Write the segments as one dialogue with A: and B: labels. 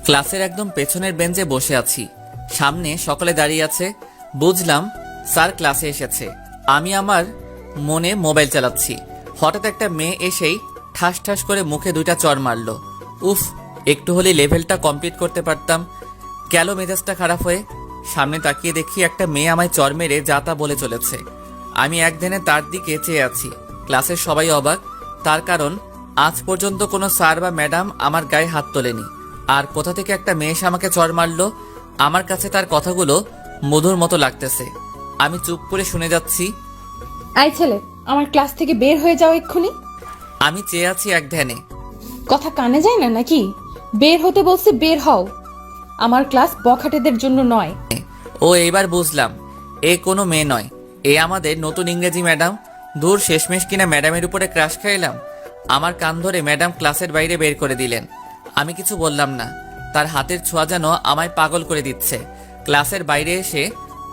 A: ক্লাসের একদম পেছনের বেঞ্চে বসে আছি। সামনে সকলে দাঁড়িয়ে আছে। বুঝলাম স্যার ক্লাসে এসেছে। আমি আমার মনে মোবাইল চালাচ্ছি। হঠাৎ একটা মেয়ে এসেই ঠাস ঠাস করে মুখে 2টা চড় মারল। উফ, একটু হলে লেভেলটা কমপ্লিট করতে পারতাম। গেল মেজাজটা খারাপ হয়ে। সামনে তাকিয়ে দেখি একটা মেয়ে আমায় চড় মেরে যা তা বলে চলেছে। আমি একদিনে তার দিকে চেয়ে আছি। ক্লাসের সবাই অবাক, তার কারণ আজ পর্যন্ত কোনো স্যার বা ম্যাডাম আমার গায়ে হাত তোলেনি। আর কোথা থেকে একটা মেয়ে এসে আমাকে চড় মারলো। আমার কাছে তার কথাগুলো মধুর মতো লাগতেছে। আমি চুপ করে শুনে যাচ্ছি।
B: আই ছেলে, আমার ক্লাস থেকে বের হয়ে যাও এক্ষুনি।
A: আমি চেয়ে আছি এক ধ্যানে।
B: কথা কানে যায় না নাকি? বের হতে বলছি, বের হও। আমার ক্লাস বখাটেদের জন্য নয়।
A: ও এইবার বুঝলাম, এ কোনো মেয়ে নয়, এ আমাদের নতুন ইংরেজি ম্যাডাম। দূর, শেষমেশ কিনা ম্যাডামের উপরে ক্রাশ খাইলাম। আমার কান ধরে ম্যাডাম ক্লাসের বাইরে বের করে দিলেন। আমি কিছু বললাম না। তার হাতের ছোঁয়া যেন আমায় পাগল করে দিচ্ছে। ক্লাসের বাইরে এসে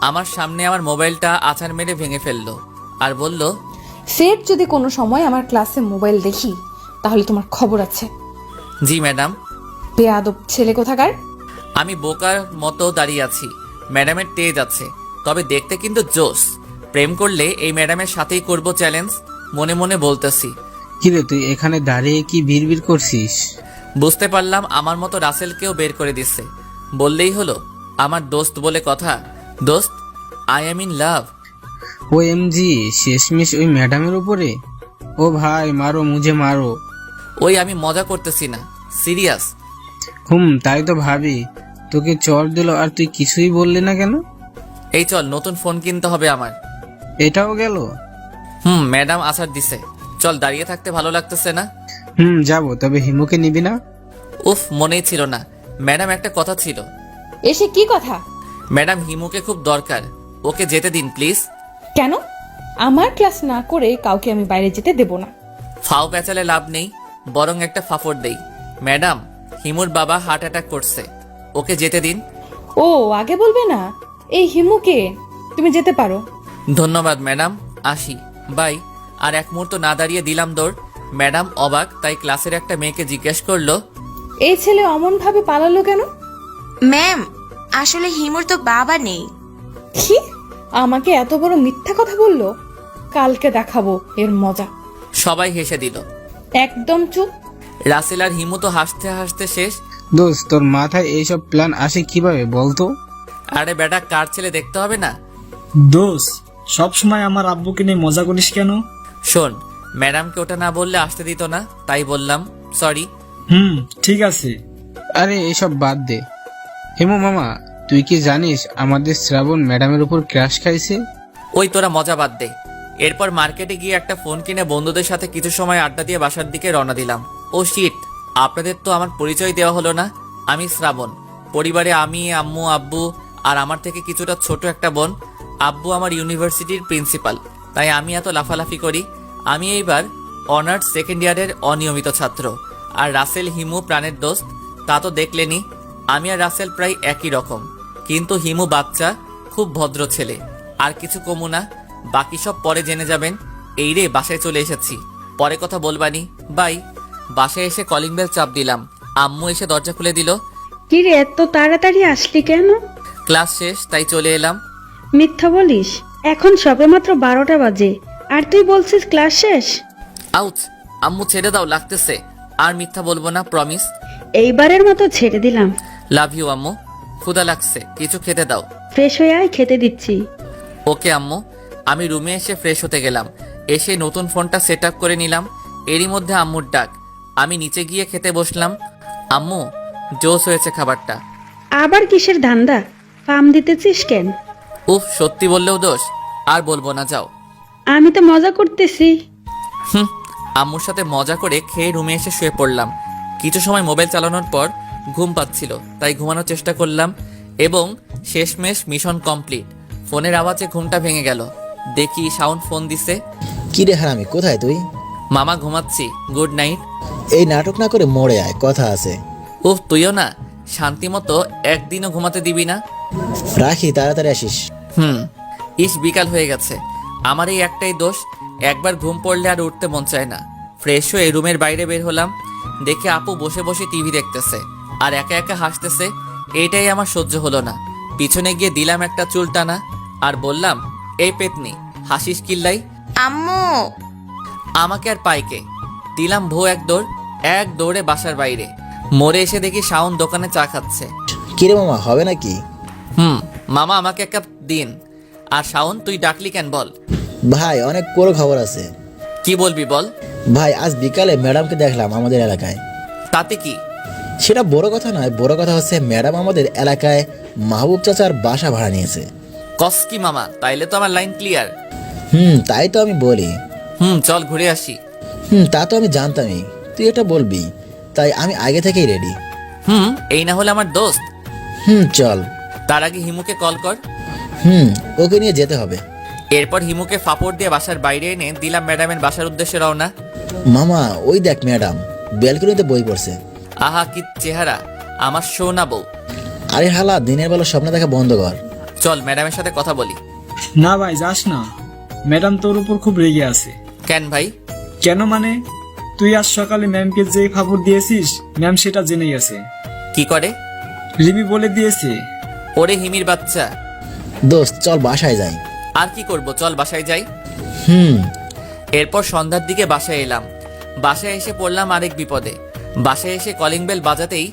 A: আমার সামনে আমার মোবাইলটা আছাড় মেরে ভেঙে ফেললো আর বলল,
B: ফের যদি কোনো সময় আমার ক্লাসে মোবাইল দেখি তাহলে তোমার খবর আছে।
A: জি ম্যাডাম।
B: বেয়াদব ছেলে কোথাকার।
A: আমি বোকার মতো দাঁড়িয়ে আছি। ম্যাডামের তেজ আছে, তবে দেখতে কিন্তু জোস। প্রেম করলে এই ম্যাডামের সাথেই করব চ্যালেঞ্জ, মনে মনে বলতেছি।
C: কিরে, তুই এখানে দাঁড়িয়ে কি বিড়বিড় করছিস?
A: বুঝতে পারলাম আমার মতো রাসেলকেও বের করে দিচ্ছে। বললেই হলো, আমার দোস্ত বলে কথা। দোস্ত, I am in love.
C: OMG, শেষমেশ ওই ম্যাডামের উপরে? ও ভাই, মারো মুঝে মারো।
A: ওই আমি মজা করতেছি না, সিরিয়াস।
C: তাই তো ভাবি। তোকে চড় দিল আর তুই কিছুই বললি না কেন?
A: এই চল, নতুন ফোন কিনতে হবে আমার।
C: এটাও গেল?
A: ম্যাডাম আসার দিছে। চল, দাঁড়িয়ে থাকতে ভালো লাগতেছে না।
C: যাবো, তবে হিমুকে নিবি না?
A: উফ, মনেই ছিল না। ম্যাডাম, একটা কথা ছিল।
B: এসে কি কথা?
A: ম্যাডাম, হিমুকে খুব দরকার, ওকে যেতে দিন প্লিজ।
B: কেন? আমার ক্লাস না করে কাউকে আমি বাইরে যেতে দেব না।
A: ফাও পেঁচালে লাভ নেই, বরং একটা ফাফড় দেই। ম্যাডাম, হিমুর বাবা হার্ট অ্যাটাক করছে, ওকে যেতে দিন।
B: ও, আগে বলবে না? এই হিমুকে, তুমি যেতে পারো।
A: ধন্যবাদ ম্যাডাম, আসি, বাই। আর এক মুহূর্ত না দাঁড়িয়ে দিলাম দৌড়। ম্যাডাম অবাক, তাই ক্লাসের একটা মেয়েকে জিজ্ঞেস করলো,
B: এই ছেলে অমন ভাবে পালালো কেন?
D: ম্যাম, আসলে হিমুর তো বাবা নেই।
B: কি? আমাকে এত বড় মিথ্যা কথা বললো? কালকে দেখাবো এর মজা।
A: সবাই হেসে দিল।
B: একদম চুপ।
A: রাসেল আর হিমু তো হাসতে হাসতে শেষ।
C: দোস্ত, তোর মাথায় এইসব প্ল্যান আসে কিভাবে বলতো?
A: আরে বেটা, কার ছেলে দেখতে হবে না?
E: দোষ, সব সময় আমার আব্বুকে নিয়ে মজা করিস কেন?
A: শোন, ম্যাডামকে ওটা না বললে আসতে দিত না, তাই বললাম, সরি।
E: ঠিক আছে।
C: আরে এসব বাদ দে। হিমু মামা, তুই কি জানিস আমাদের শ্রাবণ ম্যাডামের উপর ক্র্যাশ খাইছে?
A: ওই তোরা মজা বাদ দে। এরপর মার্কেটে গিয়ে একটা ফোন কিনে বন্ধুদের সাথে কিছু সময় আড্ডা দিয়ে বাসার দিকে রওনা দিলাম। ও শিট, আপনাদের তো আমার পরিচয় দেওয়া হলো না। আমি শ্রাবণ। পরিবারে আমি, আম্মু, আব্বু আর আমার থেকে কিছুটা ছোট একটা বোন। আব্বু আমার ইউনিভার্সিটির প্রিন্সিপাল, তাই আমি এত লাফালাফি করি। আমি এইবার অনার্স সেকেন্ড ইয়ারের অনিয়মিত ছাত্র। আর রাসেল হিমু প্রাণের দোস্ত, তা তো দেখলেনি। আমি আর রাসেল প্রায় একই রকম, কিন্তু হিমু বাচ্চা, খুব ভদ্র ছেলে। আর কিছু কমু না, বাকি সব পরে জেনে যাবেন। এই রে, বাসায় চলে এসেছি, পরে কথা বলবানি, বাই। বাসায় এসে কলিং বেল চাপ দিলাম। আম্মু এসে দরজা খুলে দিল।
F: কি রে, এত তাড়াতাড়ি আসলি কেন?
A: ক্লাস শেষ, তাই চলে এলাম।
F: মিথ্যা বলিস? এখন সবেমাত্র 12টা বাজে আর তুই বলছিস ক্লাস শেষ?
A: আউচ, আম্মু ছেড়ে দাও, লাগতেছে। আর মিথ্যা বলবো না, প্রমিস।
F: এইবারের মতো ছেড়ে দিলাম।
A: লাভ ইউ আম্মু। ক্ষুধা লাগছে, কিছু খেতে দাও।
F: ফ্রেশ হয়ে আয়, খেতে দিচ্ছি।
A: ওকে আম্মু। আমি রুমে এসে ফ্রেশ হতে গেলাম। এসে নতুন ফোনটা সেট আপ করে নিলাম। এরই মধ্যে আম্মুর ডাক। আমি নিচে গিয়ে খেতে বসলাম। আম্মু, জোস হয়েছে খাবারটা।
F: আবার কিসের ধান্দা? ফার্ম দিতেছিস কেন?
A: উফ, সত্যি বললেও দোষ। আর বলবো না, যাও।
F: আমি তো মজা করতেছি।
A: আম্মুর সাথে মজা করে খেয়ে রুমে এসে শুয়ে পড়লাম। কিছু সময় মোবাইল চালানোর পর ঘুম পাচ্ছিল, তাই ঘুমানোর চেষ্টা করলাম এবং শেষমেশ মিশন কমপ্লিট। ফোনের আওয়াজে ঘুমটা ভেঙে গেল। দেখি সাউন্ড ফোন দিছে।
G: কি রে হারামি, কোথায় তুই?
A: মামা, ঘুমাচ্ছি, গুড নাইট।
G: এই নাটক না করে মরে আয়, কথা আছে।
A: উফ, তুইও না, শান্তি মতো একদিনও ঘুমাতে দিবি না?
G: রাখি, তাড়াতাড়ি আসিস।
A: ইস, বিকাল হয়ে গেছে। আমার এই একটাই দোষ, একবার ঘুম পড়লে আর উঠতে মন চায় না। ফ্রেশ হয়ে রুমের বাইরে বের হলাম। দেখে আপু বসে বসে টিভি দেখতেছে। আর একা একা হাসতেছে, এইটাই আমার সহ্য হলো না। পিছনে গিয়ে দিলাম একটা চুল টানা আর বললাম, এই পেতনি হাসিস কিল্লাই।
D: আম্মু
A: আমাকে আর পাইকে দিলাম ভো এক দৌড়ে বাসার বাইরে। মোড়ে এসে দেখি শাওন দোকানে চা খাচ্ছে।
G: কিরে মামা, হবে নাকি?
A: মামা আমাকে এক কাপ দিন। আর শাওন, তুই ডাকলি কেন বল?
G: ভাই, অনেক বড় খবর আছে।
A: কি বলবি বল।
G: ভাই, আজ বিকালে ম্যাডামকে দেখলাম আমাদের এলাকায়।
A: তাতে কি?
G: সেটা বড় কথা নয়, বড় কথা হচ্ছে ম্যাডাম আমাদের এলাকায় মাহবুব চাচার বাসা ভাড়া নিয়েছে।
A: কস কি মামা, তাইলে তো আমার লাইন ক্লিয়ার।
G: তাই তো আমি বলি।
A: চল ঘুরে আসি।
G: তা তো আমি জানতামই তুই এটা বলবি, তাই আমি আগে থেকেই রেডি।
A: এই না হলে আমার দোস্ত।
G: চল।
A: তার আগে হিমুকে কল কর।
G: ওকে নিয়ে যেতে হবে।
A: এরপর হিমুকে ফাপড় দিয়ে বাসার বাইরে এনে দিলাম ম্যাডামের বাসার উদ্দেশ্যে রওনা।
G: মামা, ওই দেখ ম্যাডাম ব্যালকনিতে বই পড়ছে।
A: আহা কি চেহারা, আমার সোনা বউ।
G: আরে হালা, দিনের বেলা স্বপ্ন দেখা বন্ধ কর।
A: চল ম্যাডামের সাথে কথা বলি।
E: না ভাই, যাস না। ম্যাডাম তোর উপর খুব রেগে আছে।
A: কেন ভাই?
E: কেন মানে, তুই আজ সকালে ম্যামকে যে খবর দিয়েছিস, ম্যাম সেটা জেনে গেছে।
A: কি করে?
E: রিমি বলে দিয়েছে।
A: ওরে হিমির বাচ্চা।
G: দোস্ত, চল বাসায় যাই।
A: আর কি করব, চল বাসায় যাই।
G: হুম
A: এরপর সন্ধ্যার দিকে বাসায় এলাম। বাসায় এসে পড়লাম আরেক বিপদে। বাসায় এসে কলিং বেল বাজাতেই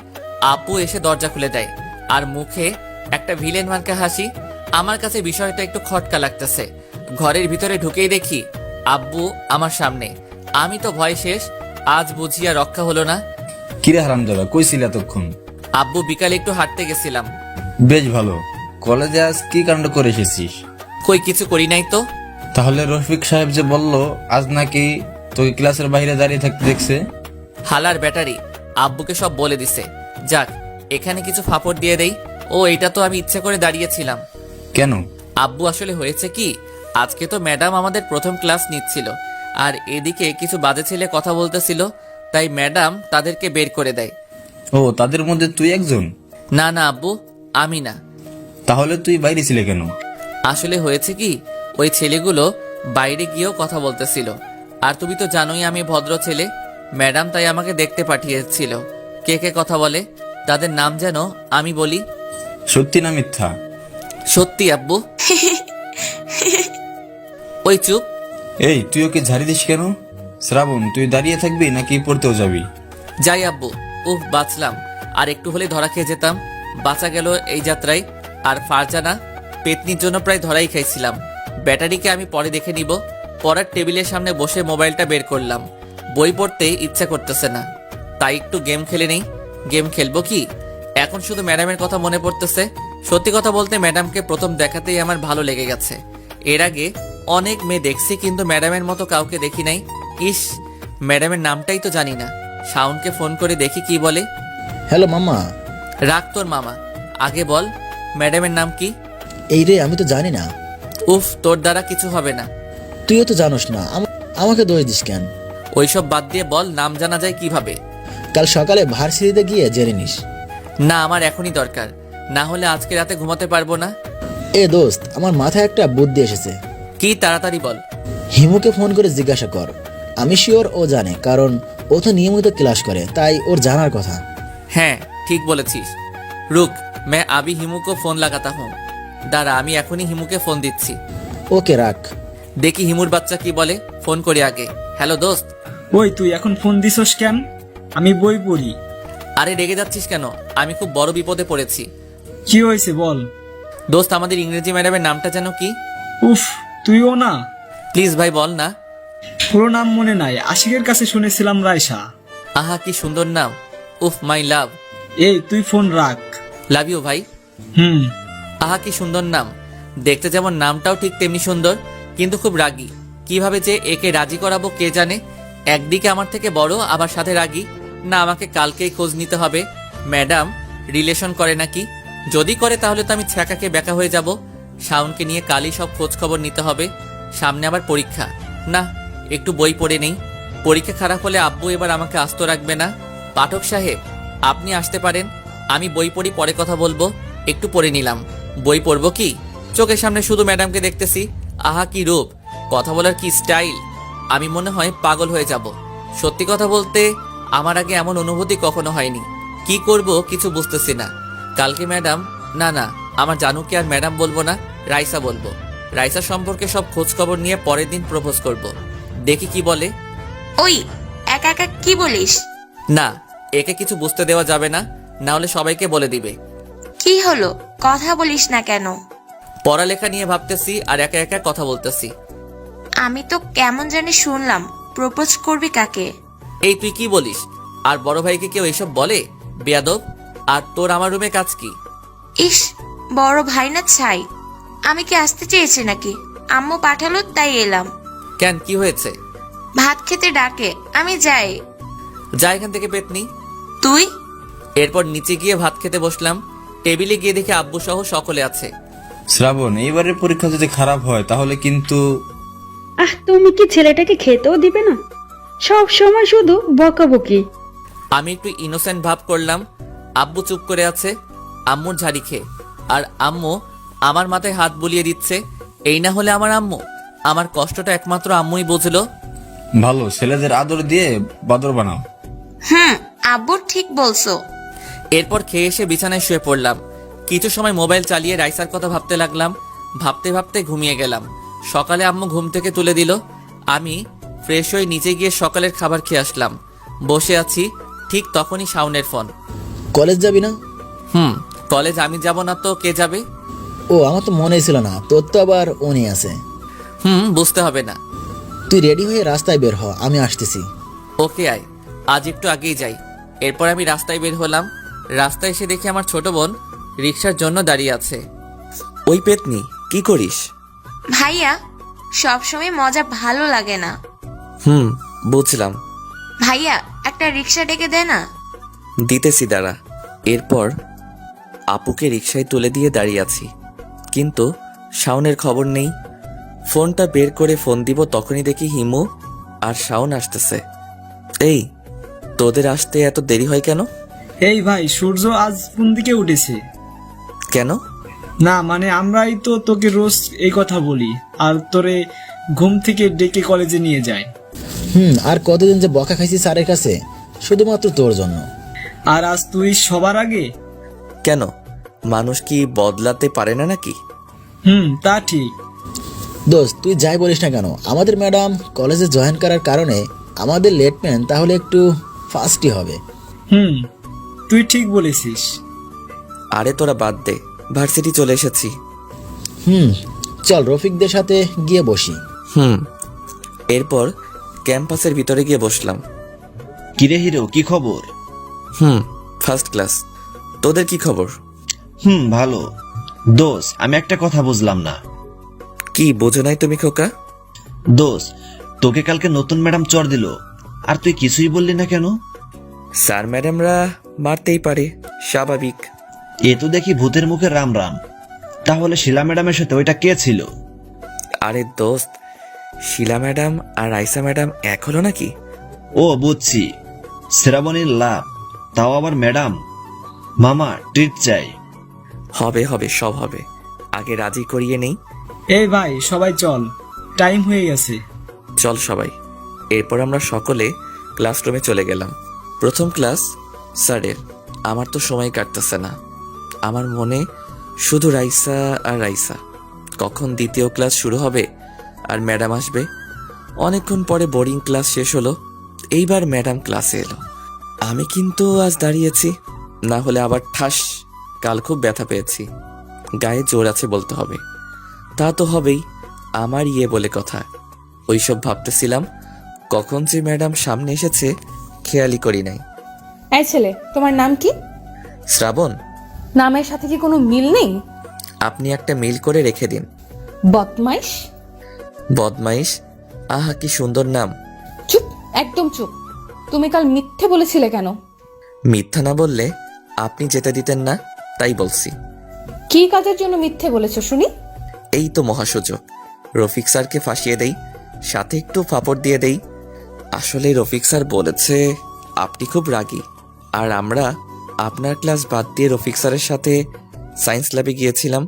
A: আপু এসে দরজা খুলে দেয় আর মুখে একটা ভিলেন মার্কা হাসি। আমার কাছে বিষয়টা একটু খটকা লাগতেছে। ঘরের ভিতরে ঢুকেই দেখি আব্বু আমার সামনে। আমি তো ভয় শেষ। আজ বুঝিয়া রক্ষা হলো না।
H: কিরে হারামজাদা, কইছিল এতক্ষণ?
A: আব্বু, বিকালে একটু হাঁটতে গেছিলাম।
H: বেশ ভালো। কলেজে আজ কি কাণ্ড করে এসেছিস?
A: কই কিছু করি নাই তো।
H: তাহলে রফিক সাহেব যে বলল আজ নাকি তোকে ক্লাসের বাইরে দাঁড়িয়ে থাকতে দেখছে?
A: হালার ব্যাটারি আব্বুকে সব বলে দিছে। যাক, এখানে কিছু ফাপড় দিয়ে দেই। ও, এটা তো আমি ইচ্ছে করে দাঁড়িয়েছিলাম।
H: কেন?
A: আব্বু, আসলে হয়েছে কি, আজকে তো ম্যাডাম আমাদের প্রথম ক্লাস নিচ্ছিল আর এদিকে কিছু বাজে ছেলে কথা বলতেছিল, তাই ম্যাডাম তাদেরকে বের করে দেয়।
H: ও, তাদের মধ্যে তুই একজন?
A: না না আব্বু, আমি না।
H: তাহলে তুই বাইরে ছিলে কেন?
A: আসলে হয়েছে কি, ওই ছেলেগুলো বাইরে গিয়েও কথা বলতেছিল। আর তুমি তো জানোই আমি ভদ্র ছেলে। ম্যাডাম তাই আমাকে দেখতে পাঠিয়েছিল কে কে কথা বলে। তাদের নাম যেন আমি বলি।
H: সত্যি না মিথ্যা?
A: সত্যি আব্বু। ওই চুপ।
H: এই, তুই ওকে ঝাড়ি দিস কেন? শ্রাবণ, তুই দাঁড়িয়ে থাকবি নাকি পড়তেও যাবি?
A: যাই আব্বু। উফ, বাঁচলাম। আর একটু হলে ধরা খেয়ে যেতাম। বাঁচা গেল এই যাত্রায়। আর ফারজানা পেতনির জন্য প্রায় ধরাই খাইছিলাম। ব্যাটারিকে আমি পরে দেখে নিব। পড়ার টেবিলের সামনে বসে মোবাইলটা বের করলাম। বই পড়তে ইচ্ছা করতেছে না, তাই একটু গেম খেলে নেই। গেম খেলবো কি, এখন শুধু ম্যাডামের কথা মনে পড়তেছে। সত্যি কথা বলতে ম্যাডামকে প্রথম দেখাতেই আমার ভালো লেগে গেছে। এর আগে অনেক মেয়ে দেখছি, কিন্তু ম্যাডামের মতো কাউকে দেখি নাই। ইস, ম্যাডামের নামটাই তো জানি না। শাওনকে ফোন করে দেখি কি বলে।
G: হ্যালো মামা।
A: রাখ তোর মামা, আগে বল ম্যাডামের নাম কি?
G: এই রে, আমি তো জানি না।
A: উফ, তোর দ্বারা কিছু হবে না।
G: তুইও তো জানোস না, আমাকে দোষ দিস কেন?
A: ওইসব বাদ দিয়ে বল, নাম জানা যায় কিভাবে?
G: কাল সকালে ভার্সিটিতে গিয়ে জেনে নিস।
A: না, আমার এখনই দরকার, না হলে আজকে রাতে ঘুমাতে পারবো না।
G: এ দোস্ত, আমার মাথায় একটা বুদ্ধি এসেছে।
A: কি, তাড়াতাড়ি বল।
G: হিমুকে ফোন করে জিজ্ঞাসা কর। আমি শিওর ও জানে, কারণ ও তো নিয়মিত ক্লাস করে, তাই ওর জানার কথা।
A: হ্যাঁ, ঠিক বলেছিস। রুক, मैं अभी हिमू को फोन लगाता हूँ। দাঁড়া, আমি এখনই হিমুকে ফোন দিচ্ছি।
G: ওকে, রাখ।
A: দেখি হিমুর বাচ্চা কি বলে। ফোন করি আগে। হ্যালো দোস্ত।
E: ওই, তুই এখন ফোন দিছস কেন? আমি বই পড়ি।
A: আরে রেগে যাচ্ছিস কেন? আমি খুব বড় বিপদে পড়েছি।
E: কি হয়েছে বল।
A: দোস্ত, আমাদের ইংরেজি ম্যাডামের নামটা যেন কি?
E: উফ, তুইও না?
A: প্লিজ ভাই বল না।
E: পুরো নাম মনে নাই, আশিকের কাছে শুনেছিলাম রায়সা।
A: আহা কি সুন্দর নাম। উফ, মাই লাভ।
E: এই, তুই ফোন রাখ।
A: লাভ ইউ ভাই।
E: হুম।
A: আহা কি সুন্দর নাম। দেখতে যেমন নামটাও ঠিক তেমনি সুন্দর, কিন্তু খুব রাগী। কিভাবে যে একে রাজি করাবো কে জানে। একদিকে আমার থেকে বড়, আবার সাথে রাগী। না, আমাকে কালকেই খোঁজ নিতে হবে। ম্যাডাম রিলেশন করে নাকি? যদি করে তাহলে তো আমি ছ্যাঁকাকে ব্যাকা হয়ে যাব। শাওনকে নিয়ে কালই সব খোঁজ খবর নিতে হবে। সামনে আবার পরীক্ষা। না, একটু বই পড়ে নেই। পরীক্ষা খারাপ হলে আব্বু এবার আমাকে আস্ত রাখবে না। পাঠক সাহেব, আপনি আসতে পারেন। আমি বই পড়ি, পরে কথা বলবো। একটু পড়ে নিলাম। বই পড়বো কি, চোখের সামনে শুধু ম্যাডামকে দেখতেছি। আহা কি রূপ, কথা বলার কি স্টাইল। আমি মনে হয় পাগল হয়ে যাব। সত্যি কথা বলতে আমার আগে এমন অনুভূতি কখনো হয়নি। কি করব কিছু বুঝতেছি না। কালকে ম্যাডাম, না আমার জানুকে আর ম্যাডাম বলবো না, রাইসা বলবো। রাইসা সম্পর্কে সব খোঁজ খবর নিয়ে পরের দিন প্রপোজ করব। দেখি কি বলে।
D: ওই একা একা কি বলিস?
A: না, একে কিছু বুঝতে দেওয়া যাবে না, না হলে সবাইকে বলে দিবে।
D: কি হলো, কথা বলিস না কেন?
A: পড়ালেখা নিয়ে ভাবতেছি আর একা একা কথা বলতেছি।
D: আমি তো কেমন জানি শুনলাম প্রপোজ করবি কাকে?
A: এই তুই কি বলিস? আর বড় ভাইকে কেউ এসব বলে? বেয়াদব। আর তোর আমার রুমে কাজ কি?
D: ইস, বড় ভাই না ছাই। আমি কি আসতে চেয়েছি নাকি? আম্মু পাঠালো তাই এলাম।
A: কেন, কি হয়েছে?
D: ভাত খেতে ডাকে, আমি যাই।
A: যা এখান থেকে পেতনি।
D: তুই?
A: এরপর নিচে গিয়ে ভাত খেতে বসলাম। টেবিলে গিয়ে দেখি আব্বু সহ সকলে আছে।
H: শ্রাবণ, এইবারের পরীক্ষা যদি খারাপ হয় তাহলে কিন্তু।
F: তুমি কি ছেলেটাকে খেতেও দিবে না? সব সময় শুধু বকাবকি।
A: আমি একটু ইনোসেন্ট ভাব করলাম। আব্বু চুপ করে আছে, আম্মুর ঝাড়ি খেয়ে। আর আম্মু আমার মাথায় হাত বুলিয়ে দিচ্ছে। এই না হলে আমার আম্মু। আমার কষ্টটা একমাত্র আম্মুই বুঝলো।
H: ভালো, ছেলেদের আদর দিয়ে বাদর বানাও।
D: আব্বু ঠিক বলছো।
A: এরপর খেয়ে এসে বিছানায় শুয়ে পড়লাম। কিছু সময় মোবাইল চালিয়ে রাইসার কথা ভাবতে লাগলাম। ভাবতে ভাবতে ঘুমিয়ে গেলাম। সকালে আম্মু ঘুম থেকে তুলে দিল। আমি ফ্রেশ হয়ে নিচে গিয়ে সকালের খাবার খেয়ে আসলাম। বসে আছি, ঠিক তখনই শাওনের ফোন।
G: কলেজ যাবি না?
A: কলেজ আমি যাব না তো কে যাবে?
G: ও, আমার তো মনেই ছিল না, তোর তো আবার উনি আছে।
A: বুঝতে হবে না।
G: তুই রেডি হয়ে রাস্তায় বের হ, আমি আসতেছি।
A: ওকে আয়, আজ একটু আগেই যাই। এরপর আমি রাস্তায় বের হলাম। রাস্তায় এসে দেখি আমার ছোট বোন রিক্সার জন্য দাঁড়িয়ে আছে। ওই পেতনি, কি করিস?
D: ভাইয়া, সবসময় মজা ভালো লাগে না।
A: বুঝলাম।
D: ভাইয়া, একটা রিক্সা ডেকে দে না।
A: দিতেছি দাঁড়া। এরপর আপুকে রিক্সায় তুলে দিয়ে দাঁড়িয়ে আছি, কিন্তু শাওনের খবর নেই। ফোনটা বের করে ফোন দিব তখনই দেখি হিমু আর শাওন আসতেছে। এই, তোদের আসতে এত দেরি হয় কেন?
E: এই ভাই, সূর্য আজ কোন দিকে উঠেছে?
A: কেন?
E: না মানে আমরাই তো তোকে রোজ এই কথা বলি, আর তোরে ঘুম থেকে ডেকে কলেজে নিয়ে যায়।
G: আর কতদিন যে বকা খাইছি স্যারের কাছে, শুধুমাত্র তোর জন্য।
E: আর আজ তুই সবার আগে?
A: কেন, মানুষ কি বদলাতে পারে না নাকি?
E: তা ঠিক।
G: দোস্ত, তুই যাই বলিস না কেন, আমাদের ম্যাডাম কলেজে জয়েন করার কারণে আমাদের লেটমেন্ট তাহলে একটু ফাস্টই হবে।
E: তুই ঠিক বলেছিস।
A: আরে তোরা বাদ দে, ভার্সিটি চলে এসেছি।
G: চল রফিকদের সাথে গিয়ে বসি।
A: এরপর ক্যাম্পাসের ভিতরে গিয়ে বসলাম।
I: কিরে হিরো, কি খবর?
A: First class. তোদের কি খবর?
I: ভালো। দোষ, আমি একটা কথা বুঝলাম না।
A: কি বোঝো নাই তুমি খোকা?
I: দোষ, তোকে কালকে নতুন ম্যাডাম চর দিল, আর তুই কিছুই বললি না কেন?
A: স্যার ম্যাডামরা মারতেই পারে, স্বাভাবিক।
I: এ তো দেখি ভূতের মুখে রাম রাম। তাহলে শিলা ম্যাডামের সাথে ওইটা কে ছিল?
A: আরে দোস্ত, শিলা ম্যাডাম আর রাইসা ম্যাডাম এক হলো নাকি?
I: ও বুঝছি, শ্রাবণীর লাভ, তাও আবার ম্যাডাম। মামা ট্রিট চাই।
A: হবে হবে, সব হবে, আগে রাজি করিয়ে নেই।
E: এই ভাই, সবাই চল, টাইম হয়ে গেছে।
A: চল সবাই। এরপর আমরা সকলে ক্লাসরুমে চলে গেলাম। প্রথম ক্লাস স্যারের। আমার তো সময় কাটতেছে না। আমার মনে শুধু রাইসা আর রাইসা। কখন দ্বিতীয় ক্লাস শুরু হবে আর ম্যাডাম আসবে। অনেকক্ষণ পরে বোরিং ক্লাস শেষ হলো। এইবার ম্যাডাম ক্লাসে এলো। আমি কিন্তু আজ দাঁড়িয়েছি, না হলে আবার ঠাস। কাল খুব ব্যথা পেয়েছি, গায়ে জোর আছে বলতে হবে। তা তো হবেই, আমার বলে কথা। ওইসব ভাবতেছিলাম, কখন যে ম্যাডাম সামনে এসেছে খেয়ালই করি নাই।
B: এই ছেলে, তোমার নাম কি?
A: শ্রাবণ।
B: নামের সাথে কি কোনো মিল নেই?
A: আপনি একটা মিল করে রেখে দিন।
B: বদমাইশ।
A: বদমাইশ? আহা, কি সুন্দর নাম।
B: চুপ, একদম চুপ। তুমি কাল মিথ্যে বলেছিলে কেন?
A: মিথ্যা না বললে আপনি যেতে দিতেন না, তাই বলছি।
B: কি কাজের জন্য মিথ্যে বলেছো শুনি?
A: এই তো মহাসুযোগ, রফিক স্যারকে ফাঁসিয়ে দেই, সাথে একটু ফাপড় দিয়ে দেই। আসলে রফিক স্যার বলেছে আপনি খুব রাগী, আর আমরা আপনার ক্লাস বাদ দিয়ে রফিক স্যারের সাথে সায়েন্স ল্যাবে গিয়েছিলাম।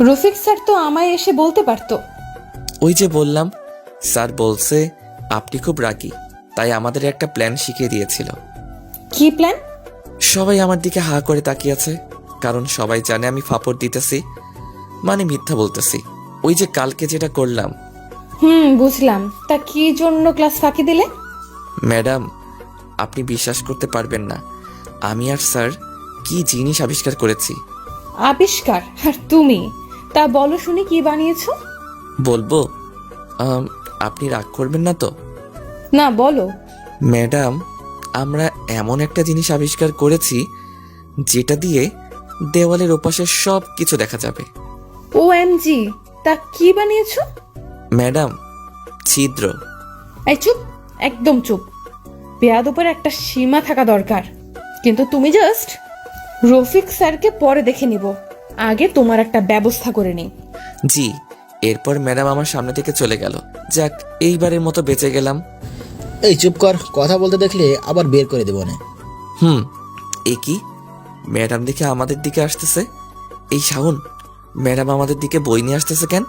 B: রফিক স্যার তো আমায় এসে বলতে পারতো।
A: ওই যে বললাম, স্যার বলছে আপনি খুব রাগী, তাই আমাদের একটা প্ল্যান শিখিয়ে দিয়েছিল।
B: কি প্ল্যান?
J: সবাই আমার দিকে হা করে তাকিয়ে আছে, কারণ সবাই জানে আমি ফাপড় দিতেছি, মানে মিথ্যা বলতেছি। ওই যে কালকে যেটা করলাম।
B: বুঝলাম। তা কি জন্য ক্লাস ফাঁকি দিলে?
J: ম্যাডাম, আপনি বিশ্বাস করতে পারবেন না, আমি আর স্যার কি জিনিস আবিষ্কার করেছি।
B: আবিষ্কার? আর তুমি? তা বলো শুনি, কি বানিয়েছো?
J: বলবো? আপনি রাগ করবেন না তো?
B: না, বলো।
J: ম্যাডাম, আমরা এমন একটা জিনিস আবিষ্কার করেছি যেটা দিয়ে দেওয়ালের ওপাশে সব কিছু দেখা যাবে।
B: OMG! তা কি বানিয়েছো?
J: ম্যাডাম, ছিদ্র।
B: এই চুপ, একদম চুপ। বেয়াদবের একটা সীমা থাকা দরকার। কিন্তু তুমি জাস্ট রফিক স্যারকে পরে দেখে নিব, আগে তোমার একটা ব্যবস্থা করে নিই।
J: জি। এরপর ম্যাডাম আমার সামনে থেকে চলে গেল। যাক, এইবারের মতো বেঁচে গেলাম।
G: এই চুপ কর, কথা বলতে দেখলে আবার বের করে দেবো না।
J: এ কি? ম্যাডাম দেখে আমাদের দিকে আসতেছে। এই শাওন, ম্যাডাম আমাদের দিকে বই নিয়ে আসতেছে কেন?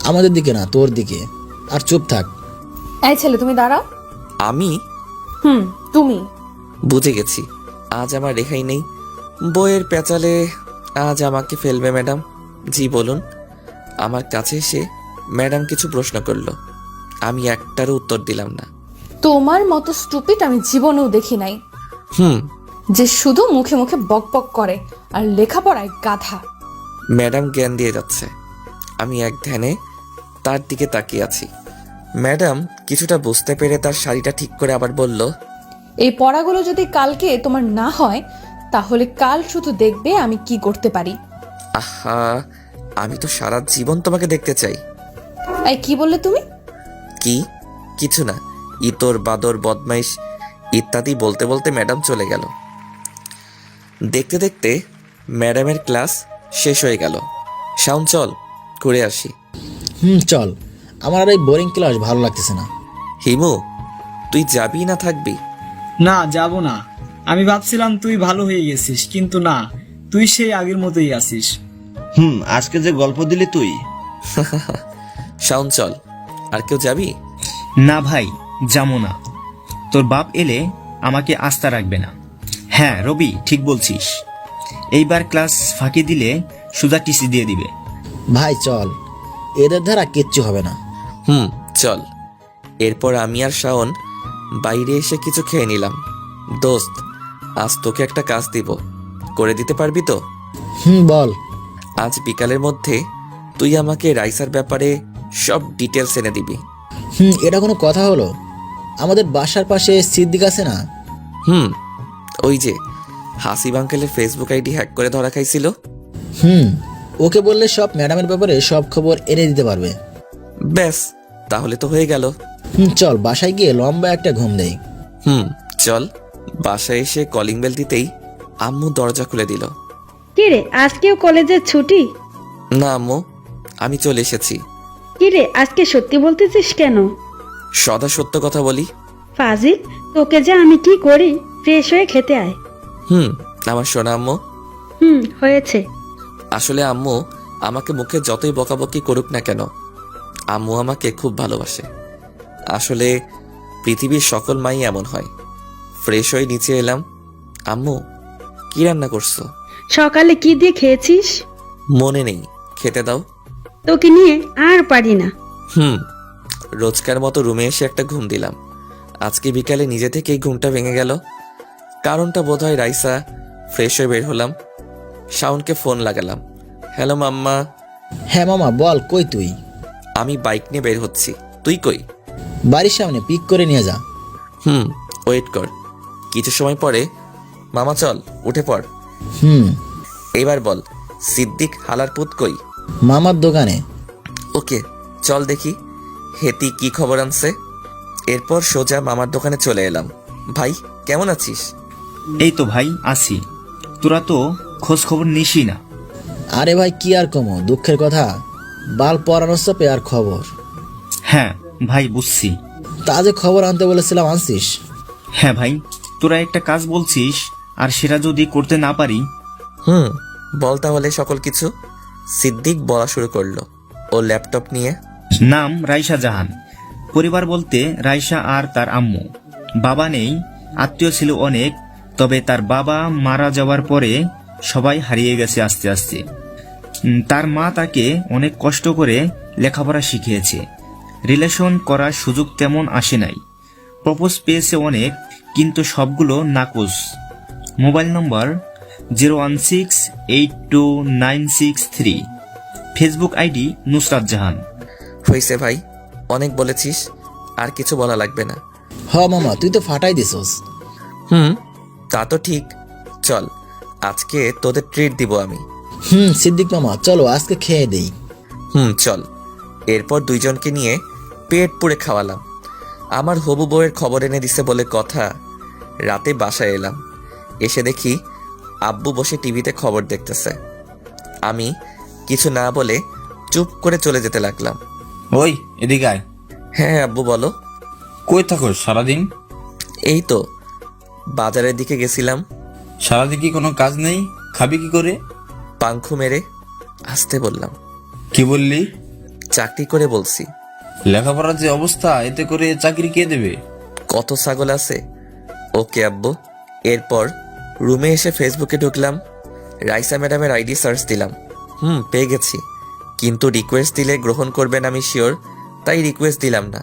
G: আমাদের দিকে না, তোর দিকে। আর চুপ থাক।
B: এই ছেলে, তুমি দাঁড়াও।
J: আমি?
B: তুমি।
J: বুঝে গেছি, আজ আমার রেহাই নেই। বইয়ের পেঁচালে আজ আমাকে ফেলবে ম্যাডাম। জি বলুন। আমার কাছে এসে ম্যাডাম কিছু প্রশ্ন করলো, আমি একটারও উত্তর দিলাম না।
B: তোমার মতো স্টুপিড আমি জীবনেও দেখি নাই, যে শুধু মুখে মুখে বক বক করে আর লেখাপড়ায় গাধা।
J: ম্যাডাম জ্ঞান দিয়ে যাচ্ছে, আমি এক ধ্যানে তার দিকে তাকিয়ে আছি। ম্যাডাম কিছুটা বুঝতে পেরে তার শাড়িটা ঠিক করে আবার বলল,
B: এই পড়াগুলো যদি কালকে তোমার না হয়, তাহলে কাল শুধু দেখবে আমি কি করতে পারি।
J: আহা, আমি তো সারা জীবন তোমাকে দেখতে চাই।
B: এই কি বললে তুমি?
J: কি? কিছু না। ইতর বাদর বদমাইশ ইত্যাদি বলতে বলতে ম্যাডাম চলে গেল। দেখতে দেখতে ম্যাডামের ক্লাস শেষ হয়ে গেল। শাওন, চল ঘুরে আসি।
G: চল, আমার আর এই বোরিং ক্লাস ভালো লাগতেছে না।
J: হিমু, তুই যাবি না থাকবি?
E: না, যাব না। আমি ভাবছিলাম তুই ভালো হয়ে গেছিস, কিন্তু না, তুই সেই আগের মতোই আছিস।
I: আজকে যে গল্প দিলি তুই।
J: শাওন, চল। আর কেউ যাবি?
K: না ভাই, যাবো না। তোর বাপ এলে আমাকে আস্থা রাখবে না। হ্যাঁ রবি, ঠিক বলছিস। এইবার ক্লাস ফাঁকি দিলে সুজা টিসি দিয়ে দিবে।
G: ভাই চল, এদের দ্বারা কিচ্ছু হবে না।
J: চল। এরপর আমি আর শাওন বাইরে এসে কিছু খেয়ে নিলাম। দোস্ত, আজ তোকে একটা কাজ দিব, করে দিতে পারবি তো?
G: বল।
J: আজ বিকালের মধ্যে তুই আমাকে রাইসার ব্যাপারে সব ডিটেলস এনে দিবি।
G: এটা কোনো কথা হলো? আমাদের বাসার পাশে সিদ্দিক আছে না?
J: ওই যে হাসিব আঙ্কেলের ফেসবুক আইডি হ্যাক করে ধরা খাইছিল।
G: ওকে বললে সব ম্যাডামের ব্যাপারে সব খবর এনে দিতে পারবে।
J: ব্যাস, তাহলে তো হয়ে গেল।
G: চল বাসায় গিয়ে লম্বা একটা ঘুম দেই।
J: চল। বাসায় এসে কলিং বেল দিতেই আম্মু দরজা খুলে দিল।
F: কিরে, আজকেও কলেজের ছুটি?
J: না আম্মু, আমি চলে এসেছি।
F: কিরে, আজকে সত্যি বলতেছিস কেন?
J: সদা সত্য কথা বলি।
F: ফাজিল, তোকে যে আমি কি করি। ফ্রেশ হয়ে খেতে আয়।
J: আমার সোনা আম্মু।
F: হয়েছে।
J: আসলে আম্মু আমাকে মুখে যতই বকাবকি করুক না কেন, আম্মু আমাকে খুব ভালোবাসে। আসলে পৃথিবীর সকল মাই এমন হয়। ফ্রেশ হয়ে নিচে এলাম। আম্মু, কি রান্না করছো?
F: সকালে কি দিয়ে খেয়েছিস?
J: মনে নেই, খেতে দাও।
F: তোকে নিয়ে আর পারি না।
J: রোজকার মতো রুমে এসে একটা ঘুম দিলাম। আজকে বিকালে নিজে থেকেই ঘুমটা ভেঙে গেল। কারণটা বোধহয় রাইসা। ফ্রেশ হয়ে বের হলাম, শাওনকে ফোন লাগালাম। হ্যালো মাম্মা।
G: হ্যাঁ মামা বল, কই তুই?
J: আমি বাইক নিয়ে বের হচ্ছি, তুই কই?
G: বাড়ির সামনে, পিক করে নিয়ে যা।
J: ওয়েট কর। কিছু সময় পরে, মামা চল উঠে পড়। এবার বল, সিদ্দিক হালার পুত কই?
G: মামার দোকানে।
J: ওকে, চল দেখি হেতি কি খবর আনছে। এরপর সোজা মামার দোকানে চলে এলাম। ভাই, কেমন আছিস?
K: এই তো ভাই আছি। তোরা তো খোঁজ খবর নিসই না।
G: আরে ভাই, কি আর কমো, দুঃখের কথা। বাল পরানোর চাপে আর খবর।
K: হ্যাঁ ভাই, বুঝছি।
G: তা যে খবর আনতে বলেছিলাম, আনছিস?
K: হ্যাঁ ভাই, তোরা একটা কাজ বলছিস, আর সেটা যদি করতে না পারি?
J: বল তাহলে সকল কিছু। সিদ্দিক বলা শুরু করলো, ও ল্যাপটপ নিয়ে।
K: নাম রাইসা জাহান। পরিবার বলতে রাইসা আর তার আম্মু। বাবা নেই, আত্মীয় ছিল অনেক। তবে তার বাবা মারা যাওয়ার পরে সবাই হারিয়ে গেছে আস্তে আস্তে। তার মা তাকে অনেক কষ্ট করে লেখাপড়া শিখিয়েছে। রিলেশন করার সুযোগ তেমন আসে নাই। প্রপোজ পেয়েছে অনেক, কিন্তু সবগুলো নাকচ। Mobile number 016829663। Facebook ID Nusrat Jahan.
J: হয়েছে ভাই, অনেক বলেছিস, আর কিছু বলা লাগবে না।
G: হ মামা, তুই তো ফাটাই দিছস।
J: তা তো ঠিক। চল, আজকে তোদের ট্রিট দিব আমি।
G: সিদ্দিক মামা, চলো আজকে খেয়ে দেই।
J: চল। এরপর দুইজনকে নিয়ে পেট পুড়ে খাওয়ালাম। আমার হবু বউয়ের খবর এনে দিছে বলে কথা। রাতে বাসায় এলাম, এসে দেখি আব্বু বসে টিভিতে খবর দেখতেছে। আমি কিছু না বলে চুপ করে চলে যেতে লাগলাম।
H: ওই এদিকে আয়।
J: হ্যাঁ আব্বু বলো।
H: কই থাকোস সারাদিন?
J: এই তো বাজারের দিকে গেছিলাম।
H: সারাদিন কি কোনো কাজ নেই? খাবি কি করে?
J: পাংখু মেরে। আসতে বললাম।
H: কি বললি?
J: চাকরি করে বলছি।
H: লেখাপড়ার যে অবস্থা, এতে করে চাকরি কে দেবে?
J: কত ছাগল আছে। ওকে আব্বু। এরপর রুমে এসে ফেসবুকে ঢুকলাম। রাইসা ম্যাডামের আইডি সার্চ দিলাম। পেয়ে গেছি, কিন্তু রিকোয়েস্ট দিলে গ্রহণ করবেন আমি শিওর, তাই রিকোয়েস্ট দিলাম না,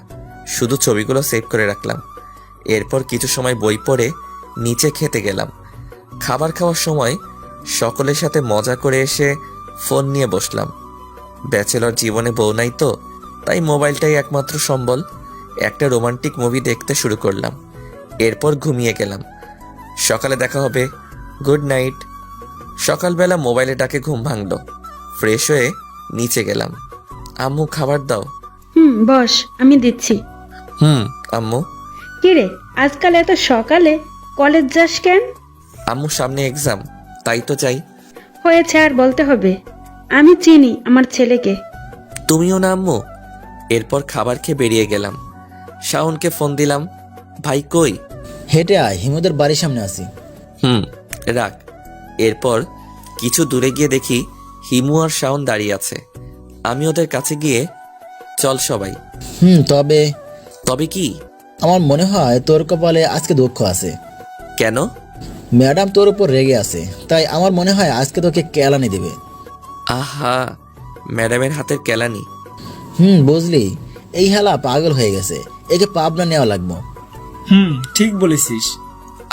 J: শুধু ছবিগুলো সেভ করে রাখলাম। এরপর কিছু সময় বই পড়ে নিচে খেতে গেলাম। খাবার খাওয়ার সময় সকলের সাথে মজা করে এসে ফোন নিয়ে বসলাম। ব্যাচেলর জীবনে বউ নাই তো, তাই মোবাইলটাই একমাত্র সম্বল। একটা রোমান্টিক মুভি দেখতে শুরু করলাম। এরপর ঘুমিয়ে গেলাম। সকালে দেখা হবে। Good night. সকালবেলা মোবাইলে ডাকে ঘুম ভাঙলো। ফ্রেশ হয়ে নিচে গেলাম। আম্মু খাবার দাও।
F: বস, আমি দিচ্ছি।
J: আম্মু।
F: কিরে, আজকাল এত সকালে কলেজ যাস কেন?
J: আম্মু সামনে এক্সাম, তাই তো চাই।
F: হয়েছে আর বলতে হবে, আমি চিনি আমার ছেলেকে।
J: তুমিও না আম্মু? এরপর খাবার খেয়ে বেরিয়ে গেলাম। শাওনকে ফোন দিলাম। ভাই কই?
G: হেঁটে আয়, হিমুদের বাড়ির সামনে আছি।
J: রাখ। এরপর কিছু দূরে গিয়ে দেখি হিমু আর শাওন দাঁড়িয়ে আছে। আমি ওদের কাছে গিয়ে, চল সবাই।
G: তবে
J: তবে কি?
G: আমার মনে হয় তোর কপালে আজকে দুঃখ আছে।
J: কেন?
G: ম্যাডাম তোর উপর রেগে আছে, তাই আমার মনে হয় আজকে তোকে কেলানি দেবে।
J: আহা, ম্যাডামের হাতের কেলানি?
G: বুঝলি, এই হেলা পাগল হয়ে গেছে, একে পাবনা নেওয়া লাগবো।
E: ঠিক বলেছিস।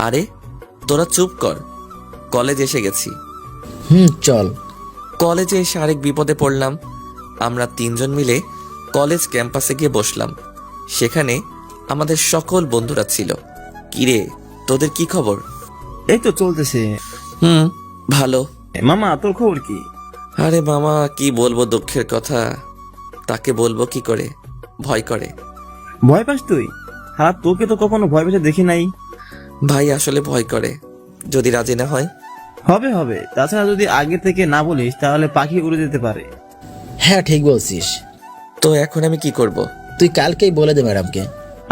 J: আরে তোরা চুপ কর, কলেজ এসে গেছি।
G: চল।
J: কলেজে এসে আরেক বিপদে পড়লাম। আমরা তিনজন মিলে কলেজ ক্যাম্পাসে গিয়ে বসলাম। সেখানে আমাদের সকল বন্ধুরা ছিল। কিরে, তোদের কি খবর?
K: এই তো চলতেছে।
J: ভালো।
K: মামা, তোর খবর কি?
J: আরে মামা, কি বলবো দুঃখের কথা। তাকে বলবো কি করে, ভয় করে।
K: ভয় পাস তুই? হ্যাঁ, তোকে তো কখনো ভয় পেতে দেখি নাই।
J: ভাই আসলে ভয় করে, যদি রাজি না হয়।
K: হবে হবে, তাছাড়া যদি আগে থেকে না বলিস তাহলে পাখি উড়ে যেতে পারে।
G: হ্যাঁ ঠিক বলছিস।
J: তো এখন আমি কি করব?
G: তুই কালকেই বলে দে ম্যাডামকে।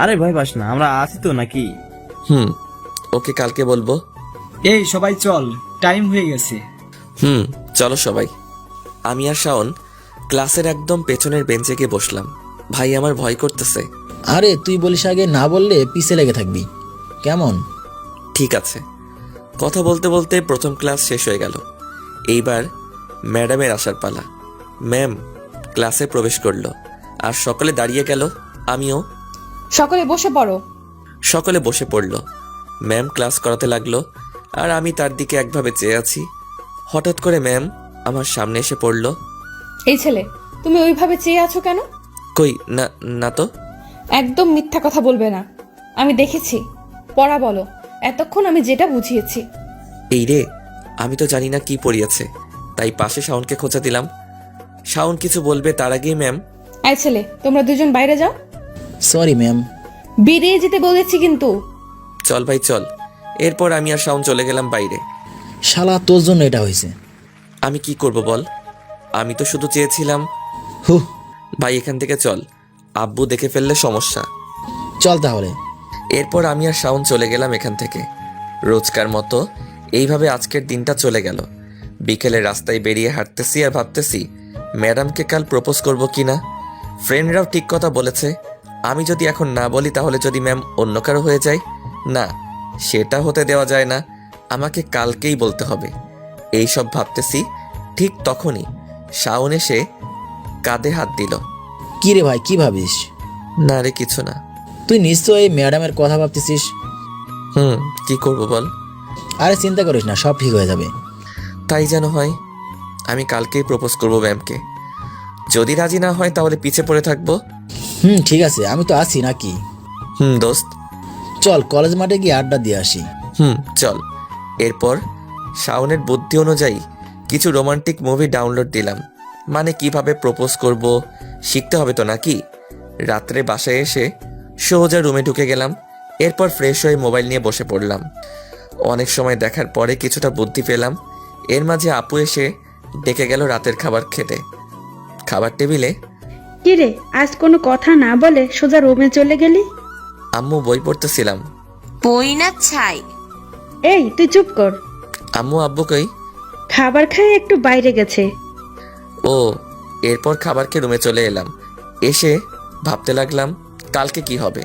K: আরে ভয় পাস না, আমরা আছি তো নাকি?
J: ওকে কালকে বলবো।
E: এই সবাই চল, টাইম হয়ে গেছে।
J: চলো সবাই। আমি আর শাওন ক্লাসের একদম পেছনের বেঞ্চে গিয়ে বসলাম। ভাই আমার ভয় করতেছে।
G: আরে তুই বলিস আগে, না বললে পিছে লেগে থাকবি। কেমন?
J: ঠিক আছে। কথা বলতে বলতে প্রথম ক্লাস শেষ হয়ে গেল। এইবার ম্যাডামের আসার পালা। ম্যাম ক্লাসে প্রবেশ করলো আর সকলে দাঁড়িয়ে গেল। আমিও।
B: সকলে বসে পড়ো।
J: সকলে বসে পড়ল। ম্যাম ক্লাস করাতে লাগলো আর আমি তার দিকে একভাবে চেয়ে আছি। হঠাৎ করে ম্যাম আমার সামনে এসে পড়ল।
B: এই ছেলে, তুমি ওইভাবে চেয়ে আছো কেন?
J: কই না, না তো।
B: একদম মিথ্যা কথা বলবে না। আমি দেখেছি। পড়া বলো। এতক্ষণ আমি যেটা বুঝিয়েছি।
J: এই রে, আমি তো জানি না কি পড়িয়েছে, তাই পাশে শাওনকে খোঁচা দিলাম। শাওন কিছু বলবে তার আগেই ম্যাম,
B: এই ছেলে, তোমরা দুজন বাইরে যাও।
G: Sorry ma'am.
B: বেরিয়ে যেতে বলেছি কিন্তু।
J: চল ভাই চল। এরপর আমি আর শাওন চলে গেলাম বাইরে।
G: শালা, তোর জন্য এটা হয়েছে।
J: আমি কি করব বল? আমি তো শুধু চেয়েছিলাম। ভাই এখান থেকে চল, আব্বু দেখে ফেললে সমস্যা।
G: চল তাহলে।
J: এরপর আমি আর শাওন চলে গেলাম এখান থেকে। রোজকার মতো এইভাবে আজকের দিনটা চলে গেল। বিকেলে রাস্তায় বেরিয়ে হাঁটতেছি আর ভাবতেছি ম্যাডামকে কাল প্রপোজ করব কিনা। ফ্রেন্ডরাও ঠিক কথা বলেছে, আমি যদি এখন না বলি তাহলে যদি ম্যাম অন্য কারো হয়ে যায়, না সেটা হতে দেওয়া যায় না। আমাকে কালকেই বলতে হবে। এইসব ভাবতেছি ঠিক তখনই শাওন এসে কাঁধে হাত দিল।
G: কি রে ভাই, কি ভাবিস?
J: না রে, কিছু না।
G: তুই নিশ্চয়ই ম্যাডামের কথা ভাবতেছিস।
J: কি করব বল?
G: আরে চিন্তা করিস না, সব ঠিক হয়ে যাবে।
J: তাই যেন হয়। আমি কালকেই প্রপোজ করব ম্যামকে। যদি রাজি না হয় তাহলে পিছে পড়ে থাকবো।
G: ঠিক আছে, আমি তো আছি নাকি।
J: দোস্ত,
G: চল কলেজ মাঠে গিয়ে আড্ডা দিয়ে আসি।
J: চল। এরপর শাওনের বুদ্ধি অনুযায়ী কিছু রোমান্টিক মুভি ডাউনলোড দিলাম। মানে কিভাবে প্রপোজ করব শিখতে হবে তো নাকি। রাত্রে বাসায় এসে সোজা রুমে ঢুকে গেলাম। এরপর ফ্রেশ হয়ে মোবাইল নিয়ে বসে পড়লাম। অনেক সময় দেখার পরে কিছুটা বুদ্ধি পেলাম। এর মাঝে আপু এসে ডেকে গেল রাতের খাবার খেতে। খাবার টেবিলে
F: কি রে, আজ কোনো কথা না বলে সোজা রুমে চলে গেলি?
J: আম্মু বই পড়তেছিলাম।
D: বই না ছাই?
F: এই তুই চুপ কর।
J: আম্মু আব্বু কই?
F: খাবার খেয়ে একটু বাইরে গেছে।
J: ও, এরপর খাবার খেয়ে রুমে চলে এলাম। এসে ভাবতে লাগলাম কালকে কি হবে।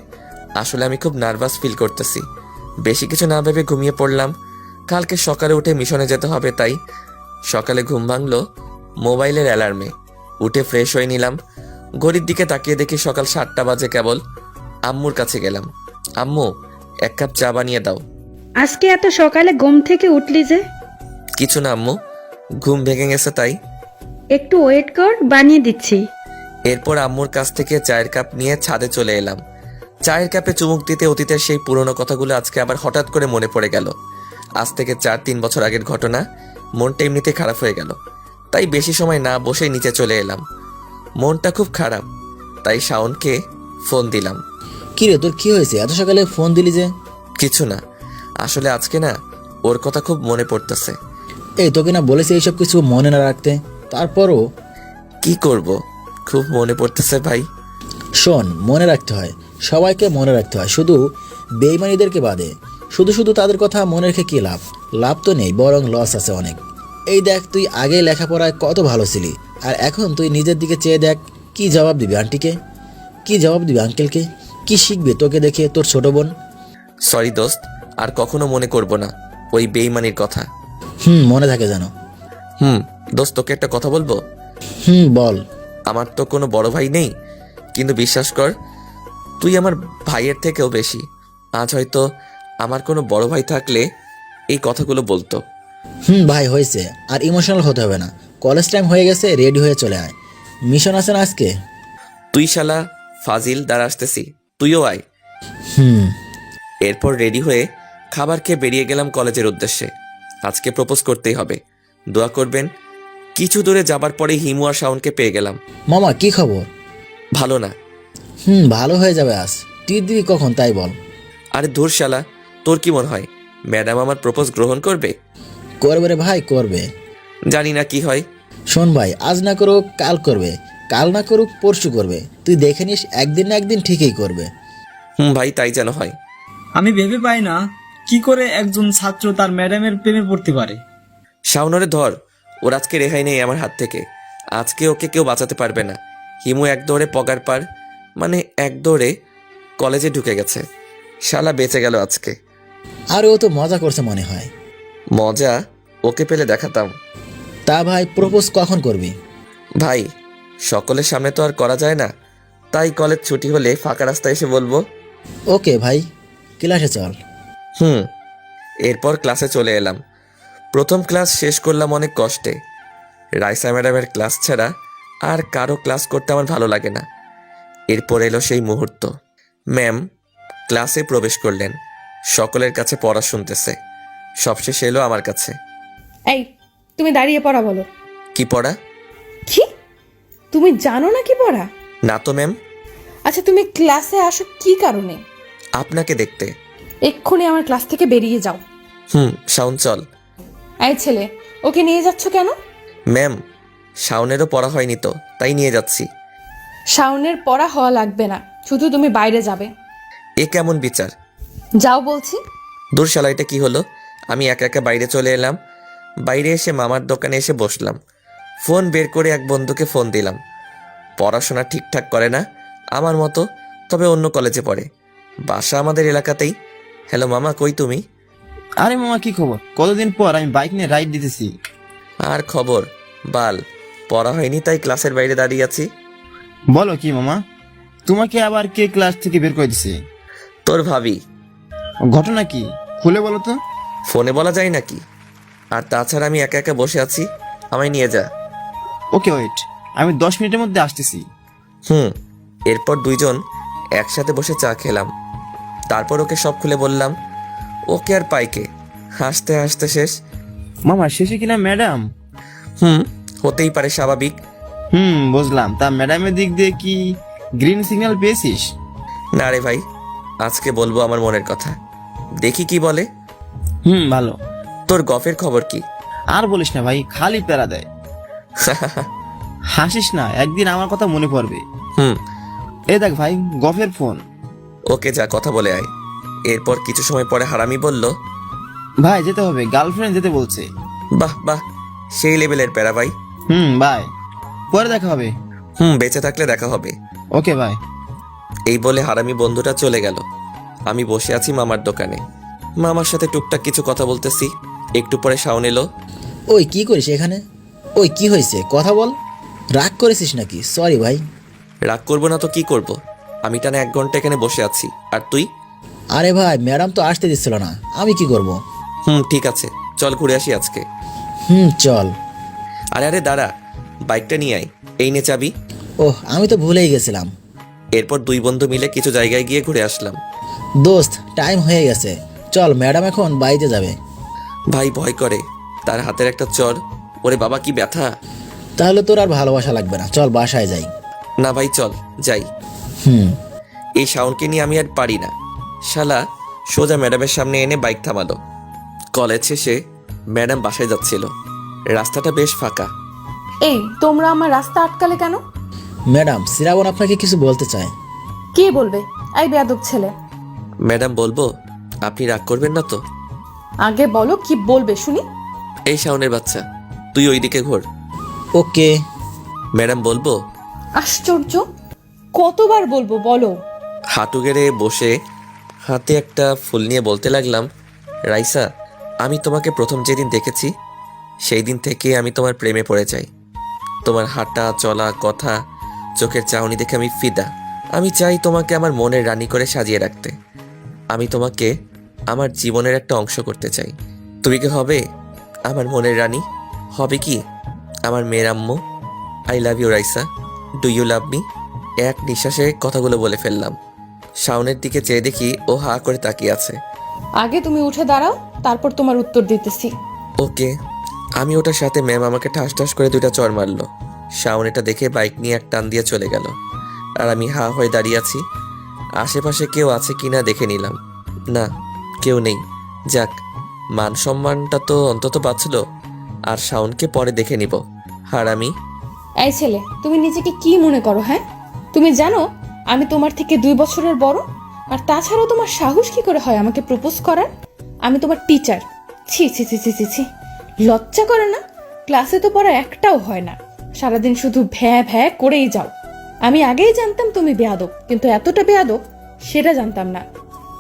J: আসলে আমি খুব নার্ভাস ফিল করতেছি। বেশি কিছু না ভেবে ঘুমিয়ে পড়লাম। কালকে সকালে উঠে মিশনে যেতে হবে, তাই সকালে ঘুম ভাঙলো মোবাইলের অ্যালার্মে। উঠে ফ্রেশ হয়ে নিলাম। ঘড়ির দিকে তাকিয়ে দেখি সকাল 7টা বাজে কেবল। আম্মুর কাছে গেলাম। আম্মু, 1 কাপ চা বানিয়ে দাও।
F: আজকে এত সকালে ঘুম থেকে উঠলি যে?
J: কিছু না আম্মু, ঘুম ভেঙে গেছে তাই।
F: একটু ওয়েট কর, বানিয়ে দিচ্ছি।
J: এরপর আম্মুর কাছ থেকে চায়ের কাপ নিয়ে ছাদে চলে এলাম। চায়ের কাপে চুমুক দিতে অতীতের সেই পুরনো কথাগুলো আজকে আবার হঠাৎ করে মনে পড়ে গেল। আজ থেকে 4-3 বছর আগের ঘটনা। মনটা এমনিতে খারাপ হয়ে গেল, তাই বেশি সময় না বসে নিচে চলে এলাম। মনটা খুব খারাপ, তাই শাওনকে ফোন দিলাম।
G: কি রে, তোর কি হয়েছে? এত সকালে ফোন দিলি যে?
J: কিছু না, আসলে আজকে না ওর কথা খুব মনে পড়তেছে।
G: এই তোকে না বলেছি এইসব কিছু মনে না রাখতে, তারপরও
J: কি করব, খুব মনে পড়তেছে ভাই।
G: শোন, মনে রাখতে হয়, সবাইকে মনে রাখতে হয়, শুধু বেইমানিদেরকে বাদে। শুধু শুধু তাদের কথা মনে রেখে কি লাভ? লাভ তো নেই, বরং লস আছে অনেক। এই দেখ, তুই আগে লেখাপড়ায় কত ভালো ছিলি, আর এখন তুই নিজের দিকে চেয়ে দেখ। কি জবাব দিবি আন্টিকে? কি জবাব দিবি আঙ্কেলকে? কি শিখবে তোকে দেখে তোর ছোট বোন?
J: সরি দোস্ত, আর কখনো মনে করব না ওই বেইমানির কথা।
G: মনে থাকে জানো।
J: দোস্ত, তোকে একটা কথা বলবো?
G: বল।
J: আমার তো কোনো বড় ভাই নেই, কিন্তু বিশ্বাস কর তুই আমার ভাইয়ের থেকেও বেশি। আজ হয়তো আমার কোনো বড় ভাই থাকলে এই কথাগুলো বলতো।
G: ভাই হয়েছে, আর ইমোশনাল হতে হবে না। কলেজ টাইম হয়ে গেছে, রেডি হয়ে চলে আয়। মিশন আছে না আজকে?
J: তুই শালা ফাজিল, দাঁড়া আসতেছি, তুইও আয়। এরপর রেডি হয়ে খাবার খেয়ে বেরিয়ে গেলাম কলেজের উদ্দেশ্যে। আজকে প্রপোজ করতেই হবে, দোয়া করবেন। কিছু দূরে যাবার পরে হিমু আর শাওনকে পেয়ে গেলাম।
G: মামা কি খবর?
J: ভালো না।
G: ভালো হয়ে যাবে। আজ তুই দিবি কখন তাই বল।
J: আরে ধুর শালা, তোর কি মনে হয় ম্যাডাম আমার প্রপোজ গ্রহণ করবে?
G: করবে রে ভাই, করবে।
J: জানি না কি হয়।
G: শোন ভাই, আজ না করুক কাল করবে, কাল না করুক পরশু করবে। তুই দেখে নিস, একদিন না একদিন ঠিকই করবে।
J: ভাই, তাই যেন হয়।
E: আমি ভেবে পাই না কি করে একজন ছাত্র তার ম্যাডামের প্রেমে পড়তে পারে।
J: শাওনরে ধর, ওর আজকে রেহাই নেই আমার হাত থেকে। আজকে ওকে কেউ বাঁচাতে পারবে না। হিমু এক দৌড়ে পগার পার, মানে এক দৌড়ে কলেজে ঢুকে গেছে। শালা বেঁচে গেল আজকে।
G: আর ও তো মজা করছে মনে হয়।
J: মজা ওকে পেলে দেখাতাম।
G: তা ভাই, প্রপোজ কখন করবি?
J: ভাই, সকলের সামনে তো আর করা যায় না, তাই কলেজ ছুটি হলে ফাঁকা রাস্তায় এসে বলবো।
G: ওকে ভাই, ক্লাসে চল।
J: এরপর ক্লাসে চলে এলাম। প্রথম ক্লাস শেষ করলাম অনেক কষ্টে। রাইসা ম্যাডামের ক্লাস ছাড়া আর কারো ক্লাস করতে আমার ভালো লাগে না। এরপর এলো সেই মুহূর্ত। ম্যাম ক্লাসে প্রবেশ করলেন, সকলের কাছে পড়া শুনতেছে। সবশেষে এলো আমার কাছে।
B: এই, তুমি দাঁড়িয়ে পড়া বলো।
J: কি পড়া?
B: কি, তুমি জানো না কি পড়া?
J: না তো ম্যাম।
B: আচ্ছা, তুমি ক্লাসে আসো কি কারণে?
J: আপনাকে দেখতে।
B: এক্ষুনি আমার ক্লাস থেকে বেরিয়ে যাও।
J: শাওন চল।
B: এই ছেলে, ওকে নিয়ে যাচ্ছ কেন?
J: ম্যাম, শাওনেরও পড়া হয়নি তো, তাই নিয়ে যাচ্ছি।
B: শাওনের পড়া হওয়া লাগবে না, শুধু তুমি বাইরে যাবে।
J: এ কেমন বিচার?
B: যাও বলছি।
J: দূর শালা, এটা কি হলো? আমি একা একা বাইরে চলে এলাম। বাইরে এসে মামার দোকানে এসে বসলাম। ফোন বের করে এক বন্ধুকে ফোন দিলাম। পড়াশোনা ঠিকঠাক করে না, আমার মতো, তবে অন্য কলেজে পড়ে। বাসা আমাদের এলাকাতেই। হ্যালো মামা, কই তুমি?
H: আরে মামা কি খবর? কতদিন পর আমি বাইক নিয়ে রাইড দিতেছি।
J: আর খবর বাল, পড়া হয়নি তাই ক্লাসের বাইরে দাঁড়িয়ে আছি।
H: বলো কি মামা, তোমাকে আবার কে ক্লাস থেকে বের করে দিছে?
J: তোর ভাবি।
H: ঘটনা কি খুলে বলো তো।
J: ফোনে বলা যায় নাকি? আর তাছাড়া আমি একা একা বসে আছি, আমায় নিয়ে যা।
H: ওকে ওয়েট, আমি 10 মিনিটের মধ্যে আসতেছি।
J: এরপর দুইজন একসাথে বসে চা খেলাম। তারপর ওকে সব খুলে বললাম। ওকে আর পাইকে হাসতে হাসতে শেষ।
H: মামা শেষে কিনা ম্যাডাম?
J: হতেই পারে, স্বাভাবিক।
H: বুঝলাম। তা ম্যাডামের দিক দিয়ে কি গ্রিন সিগন্যাল পেয়েছিস?
J: না রে ভাই, আজকে বলবো আমার মনের কথা, দেখি কি বলে।
H: ভালো।
J: তোর গফের খবর কি?
H: আর বলিস না ভাই, খালি প্যারা দেয়। হাসিস না, একদিন আমার কথা মনে পড়বে। এই দেখ ভাই, গফের ফোন।
J: ওকে যা, কথা বলে আয়। এরপর কিছু সময় পরে হারামি বলল,
H: ভাই যেতে হবে, গার্লফ্রেন্ড যেতে বলছে।
J: বাহ বাহ, সেই লেভেলের প্যারা ভাই।
H: বাই, পরে দেখা হবে।
J: বেঁচে থাকলে দেখা হবে।
H: Okay bye.
J: এই বলে হারামি বন্ধুটা চলে গেল। আমি বসে আছি মামার দোকানে, মামার সাথে টুকটাক কিছু কথা বলতেছি। একটু পরে শাওন এলো।
G: ওই কি করিস এখানে? ওই কি হয়েছে, কথা বল। রাগ করেছিস নাকি? সরি ভাই।
J: রাগ করবো না তো কি করব? আমি টানা 1 ঘন্টা এখানে বসে আছি, আর তুই?
G: আরে ভাই, ম্যাডাম তো আসতে দিচ্ছিল না, আমি কি করব?
J: ঠিক আছে, চল ঘুরে আসি আজকে।
G: চল।
J: আরে আরে দাঁড়া, বাইকটা নিয়ে আয়। এই নে চাবি।
G: ওহ, আমি তো ভুলেই গেছিলাম।
J: এরপর 2 বন্ধু মিলে কিছু জায়গায় গিয়ে ঘুরে আসলাম।
G: দোস্ত, টাইম হয়ে গেছে, চল, ম্যাডাম এখন বাইরে যাবে।
J: ভাই ভয় করে, তার হাতের একটা চর, ওরে বাবা কি ব্যথা।
G: তাহলে তোর আর ভালোবাসা লাগবে না, চল বাসায় যাই।
J: না ভাই চল যাই। এই শাওনকে নিয়ে আমি আর পারি না। শালা সোজা ম্যাডামের সামনে এনে বাইক থামালো। কলেজ শেষে ম্যাডাম বাসায় যাচ্ছিল, রাস্তাটা বেশ ফাঁকা।
B: এই, তোমরা আমার রাস্তা আটকালে কেন?
G: ম্যাডাম, শ্রাবণ আপনাকে কিছু বলতে চায়।
B: কি বলবে? এই বেয়াদব ছেলে।
J: ম্যাডাম বলবো, আপনি রাগ করবেন না তো?
B: আগে বলো কি বলবে শুনি।
J: এই শাওনের বাচ্চা, তুই ওইদিকে ঘোর।
G: ওকে।
J: ম্যাডাম বলবো।
B: আশ্চর্য, কতবার বলবো বলো।
J: হাঁটু গেড়ে বসে হাতে একটা ফুল নিয়ে বলতে লাগলাম, রাইসা, আমি তোমাকে প্রথম যেদিন দেখেছি সেই দিন থেকে আমি তোমার প্রেমে পড়ে যাই। তোমার হাঁটা চলা কথা, চোখের চাহনি দেখে আমি ফিদা। আমি চাই তোমাকে আমার মনের রানী করে সাজিয়ে রাখতে। আমি তোমাকে আমার জীবনের একটা অংশ করতে চাই। তুমি কি হবে আমার মনের রানী? হবে কি আমার মেয়ের আম্মু? I love you Raisa, do you love me? এক নিঃশ্বাসে কথাগুলো বলে ফেললাম। শাওনের দিকে চেয়ে দেখি ও হা করে তাকিয়ে আছে।
B: আগে তুমি উঠে দাঁড়াও, তারপর তোমার উত্তর দিতেছি।
J: ওকে। আমি ওটার সাথে ম্যাম আমাকে ঠাস ঠাস করে 2টা চড় মারলো। শাওন এটা দেখে বাইক নিয়ে এক টান দিয়ে চলে গেল, আর আমি হা হয়ে দাঁড়িয়ে আছি। আশেপাশে কেউ আছে কিনা দেখে নিলাম, না কেউ নেই। যাক, মান সম্মানটা তো অন্তত বাঁচলো। আর শাওনকে পরে দেখে নিব। হারামি।
B: এই ছেলে, তুমি নিজেকে কি মনে করো? হ্যাঁ, তুমি জানো আমি তোমার থেকে 2 বছরের বড়? আর তাছাড়াও তোমার সাহস কি করে হয় আমাকে প্রপোজ করার? আমি তোমার টিচার। ছি ছি ছি ছি ছি ছি, লজ্জা করে না? ক্লাসে তো পড়া একটাও হয় না, সারাদিন শুধু ভ্যা ভ্যা করেই যাও। আমি আগেই জানতাম তুমি বেয়াদব, কিন্তু এতটা বেয়াদব সেটা জানতাম না।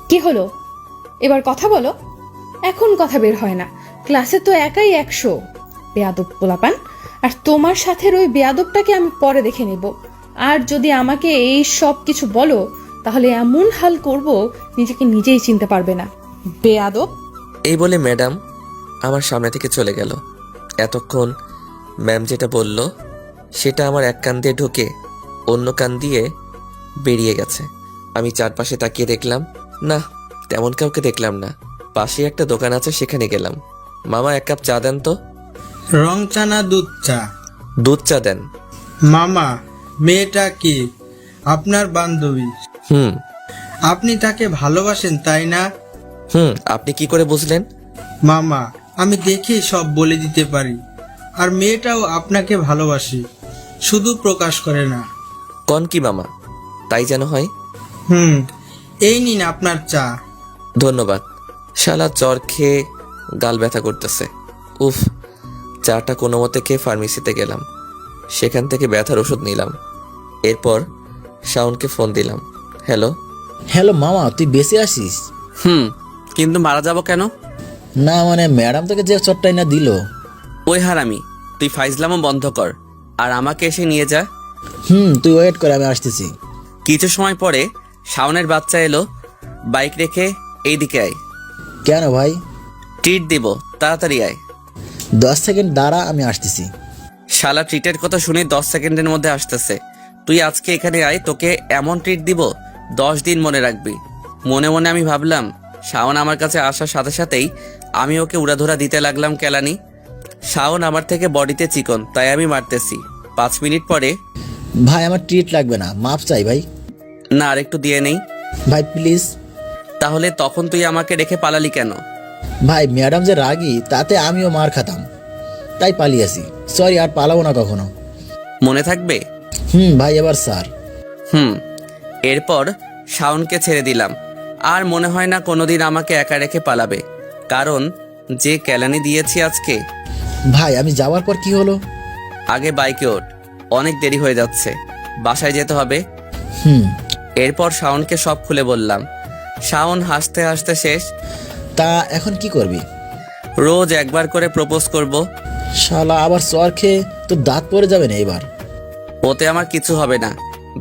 B: কি হলো, এবার কথা বলো। এখন কথা বের হয় না, ক্লাসে তো একাই 100 বেয়াদব পোলাপান। আর তোমার সাথে ওই বেয়াদবটাকে আমি পরে দেখে নেব। আর যদি আমাকে এই সব কিছু বলো, তাহলে এমন হাল করব নিজেকে নিজেই চিনতে পারবে না। বেয়াদব।
J: এই বলে ম্যাডাম আমার সামনে থেকে চলে গেল। এতক্ষণ ম্যাম যেটা বলল সেটা আমার এক কান দিয়ে ঢুকে অন্য কান দিয়ে বেরিয়ে গেছে। আমি চারপাশে তাকিয়ে দেখলাম, না তেমন কাউকে দেখলাম না। পাশে একটা দোকান আছে, সেখানে গেলাম। মামা 1 কাপ চা দেন তো।
C: রং চা না দুধ চা?
J: দুধ চা দেন।
C: মামা, মেয়েটা কি আপনার বান্ধবী? আপনি তাকে ভালোবাসেন তাই না?
J: আপনি কি করে বুঝলেন?
C: মামা, আমি দেখেই সব বলে দিতে পারি। আর মেয়েটাও আপনাকে ভালোবাসে, শুধু প্রকাশ করে না।
J: কোন কি মামা, তাই যেন হয়।
C: এই নিন আপনার চা।
J: ধন্যবাদ। শালা চর খেয়ে গাল ব্যথা করতেছে। উফ, চাটা কোনো মতে খেয়ে ফার্মেসিতে গেলাম, সেখান থেকে ব্যথার ওষুধ নিলাম। এরপর শাওনকে ফোন দিলাম। হ্যালো।
G: হ্যালো মামা, তুই বেঁচে আসিস?
A: কিন্তু মারা যাব কেন?
G: না মানে ম্যাডাম তোকে যে চটটাই না দিল।
J: ওই হারামি, তুই ফাইজলামও বন্ধ কর আর আমাকে এসে নিয়ে যা।
G: তুই ওয়েট করে, আমি আসতেছি।
J: কিছু সময় পরে শাওনের বাচ্চা এলো। বাইক রেখে এইদিকে আয়।
G: কেন ভাই?
J: ট্রিট দিব, তাড়াতাড়ি আয়।
G: 10 সেকেন্ড দাঁড়া, আমি আসতেছি।
J: শালা ট্রিটের কথা শুনে 10 সেকেন্ডের মধ্যে আসতেছে। তুই আজকে এখানে আয়, তোকে এমন ট্রিট দিব 10 দিন মনে রাখবি। মনে মনে আমি ভাবলাম, শাওন আমার কাছে আসার সাথে সাথেই আমি ওকে উড়াধুরা দিতে লাগলাম কেলানি। শাওন আমার থেকে বডিতে চিকন, তাই আমি মারতেছি। 5 মিনিট পরে,
G: ভাই আমার ট্রিট লাগবে না, মাপ চাই ভাই।
J: না আর একটু দিয়ে নেই।
G: ভাই প্লিজ।
J: তাহলে তখন তুই আমাকে রেখে পালালি কেন?
G: ভাই ম্যাডাম যে রাগী, তাতে আমিও মার খাতাম, তাই পালিয়েছি। সরি, আর পালাবো না কখনো।
J: মনে থাকবে?
G: ভাই এবার স্যার।
J: এরপর শাওনকে ছেড়ে দিলাম। আর মনে হয় না কোনোদিন আমাকে একা রেখে পালাবে, কারণ যে কেলানি দিয়েছি আজকে।
G: ভাই আমি যাওয়ার পর কি হলো?
J: আগে বাইকে ওঠ, অনেক দেরি হয়ে যাচ্ছে, বাসায় যেতে হবে। এরপর শাওনকে সব খুলে বললাম। শাওন হাসতে হাসতে শেষ।
G: তা এখন কি করবি?
J: রোজ একবার করে প্রপোজ করব।
G: শালা আবার চর খেয়ে তো দাঁত পড়ে যাবে না এবার।
J: ওতে আমার কিছু হবে না,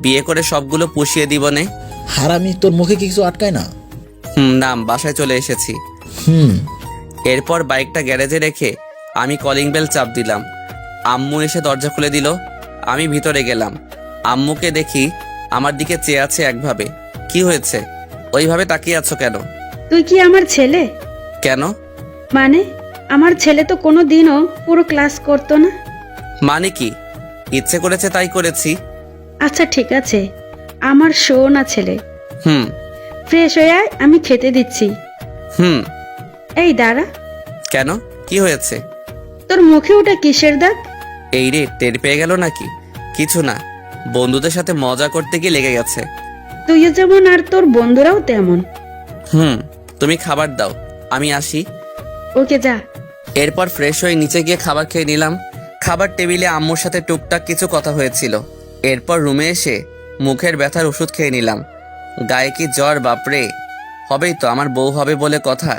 J: বিয়ে করে সবগুলো পুষিয়ে দিব নে।
G: হারামি, তোর মুখে কিছু আটকায় না?
J: নাম, বাসায় চলে এসেছি। এরপর বাইকটা গ্যারেজে রেখে আমি কলিং বেল চাপ দিলাম। আম্মু এসে দরজা খুলে দিল। আমি ভিতরে গেলাম। আম্মুকে দেখি আমার দিকে চেয়ে আছে একভাবে। কি হয়েছে, ওইভাবে তাকিয়ে আছো কেন?
F: তুই কি আমার ছেলে?
J: কেন?
F: মানে আমার ছেলে তো কোনো দিনও পুরো ক্লাস করতো না।
J: মানে কি? ইচ্ছে করেছে তাই করেছি।
F: আচ্ছা ঠিক আছে, আমার সোনা ছেলে।
J: হুম
F: ফ্রেশ হয়ে আয়, আমি খেতে দিচ্ছি।
J: হুম
F: এই দাঁড়া।
J: কেন, কি হয়েছে?
F: তোর মুখে ওটা কিসের দাগ?
J: এই রে, টের পেয়ে গেল নাকি? কিছু না, বন্ধুদের সাথে মজা করতে গিয়ে লেগে গেছে।
F: তুইও যেমন আর তোর বন্ধুরাও তেমন।
J: তুমি খাবার দাও, আমি আসি।
F: ওকে যা।
J: এরপর ফ্রেশ হয়ে নিচে গিয়ে খাবার খেয়ে নিলাম। খাবার টেবিলে আম্মুর সাথে টুকটাক কিছু কথা হয়েছিল। এরপর রুমে এসে মুখের ব্যথার ওষুধ খেয়ে নিলাম। গায়ে কি জ্বর, বাপরে! হবেই তো, আমার বউ হবে বলে কথা।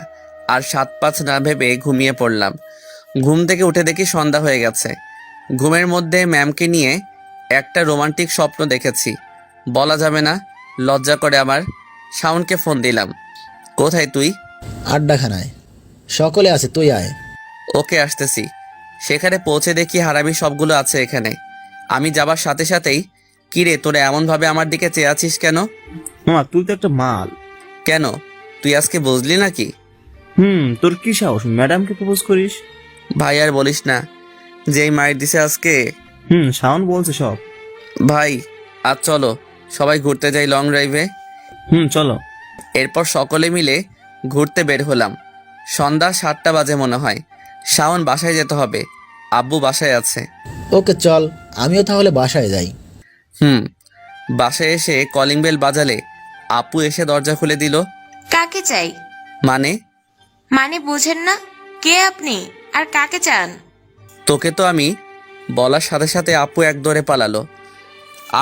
J: আর 7-5 না ভেবে ঘুমিয়ে পড়লাম। ঘুম থেকে উঠে দেখি সন্ধ্যা হয়ে গেছে। ঘুমের মধ্যে ম্যামকে নিয়ে একটা রোমান্টিক স্বপ্ন দেখেছি। বলা যাবে না, লজ্জা করে আমার। শাওনকে ফোন দিলাম। কোথায় তুই?
G: আড্ডাখানায়, সকলে আছে, তুই আয়।
J: ওকে, আসতেছি। সেখানে পৌঁছে দেখি হারামি সবগুলো আছে এখানে। আমি যাবার সাথে সাথেই, কিরে তোরা এমনভাবে আমার দিকে চেয়ে আছিস কেন?
K: মামা তুই তো একটা মাল।
J: কেন, তুই আজকে বুঝলি নাকি?
K: তোর কি সাহস ম্যাডামকে প্রপোজ করিস?
J: ভাই আর বলিস না, যেই মাইর দিছে আজকে।
K: শাওন বলছে সব।
J: ভাই আজ চলো সবাই ঘুরতে যাই লং ড্রাইভে।
K: চলো।
J: এরপর সকলে মিলে ঘুরতে বের হলাম। সন্ধ্যা 7টা বাজে মনে হয়। শাওন বাসায় যেতে হবে, আব্বু বাসায় আছে।
G: ওকে চল, আমিও তাহলে বাসায় যাই।
J: বাসায় এসে কলিং বেল বাজালে আপু এসে দরজা খুলে দিল।
D: কাকে চাই?
J: মানে?
D: মানে বুঝেন না? কে আপনি আর কাকে চান?
J: তোকে তো আমি বলার সাথে সাথে আপু এক দৌড়ে পালালো।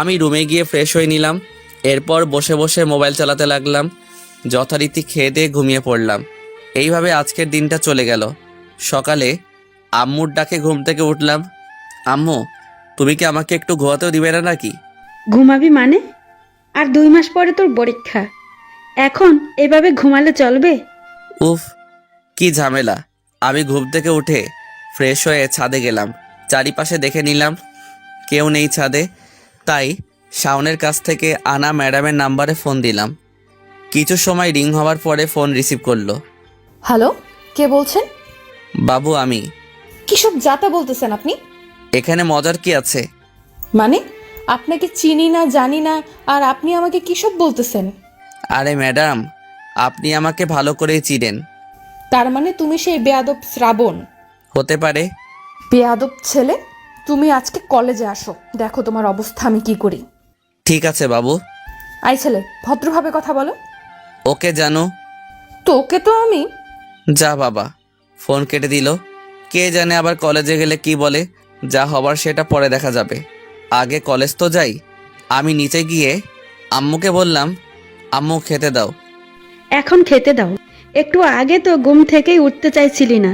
J: আমি রুমে গিয়ে ফ্রেশ হয়ে নিলাম। এরপর বসে বসে মোবাইল চালাতে লাগলাম। যথারীতি খেয়ে দিয়ে ঘুমিয়ে পড়লাম। এইভাবে আজকের দিনটা চলে গেল। সকালে আম্মুর ডাকে ঘুম থেকে উঠলাম। আম্মু, তুমি কি আমাকে একটু ঘুমাতেও দিবে না নাকি?
F: ঘুমাবি মানে? আর 2 মাস পরে তোর পরীক্ষা, এখন এভাবে ঘুমালে চলবে?
J: উফ, কি ঝামেলা। আমি ঘুম থেকে উঠে ফ্রেশ হয়ে ছাদে গেলাম। চারিপাশে দেখে নিলাম, কেউ নেই ছাদে। তাই শাওনের কাছ থেকে আনা ম্যাডামের নাম্বারে ফোন দিলাম। কিছু সময় রিং হওয়ার পরে ফোন রিসিভ করলো।
B: হ্যালো, কে বলছেন?
J: বাবু আমি।
B: কি সব যাতা বলতেছেন আপনি?
J: এখানে মজার কি আছে?
B: মানে আপনাকে চিনি না, জানি না, আর আপনি আমাকে কি সব বলতেছেন?
J: আরে ম্যাডাম, আপনি আমাকে ভালো করেই চিনেন।
B: তার মানে তুমি সেই বেয়াদব শ্রাবণ?
J: হতে পারে।
B: বেয়াদব ছেলে, তুমি আজকে কলেজে আসো, দেখো তোমার অবস্থা আমি কি করি।
J: ঠিক আছে বাবু।
B: আই ছেলে, ভদ্রভাবে কথা বলো।
J: ওকে জানো।
B: তোকে তো আমি।
J: যা বাবা, ফোন কেটে দিল। কে জানে আবার কলেজে গেলে কি বলে। যা হবার সেটা পরে দেখা যাবে, আগে কলেজ তো যাই। আমি নিচে গিয়ে আম্মুকে বললাম, আম্মু খেতে দাও।
F: এখন খেতে দাও, একটু আগে তো ঘুম থেকেই উঠতে চাইছিলি না।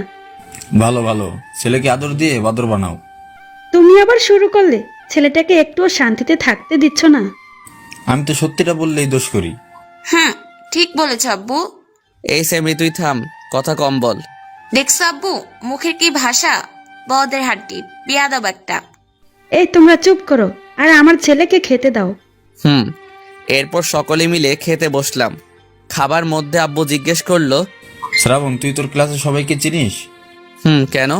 H: ভালো ভালো, ছেলেকে আদর দিয়ে বাদর বানাও।
F: তুমি আবার শুরু করলে, ছেলেটাকে একটুও শান্তিতে থাকতে দিচ্ছ না।
H: আমি তো সত্যিটা বললেই দোষ করি।
D: হুম, ঠিক বলেছ আব্বু।
J: এই সেমরি তুই থাম, কথা কম বল।
D: দেখছো আব্বু, মুখের কি ভাষা, বদের হাড্ডি, বিয়াদব একটা।
F: এই তোমরা চুপ করো আর আমার ছেলেকে খেতে দাও।
J: এরপর সকলে মিলে খেতে বসলাম। খাবার মধ্যে আব্বু জিজ্ঞেস করলো,
H: শ্রাবণ, তুই তোর ক্লাসে সবাইকে চিনিস?
J: কেন?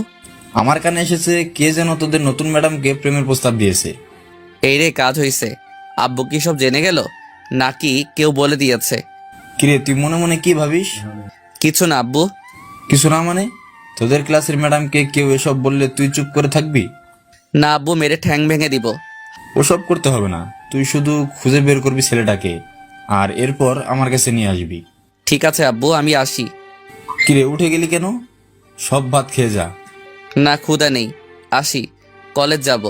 H: আমার কানে এসেছে কে যেন তোদের নতুন ম্যাডামকে প্রেমের প্রস্তাব দিয়েছে।
J: এই রে, কাজ হইছে। আব্বু কি সব জেনে গেল নাকি কেউ বলে দিয়েছে?
H: কিরে, তুই মনে মনে কি ভাবিস?
J: কিছু না আব্বু।
H: কিছু না মানে? তোদের ক্লাসের ম্যাডামকে কেউ এসব বললে তুই চুপ করে থাকবি?
J: না আব্বু, মেরে ঠ্যাং ভেঙে দিব।
H: ওসব করতে হবে না, তুই শুধু খুঁজে বের করবি ছেলেটাকে, আর এরপর আমার কাছে নিয়ে আসবি।
J: ঠিক আছে আব্বু, আমি আসি।
H: কিরে, উঠে গেলি কেন? সব ভাত খেয়ে যা।
J: না, ক্ষুধা নেই, আসি, কলেজ যাব।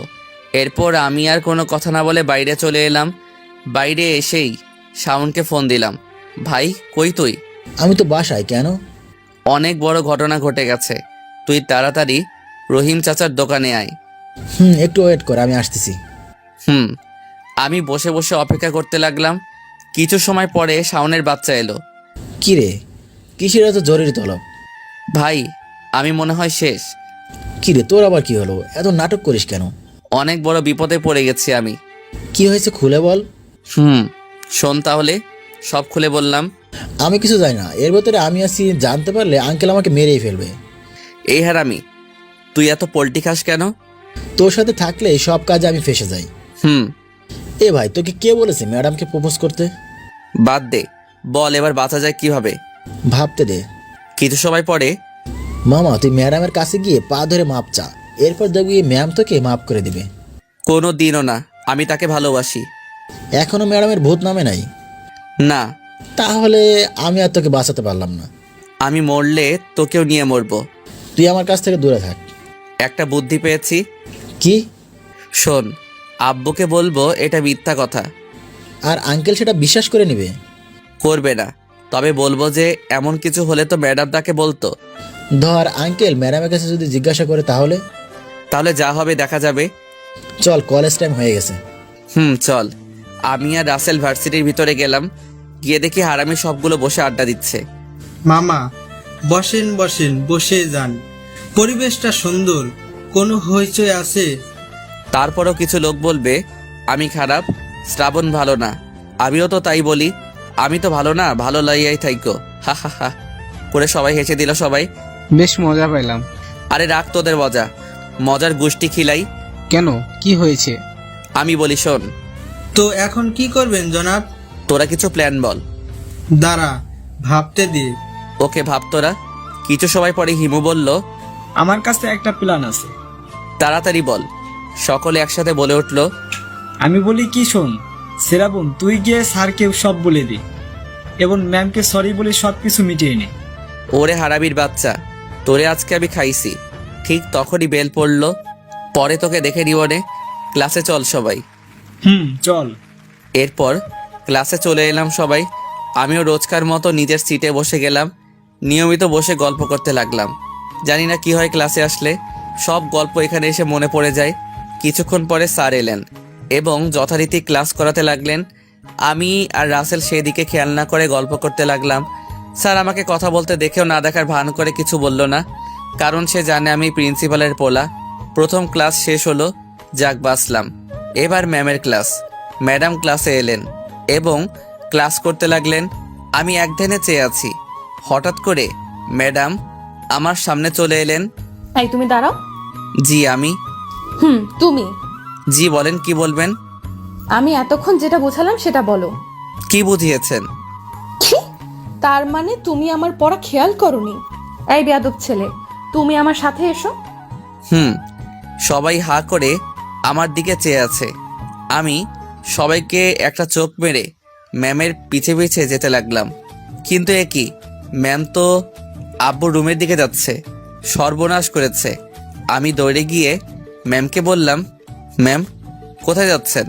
J: এরপর আমি আর কোনো কথা না বলে বাইরে চলে এলাম। বাইরে এসেই শাওনকে ফোন দিলাম। ভাই, কই তুই?
G: আমি তো বাসায়। কেন?
J: অনেক বড় ঘটনা ঘটে গেছে, তুই তাড়াতাড়ি রহিম চাচার দোকানে আয়।
G: একটু ওয়েট কর, আমি আসতেছি।
J: আমি বসে বসে অপেক্ষা করতে লাগলাম। কিছু সময় পরে শাওনের বাচ্চা এলো।
G: কি রে, কিসের এত জরুরি তলব?
J: ভাই, আমি মনে হয় শেষ।
G: কি রে, তোর আবার কি হলো? এত নাটক করিস কেন?
J: অনেক বড় বিপদে পড়ে গেছি আমি।
G: কি হয়েছে খুলে বল।
J: শোন তাহলে, সব খুলে বললাম।
G: আমি কিছু জানি না, এর ভেতরে আমি আছি। জানতে পারলে আঙ্কেল আমাকে মেরেই ফেলবে।
J: এই হারামি, তুই এত পোল্টি খাস কেন?
G: তোর সাথে থাকলে সব কাজে আমি ফেসে যাই। এ ভাই, তোকে কে বলেছে ম্যাডামকে প্রপোজ করতে?
J: বাদ দে, বল এবার বাঁচা যায় কিভাবে?
G: ভাবতে দে।
J: কিছু সময় পরে,
G: মামা, তুই ম্যাডামের কাছে গিয়ে পা ধরে মাপ চা, এরপর দেখবি ম্যাম তোকে মাফ করে দিবে।
J: কোনো দিনও না, আমি তাকে ভালোবাসি।
G: এখনো ম্যাডামের ভূত নামে নাই?
J: না।
G: তাহলে আমি আর তোকে বাঁচাতে পারলাম না।
J: আমি মরলে তোকেও নিয়ে মরবো।
G: তুই আমার কাছ থেকে দূরে থাক।
J: একটা বুদ্ধি পেয়েছি।
G: কি?
J: শোন, আব্বুকে বলবো এটা মিথ্যা কথা।
G: আর আঙ্কেল সেটা বিশ্বাস করে নেবে?
J: করবে না, তবে বলবো যে এমন কিছু হলে তো ম্যাডাম তাকে বলতো।
G: ধর আঙ্কেল ম্যাডামের কাছে যদি জিজ্ঞাসা করে, তাহলে
J: যা হবে দেখা যাবে।
G: চল, কলেজ টাইম হয়ে গেছে।
J: চল। আমি আর রাসেল ভার্সিটির ভিতরে গেলাম। গিয়ে দেখি হারামি সবগুলো বসে আড্ডা দিচ্ছে।
C: মামা, বসেন বসেন, বসে যান, পরিবেশটা সুন্দর, কোনো হইচই আছে?
J: তারপরও কিছু লোক বলবে আমি খারাপ, শ্রাবণ ভালো না। আমিও তো তাই বলি, আমি তো ভালো না, ভালো লাইয়াই থাইকো, হা হা হা করে সবাই হেসে দিল। সবাই
L: বেশ মজা পেলাম।
J: আরে রাখ তোদের মজা, মজার গোষ্ঠী খিলাই।
L: কেন, কি হয়েছে?
J: আমি বলি শোন।
C: তো এখন কি করবেন জনাব?
J: তোরা কিছু প্ল্যান বল।
C: দাঁড়া, ভাবতে দে।
J: ওকে, ভাব তোরা। কিছু সময় পরে হিমু বলল,
E: আমার কাছে একটা প্ল্যান আছে।
J: তাড়াতাড়ি বল। সকলে একসাথে বলে উঠল।
E: আমি বলি কি, শোন শ্রাবণ, তুই গিয়ে স্যারকে সব বলে দি এবং ম্যামকে সরি বলে সব কিছু মিটিয়ে নে।
J: ওরে হারামির বাচ্চা, তোরে আজকে আমি খাইছি। ঠিক তখনই বেল পড়ল। পরে তোকে দেখে নিও নে। ক্লাসে চল সবাই।
E: চল।
J: এরপর ক্লাসে চলে এলাম সবাই। আমিও রোজকার মতো নিজের সিটে বসে গেলাম। নিয়মিত বসে গল্প করতে লাগলাম। জানি না কি হয়, ক্লাসে আসলে সব গল্প এখানে এসে মনে পড়ে যায়। কিছুক্ষণ পরে স্যার এলেন এবং যথারীতি ক্লাস করাতে লাগলেন। আমি আর রাসেল সেদিকে খেয়াল না করে গল্প করতে লাগলাম। স্যার আমাকে কথা বলতে দেখেও না দেখার ভান করে কিছু বলল না, কারণ সে জানে আমি প্রিন্সিপালের পোলা। প্রথম ক্লাস শেষ হলো, যাক বাঁচলাম। এবার ম্যামের ক্লাস। ম্যাডাম ক্লাসে এলেন এবং ক্লাস করতে লাগলেন। আমি এক ধ্যানে চেয়ে আছি। হঠাৎ করে ম্যাডাম আমার সামনে চলে এলেন।
B: এই তুমি দাঁড়াও।
J: জি আমি।
B: তুমি।
J: জি বলেন, কি বলবেন?
B: আমি এতক্ষণ যেটা বোঝালাম সেটা বলো।
J: কি বুঝিয়েছেন?
B: কি? তার মানে তুমি আমার পড়া খেয়াল করোনি? এই বেয়াদব ছেলে, তুমি আমার সাথে এসো।
J: সবাই হা করে আমার দিকে চেয়ে আছে। আমি সবাইকে একটা চোখ মেরে ম্যামের পিছে পিছে যেতে লাগলাম। কিন্তু এ কি, ম্যাম তো আব্বুর রুমের দিকে যাচ্ছে। সর্বনাশ করেছে। আমি দৌড়ে গিয়ে ম্যামকে বললাম, ম্যাম কোথায় যাচ্ছেন?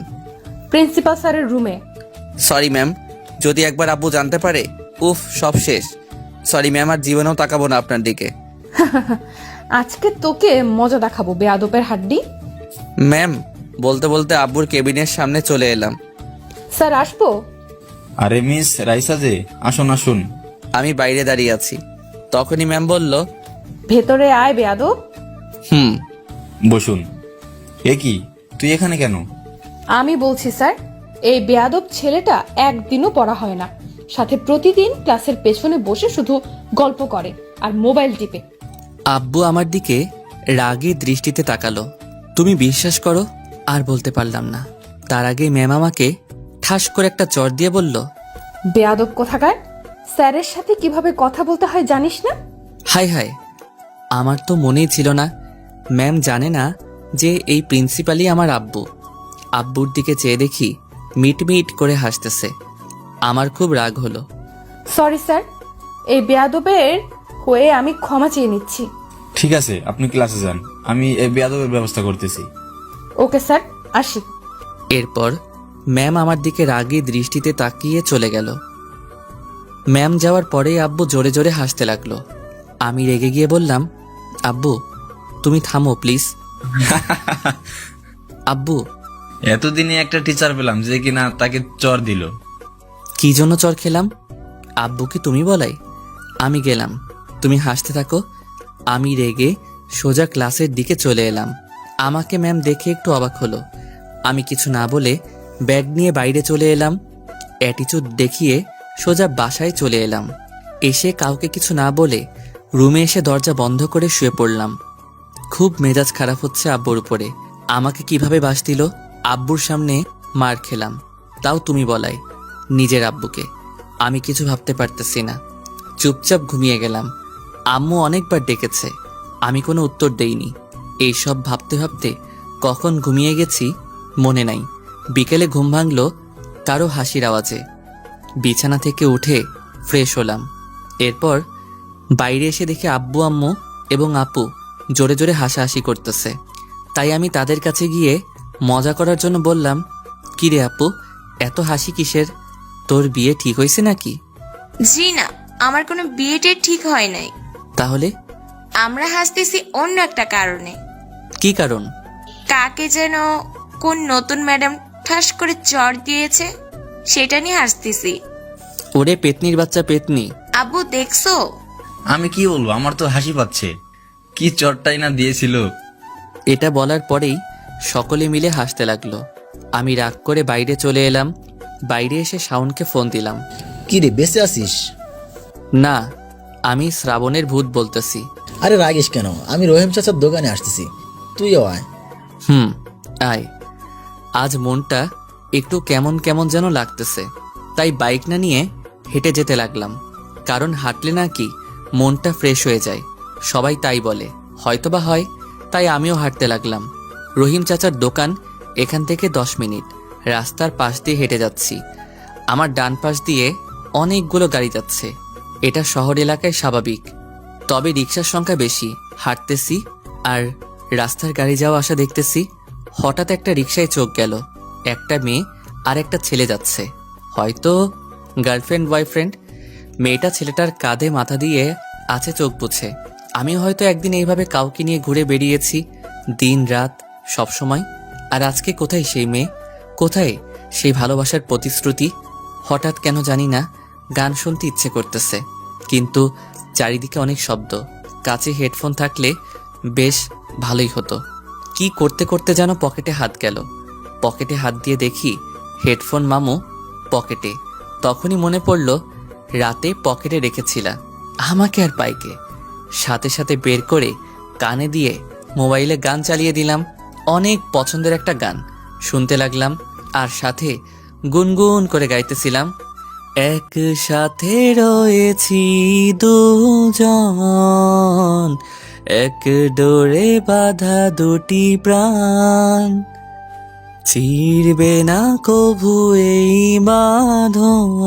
B: প্রিন্সিপাল স্যারের রুমে।
J: সরি ম্যাম, যদি একবার আব্বু জানতে পারে, উফ, সব শেষ।
A: সরি ম্যাম, আর জীবনেও তাকাবো না আপনার দিকে।
B: আজকে তোকে মজা দেখাবো বেয়াদবের হাড্ডি।
A: ম্যাম, বলতে বলতে আব্বুর কেবিনের সামনে চলে এলাম।
B: স্যার আসবো?
H: আরে মিস রাইসা যে, আসুন আসুন।
A: আমি বাইরে দাঁড়িয়ে আছি, তখনই ম্যাম বলল,
B: ভেতরে আয় বেয়াদব।
A: হুম।
H: বসুন। এ কি, তুই এখানে কেন?
B: আমি বলছি স্যার, এই বেয়াদব ছেলেটা একদিনও পড়া হয় না, সাথে প্রতিদিন ক্লাসের পেছনে বসে শুধু গল্প করে আর মোবাইল টিপে।
A: আব্বু আমার দিকে রাগী দৃষ্টিতে তাকালো। তুমি বিশ্বাস করো, আর বলতে পারলাম না। তার আগে ম্যাম আমাকে ঠাস করে একটা চর দিয়ে বলল,
B: বেয়াদব কোথাকার, স্যারের সাথে কিভাবে কথা বলতে হয় জানিস না?
A: হাই হাই, আমার তো মনেই ছিল না। ম্যাম জানে না যে এই প্রিন্সিপালই আমার আব্বু। আব্বুর দিকে চেয়ে দেখি মিটমিট করে হাসতেছে। আমার খুব রাগ হলো।
B: সরি স্যার, এই বেয়াদবের হয়ে আমি ক্ষমা চেয়ে নিচ্ছি।
H: ঠিক আছে, আপনি ক্লাসে যান, আমি এই বেয়াদবের ব্যবস্থা করতেছি।
B: ওকে স্যার, আসি।
A: এরপর ম্যাম আমার দিকে রাগী দৃষ্টিতে তাকিয়ে চলে গেল। ম্যাম যাওয়ার পরেই আব্বু জোরে জোরে হাসতে লাগলো। আমি রেগে গিয়ে বললাম, আব্বু তুমি থামো প্লিজ। আব্বু,
H: এতদিনে একটা টিচার পেলাম যে কিনা তাকে চর দিল।
A: কি জন্য চর খেলাম? আব্বুকে তুমি বলাই। আমি গেলাম, তুমি হাসতে থাকো। আমি রেগে সোজা ক্লাসের দিকে চলে এলাম। আমাকে ম্যাম দেখে একটু অবাক হলো। আমি কিছু না বলে ব্যাগ নিয়ে বাইরে চলে এলাম। অ্যাটিচিউড দেখিয়ে সোজা বাসায় চলে এলাম। এসে কাউকে কিছু না বলে রুমে এসে দরজা বন্ধ করে শুয়ে পড়লাম। খুব মেজাজ খারাপ হচ্ছে আব্বুর উপরে। আমাকে কিভাবে বাস দিল। আব্বুর সামনে মার খেলাম, তাও তুমি বলাই, নিজের আব্বুকে। আমি কিছু ভাবতে পারতেছি না, চুপচাপ ঘুমিয়ে গেলাম। আম্মু অনেকবার ডেকেছে, আমি কোনো উত্তর দেইনি। এইসব ভাবতে ভাবতে কখন ঘুমিয়ে গেছি মনে নাই। বিকেলে ঘুম ভাঙলো কারো হাসির আওয়াজে। বিছানা থেকে উঠে ফ্রেশ হলাম। এরপর বাইরে এসে দেখি আব্বু আম্মু এবং আপু জোরে জোরে হাসাহাসি করতেছে। তাই আমি তাদের কাছে গিয়ে মজা করার জন্য বললাম, কি রে আপু, এত হাসি কিসের? তোর বিয়ে ঠিক হয়েছে নাকি?
D: জি না, আমার কোনো বিয়েটে ঠিক হয় নাই।
A: তাহলে
D: আমরা হাসতেছি অন্য একটা কারণে।
A: কি কারণ?
D: কাকে যেন কোন নতুন ম্যাডাম ঠাস করে চড় দিয়েছে, সেটা নিয়ে হাসতেছি।
A: ওরে পেতনির বাচ্চা পেতনি।
D: আব্বু দেখছো?
H: আমি কি বলবো, আমার তো হাসি পাচ্ছে। কি চরটাই না দিয়েছিল।
A: এটা বলার পরেই সকলে মিলে হাসতে লাগলো। আমি রাগ করে বাইরে চলে এলাম। বাইরে এসে শাওনকে ফোন দিলাম।
G: কি রে, বেঁচে আছিস?
A: না, আমি শ্রাবণের ভূত বলতেছি।
G: আরে রাগিস কেন, আমি রহিম চাচার দোকানে আসতেছি, তুইও আয়।
A: আয়। আজ মনটা একটু কেমন কেমন যেন লাগতেছে, তাই বাইক না নিয়ে হেঁটে যেতে লাগলাম। কারণ হাঁটলে নাকি মনটা ফ্রেশ হয়ে যায়, সবাই তাই বলে, হয়তোবা হয়। তাই আমিও হাঁটতে লাগলাম। রহিম চাচার দোকান এখান থেকে 10 মিনিট। রাস্তার পাশ দিয়ে হেঁটে যাচ্ছি। আমার ডান পাশ দিয়ে অনেকগুলো গাড়ি যাচ্ছে। এটা শহর এলাকায় স্বাভাবিক, তবে রিক্সার সংখ্যা বেশি। হাঁটতেছি আর রাস্তার গাড়ি যাওয়া আসা দেখতেছি। হঠাৎ একটা রিক্সায় চোখ গেল। একটা মেয়ে আর একটা ছেলে যাচ্ছে, হয়তো গার্লফ্রেন্ড বয়ফ্রেন্ড। মেয়েটা ছেলেটার কাঁধে মাথা দিয়ে আছে চোখ বুঝে। আমি হয়তো একদিন এইভাবে কাউকে নিয়ে ঘুরে বেরিয়েছি, দিন রাত সব সময়। আর আজকে কোথায় সেই মেয়ে, কোথায় সেই ভালোবাসার প্রতিশ্রুতি? হঠাৎ কেন জানি না গান শুনতে ইচ্ছে করতেছে, কিন্তু চারিদিকে অনেক শব্দ। কাছে হেডফোন থাকলে বেশ ভালোই হতো। কি করতে করতে যেন পকেটে হাত গেল। পকেটে হাত দিয়ে দেখি হেডফোন মামু পকেটে। তখনই মনে পড়ল রাতে পকেটে রেখেছিলাম। আমাকে আর পাইকে। সাথে সাথে বের করে কানে দিয়ে মোবাইলে গান চালিয়ে দিলাম। অনেক পছন্দের একটা গান শুনতে লাগলাম, আর সাথে গুনগুন করে গাইতেছিলাম, একসাথে রয়েছি দুজন, এক ডোরে বাঁধা দুটি প্রাণ, ছিড়বে না কভু এই বাঁধন,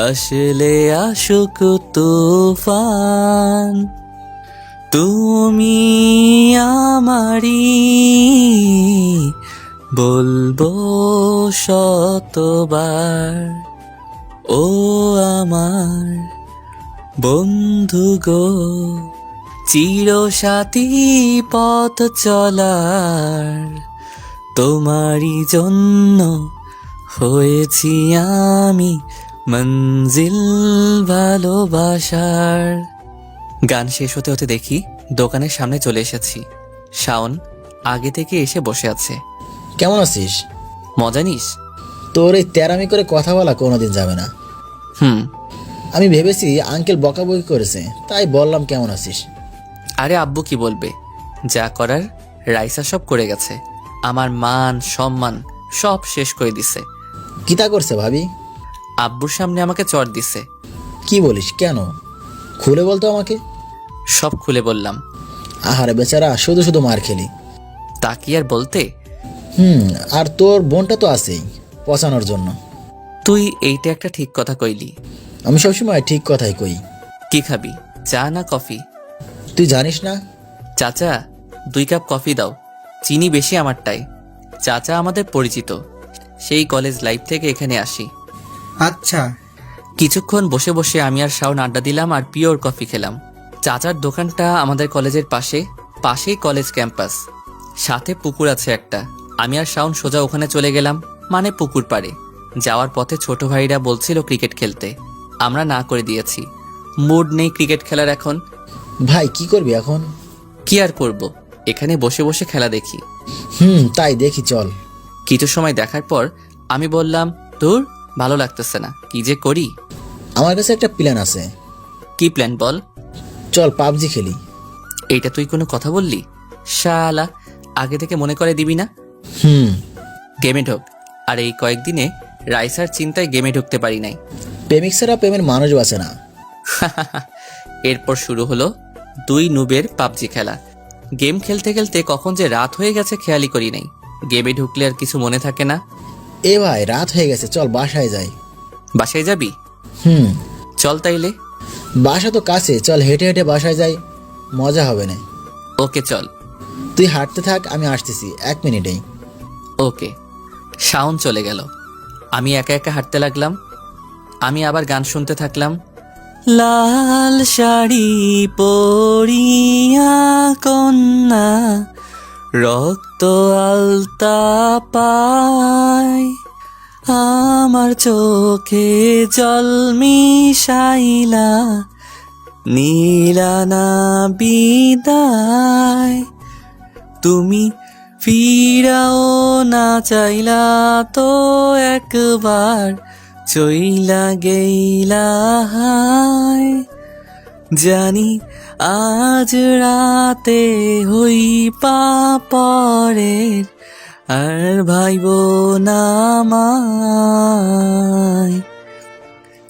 A: আসলে আসুক তুফান, তুমি আমারি বলবো শতবার, ও আমার বন্ধু গো চিরসাথী পথ চলার, তোমারই জন্য হয়েছি আমি মঞ্জিল ভালোবাসার। গান শেষ হতে হতে দেখি দোকানের সামনে চলে এসেছি। শাওন আগে থেকে এসে বসে আছে।
G: কেমন আছিস?
A: মজা নিস?
G: তোর এই তেরামি করে কথা বলা কোনোদিন যাবে না। আমি ভেবেছি আঙ্কেল বকাবকি করেছে, তাই বললাম কেমন আছিস।
A: আরে আব্বু কি বলবে, যা করার রাইসা সব করে গেছে। আমার মান সম্মান সব শেষ করে দিছে।
G: কিতা করছে ভাবি?
A: আব্বুর সামনে আমাকে চড় দিছে।
G: কি বলিস, কেন? খুলে বলতো আমাকে।
A: সব খুলে বললাম।
G: আহারে বেচারা, শুধু শুধু মার খেলি।
A: তা কি আর বলতে।
G: আর তোর বোনটা তো আছেই পচানোর জন্য।
A: তুই এইটা একটা ঠিক কথা কইলি।
G: আমি সবসময় ঠিক কথাই কই।
A: কি খাবি, চা না কফি?
G: তুই জানিস না?
A: চাচা 2 কাপ কফি দাও, চিনি বেশি আমারটাই। চাচা আমাদের পরিচিত, সেই কলেজ লাইফ থেকে এখানে আসি।
C: আচ্ছা।
A: কিছুক্ষণ বসে বসে আমি আর শাওন আড্ডা দিলাম আর পিওর কফি খেলাম। চাচার দোকানটা আমাদের কলেজের পাশেই কলেজ ক্যাম্পাস, সাথে পুকুর আছে একটা। আমি আর শাওন সোজা ওখানে চলে গেলাম, মানে পুকুর পাড়ে। যাওয়ার পথে ছোট ভাইরা বলছিল ক্রিকেট খেলতে, আমরা না করে দিয়েছি। মুড নেই ক্রিকেট খেলার এখন।
G: ভাই কি করবি এখন?
A: কি আর করব, এখানে বসে বসে খেলা দেখি।
G: তাই দেখি, চল।
A: কিছু সময় দেখার পর আমি বললাম, তোর ভালো লাগতেছে না, কি যে করি।
G: আমার কাছে একটা প্ল্যান আছে।
A: কি প্ল্যান বল?
G: চল পাবজি খেলি।
A: এইটা তুই কোনো কথা বললি? শালা, আগে থেকে মনে করে দিবি না? গেমে ঢোক। আর এই কয়েকদিনে রাইসার চিন্তায় গেমে ঢুকতে পারি নাই।
G: প্রেমিক ছাড়া প্রেমের মানুষ বাঁচে না।
A: এরপর শুরু হলো 2 নুবের পাবজি খেলা। গেম খেলতে খেলতে কখন যে রাত হয়ে গেছে খেয়ালই করি নাই। গেমে ঢুকলে আর কিছু মনে থাকে না।
G: এ ভাই, রাত হয়ে গেছে, চল বাসায় যাই।
A: বাসায় যাবি? চল তাইলে।
G: বাসা তো কাছে, চল হেঁটে হেঁটে বাসায় যাই, মজা হবে না।
A: ওকে চল।
G: তুই হাঁটতে থাক, আমি আসতেছি 1 মিনিটেই।
A: ওকে। শাওন চলে গেল, আমি একা একা হাঁটতে লাগলাম। আমি আবার গান শুনতে থাকলাম। লাল শাড়ি পরিয়া কন্যা, রক্ত আলতা পায়, আমার চোখে জল মিশাইলা, নীলানা বিদায়, তুমি ফিরাও না চাইলা তো একবার, চইলা গেইলা হায়, জানি আজ রাতে হই পরের, আর ভাইব না আমায়।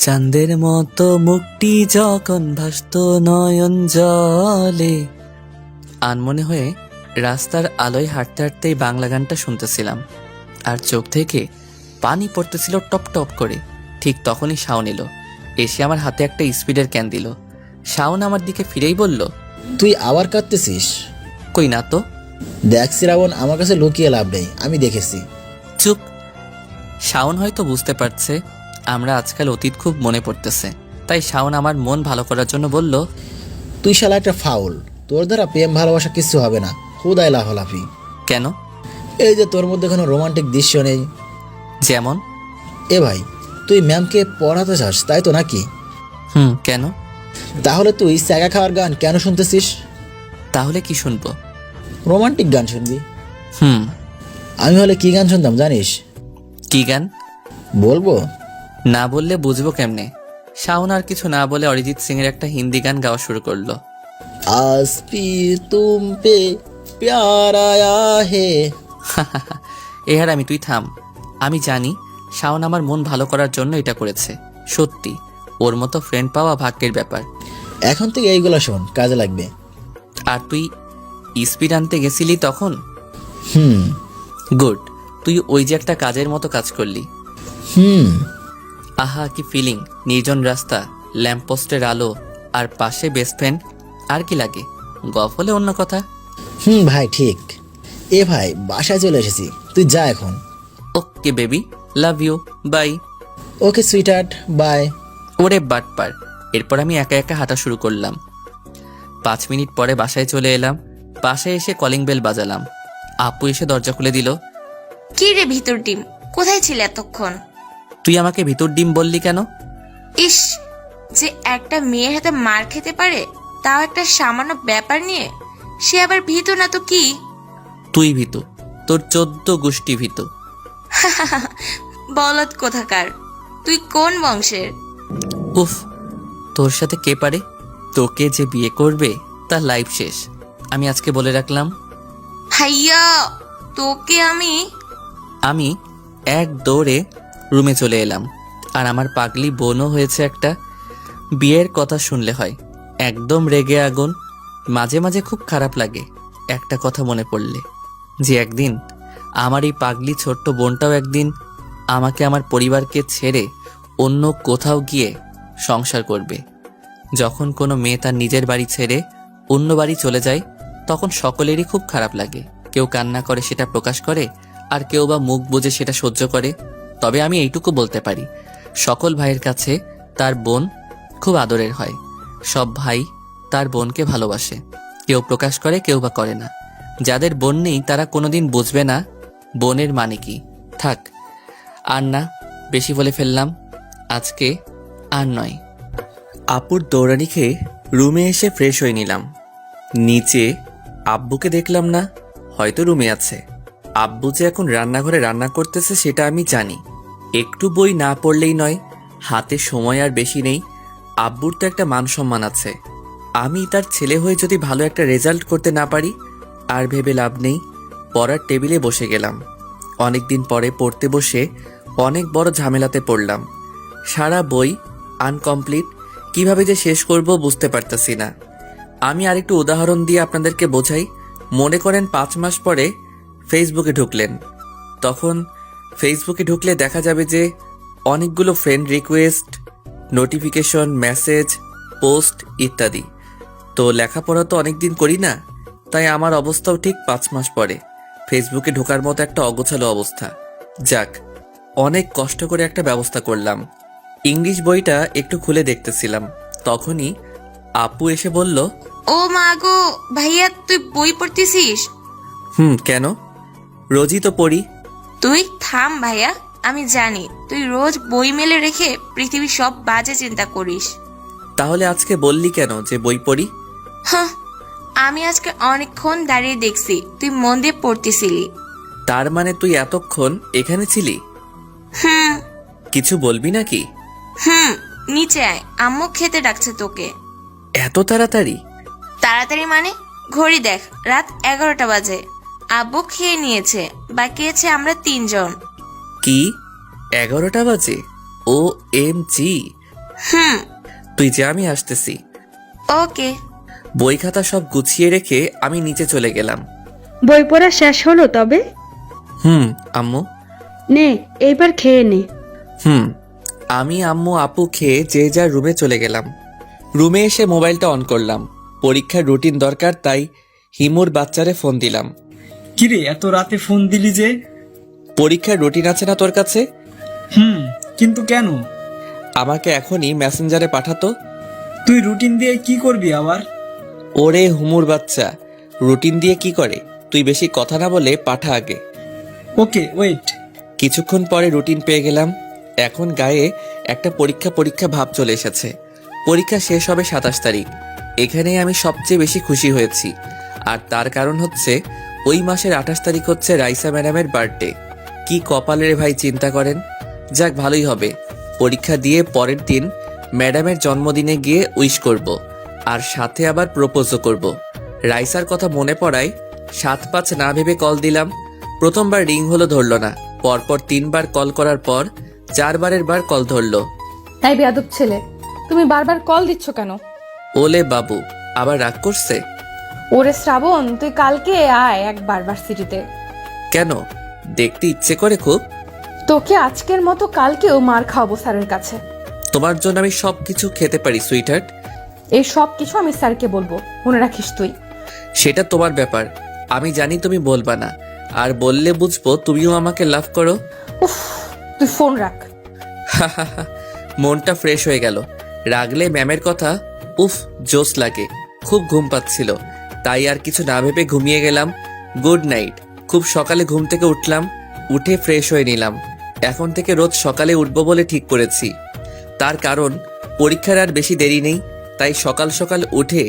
A: চাঁদের মতো মুখটি যখন ভাসত নয়ন জলে। আনমনে হয়ে রাস্তার আলোয় হাঁটতে হাঁটতেই বাংলা গানটা শুনতেছিলাম, আর চোখ থেকে পানি পড়তেছিল টপ টপ করে। ঠিক তখনই শাওন এলো, এসে আমার হাতে একটা স্পিডের ক্যান দিল। শাওন আমার দিকে ফিরেই বলল,
G: তুই আবার কাঁদতেছিস?
A: কই না তো।
G: দেখ শ্রাবণ, আমার কাছে লুকিয়ে লাভ নেই, আমি দেখেছি।
A: চুপ। শাওন হয়তো বুঝতে পারছে আমরা আজকাল অতীত খুব মনে পড়তেছে, তাই শাওন আমার মন ভালো করার জন্য বলল,
G: তুই শালা একটা ফাউল, তোর দ্বারা প্রেম ভালোবাসা কিছু হবে না, খুদাই লাফালাফি।
A: কেন?
G: এই যে তোর মধ্যে কোনো রোমান্টিক দৃশ্য নেই।
A: যেমন?
G: এ ভাই, তুই ম্যামকে পড়াতে চাস তাই তো নাকি?
A: কেন?
G: তাহলে তুই স্যাগা খাওয়ার গান কেন শুনতেছিস?
A: তাহলে কি শুনবো?
G: রোমান্টিক গান শুনবি।
A: আমি
G: হলে কি গান শুনতাম জানিস?
A: কি গান?
G: বলবো?
A: না বললে বুঝবো কেমনে? শাওন আর কিছু না বলে অরিজিৎ সিং এর একটা হিন্দি গান গাওয়া শুরু করলো।
G: আজ পি তুম পে প্যার আয়া হে।
A: এহার আমি, তুই থাম। আমি জানি শাওন আমার মন ভালো করার জন্য এটা করেছে। সত্যি ওর মতো ফ্রেন্ড পাওয়া ভাগ্যের ব্যাপার।
G: এখন থেকে এইগুলো শোন, কাজে লাগবে।
A: আর তুই স্পিড আনতে গেছিলি তখন? গুড। তুই ওই যে একটা কাজের মতো কাজ করলি। আহা কি ফিলিং! নির্জন রাস্তা, ল্যাম্পপোস্টের আলো, আর পাশে বেস্ট ফ্রেন্ড। আর কি লাগে? গফ হলে অন্য কথা।
G: ভাই ঠিক। এ ভাই, বাসায় চলে এসেছি, তুই যা এখন।
A: Okay baby, love you, bye.
G: Okay sweetheart, bye.
A: ওরে বাটপার, এরপর আমি একা একা হাঁটা শুরু করলাম। 5 মিনিট পরে বাসায় চলে এলাম। বাসায় এসে কলিং বেল বাজালাম। আপু এসে দরজা খুলে দিল।
D: কি রে ভিতর ডিম, কোথায় ছিলে এতক্ষণ?
A: তুই আমাকে ভিতর ডিম বললি কেন?
D: ইস, যে একটা মেয়ের হাতে মার খেতে পারে, তাও একটা সামান্য ব্যাপার নিয়ে, সে আবার ভীতু না তো কি?
A: তুই ভীতু, তোর 14 গোষ্ঠী ভীতু।
D: বলদ কোথাকার, তুই কোন বংশের?
A: উফ, তোর সাথে কে পারে? তোকে যে বিয়ে করবে তার লাইফ শেষ। আমি আজকে বলে রাখলাম।
D: ভাইয়া, তোকে
A: আমি এক দৌড়ে রুমে চলে এলাম। আর আমার পাগলি বোনও হয়েছে একটা। বিয়ের কথা শুনলে হয় একদম রেগে আগুন। মাঝে মাঝে খুব খারাপ লাগে একটা কথা মনে পড়লে, যে একদিন আমার এই পাগলি ছোট্ট বোনটাও একদিন আমাকে আমার পরিবারকে ছেড়ে অন্য কোথাও গিয়ে সংসার করবে। যখন কোনো মেয়ে তার নিজের বাড়ি ছেড়ে অন্য বাড়ি চলে যায়, তখন সকলেরই খুব খারাপ লাগে। কেউ কান্না করে সেটা প্রকাশ করে, আর কেউ বা মুখ বুজে সেটা সহ্য করে। তবে আমি এইটুকু বলতে পারি, সকল ভাইয়ের কাছে তার বোন খুব আদরের হয়। সব ভাই তার বোনকে ভালোবাসে, কেউ প্রকাশ করে, কেউ বা করে না। যাদের বোন নেই তারা কোনোদিন বুঝবে না বোনের মানে কি। থাক, আর না, বেশি বলে ফেললাম, আজকে আর নয়। আপুর দৌড়ানি খেয়ে রুমে এসে ফ্রেশ হয়ে নিলাম। নিচে আব্বুকে দেখলাম না, হয়তো রুমে আছে। আব্বু যে এখন রান্নাঘরে রান্না করতেছে সেটা আমি জানি। একটু বই না পড়লেই নয়, হাতে সময় আর বেশি নেই। আব্বুর তো একটা মান সম্মান আছে। আমি তার ছেলে হয়ে যদি ভালো একটা রেজাল্ট করতে না পারি, আর ভেবে লাভ নেই। পড়ার টেবিলে বসে গেলাম। অনেকদিন পরে পড়তে বসে অনেক বড় ঝামেলাতে পড়লাম। সারা বই আনকমপ্লিট, কিভাবে যে শেষ করব বুঝতে পারতেছি না। আমি আরেকটু উদাহরণ দিয়ে আপনাদেরকে বোঝাই। মনে করেন 5 মাস পরে ফেসবুকে ঢুকলেন। তখন ফেসবুকে ঢুকলে দেখা যাবে যে অনেকগুলো friend request, notification, message, post ইত্যাদি। তো লেখাপড়া তো অনেকদিন করি না, তাই আমার অবস্থাও ঠিক 5 মাস পরে ফেসবুকে ঢোকার মতো একটা অগোছালো অবস্থা। যাক, অনেক কষ্ট করে একটা ব্যবস্থা করলাম। ইংলিশ বইটা একটু খুলে দেখতেছিলাম, তখনই আপু এসে বলল,
D: ও মা গো, ভাইয়া তুই বই পড়তেছিস?
A: কেন? রোজই তো পড়ি।
D: তুই থাম ভাইয়া, আমি জানি তুই রোজ বই মেলে রেখে পৃথিবীর সব বাজে চিন্তা করিস।
A: তাহলে আজকে বললি কেন যে বই পড়ি?
D: হ্যাঁ, আমি আজকে অনেকক্ষণ দাঁড়িয়ে দেখছি তুই মন দিয়ে পড়তেছিলি।
A: তার মানে তুই এতক্ষণ এখানে ছিলি? কিছু বলবি নাকি?
D: নিচে আয়, আম্মু খেতে ডাকছে তোকে।
A: এত তাড়াতাড়ি?
D: তাড়াতাড়ি মানে? ঘড়ি দেখ, রাত 11টা বাজে। আব্বু খেয়ে নিয়েছে, বাকি আছে আমরা 3 জন।
A: কি 11টা বাজে? ও এম জি। তুই যে, আমি আসতেছি।
D: ওকে।
A: বই খাতা সব গুছিয়ে রেখে আমি নিচে চলে গেলাম।
F: বই পড়া শেষ হলো তবে?
A: আম্মু।
F: নে, এইবার খেয়ে নে।
A: আমি, আম্মু, আপু খেয়ে যে যার রুমে চলে গেলাম। রুমে এসে মোবাইলটা অন করলাম। পরীক্ষার রুটিন দরকার, তাই হিমুর বাচ্চারে ফোন দিলাম।
E: কিরে, এত রাতে ফোন দিলি যে?
A: পরীক্ষার রুটিন আছে না তোর কাছে?
E: কিন্তু কেন?
A: আমাকে এখনই মেসেঞ্জারে পাঠাতো।
E: তুই রুটিন দিয়ে কি করবি আবার?
A: ওরে হুমুর বাচ্চা, রুটিন দিয়ে কি করে? তুই বেশি কথা না বলে পাঠা আগে।
E: ওকে, ওয়েট।
A: কিছুক্ষণ পরে রুটিন পেয়ে গেলাম। এখন গায়ে একটা পরীক্ষা ভাব চলে এসেছে। পরীক্ষা শেষ হবে 27 তারিখ। এখানেই আমি সবচেয়ে বেশি খুশি হয়েছি। আর তার কারণ হচ্ছে ওই মাসের 28 তারিখ হচ্ছে রাইসা ম্যাডামের বার্থডে। কি কপালের ভাই, চিন্তা করেন। যাক, ভালোই হবে। পরীক্ষা দিয়ে পরের দিন ম্যাডামের জন্মদিনে গিয়ে উইশ করব, আর সাথে আবার প্রপোজও করব। রাইসার কথা মনে পড়ায় 7-5 না ভেবে কল দিলাম। প্রথমবার রিং হলো, ধরলো না। পরপর 3 বার কল করার পর 4 বারের বার কল ধরলো।
B: তাই বেয়াদব ছেলে, তুমি বারবার কল দিচ্ছ কেন?
A: ওলে বাবু, আবার রাগ করছে?
B: ওরে শ্রাবণ, তুই কালকে আয় একবার ভার্সিটিতে।
A: কেন? দেখতে ইচ্ছে করে খুব।
B: তোকে আজকের মতো কালকেও মার খাওয়াবো স্যারের কাছে।
A: তোমার জন্য আমি সবকিছু খেতে পারি সুইটহার্ট।
B: এই সব কিছু আমি স্যারকে বলবো, মনে রাখিস তুই।
A: সেটা তোমার ব্যাপার, আমি জানি তুমি বলবা না। আর বললে বুঝবো তুমিও আমাকে লাভ করো।
B: উফ, তুই ফোন রাখ।
A: মনটা ফ্রেশ হয়ে গেল। রাগলে ম্যামের কথা উফ জোস লাগে। খুব ঘুম পাচ্ছিল, তাই আর কিছু না ভেবে ঘুমিয়ে গেলাম। Good night. খুব সকালে ঘুম থেকে উঠলাম, উঠে ফ্রেশ হয়ে নিলাম। এখন থেকে রোজ সকালে উঠবো বলে ঠিক করেছি। তার কারণ পরীক্ষার আর বেশি দেরি নেই, তাই সকাল সকাল উঠে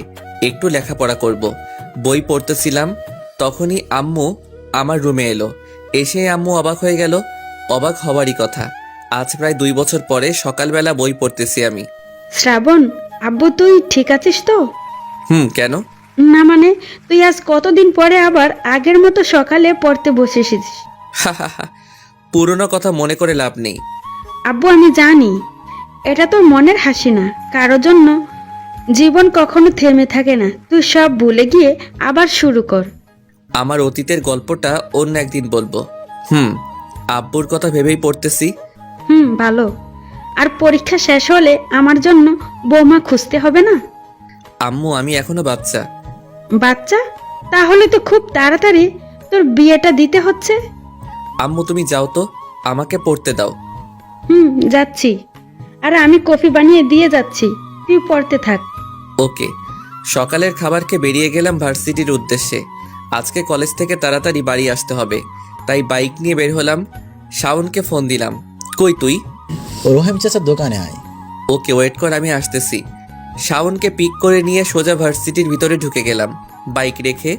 A: একটু লেখাপড়া করব। বই পড়তেছিলাম, তখনই আম্মু আমার রুমে এলো। এসে আম্মু অবাক হয়ে গেল। অবাক হওয়ারই কথা, আজ প্রায় 2 বছর পরে সকালবেলা বই পড়তেছি আমি।
F: শ্রাবণ, আব্বু তুই ঠিক আছিস তো?
A: কেন?
F: না মানে, তুই আজ কতদিন পরে আবার আগের মতো সকালে পড়তে বসেছিস।
A: পুরনো কথা মনে করে লাভ নেই।
F: আব্বু আমি জানি এটা তোর মনের হাসি না, কারোর জন্য জীবন কখনো থেমে থাকে না। তুই সব ভুলে গিয়ে আবার শুরু কর।
A: আমার অতীতের গল্পটা অন্য একদিন বলবো। আব্বুর কথা ভেবেই পড়তেছি।
F: ভালো। আর পরীক্ষা শেষ হলে আমার জন্য বৌমা খুঁজতে হবে না?
A: আম্মু আমি এখনো বাচ্চা।
F: বাচ্চা? তাহলে তো খুব তাড়াতাড়ি তোর বিয়েটা দিতে হচ্ছে।
A: আম্মু তুমি যাও তো, আমাকে পড়তে দাও।
F: যাচ্ছি। আর আমি কফি বানিয়ে দিয়ে যাচ্ছি, তুই পড়তে থাক।
A: ওকে। সকালের খাবার খেয়ে বেরিয়ে গেলাম ভার্সিটির উদ্দেশ্যে। আজকে কলেজ থেকে তাড়াতাড়ি বাড়ি আসতে হবে, তাই বাইক নিয়ে বের হলাম। শাওনকে ফোন দিলাম। কই তুই?
G: রহিম চাচার দোকানে আয়।
A: ওকে ওয়েট কর, আমি আসতেছি। শাওনকে পিক করে নিয়ে সোজা ভার্সিটির ভিতরে ঢুকে গেলাম। বাইক রেখে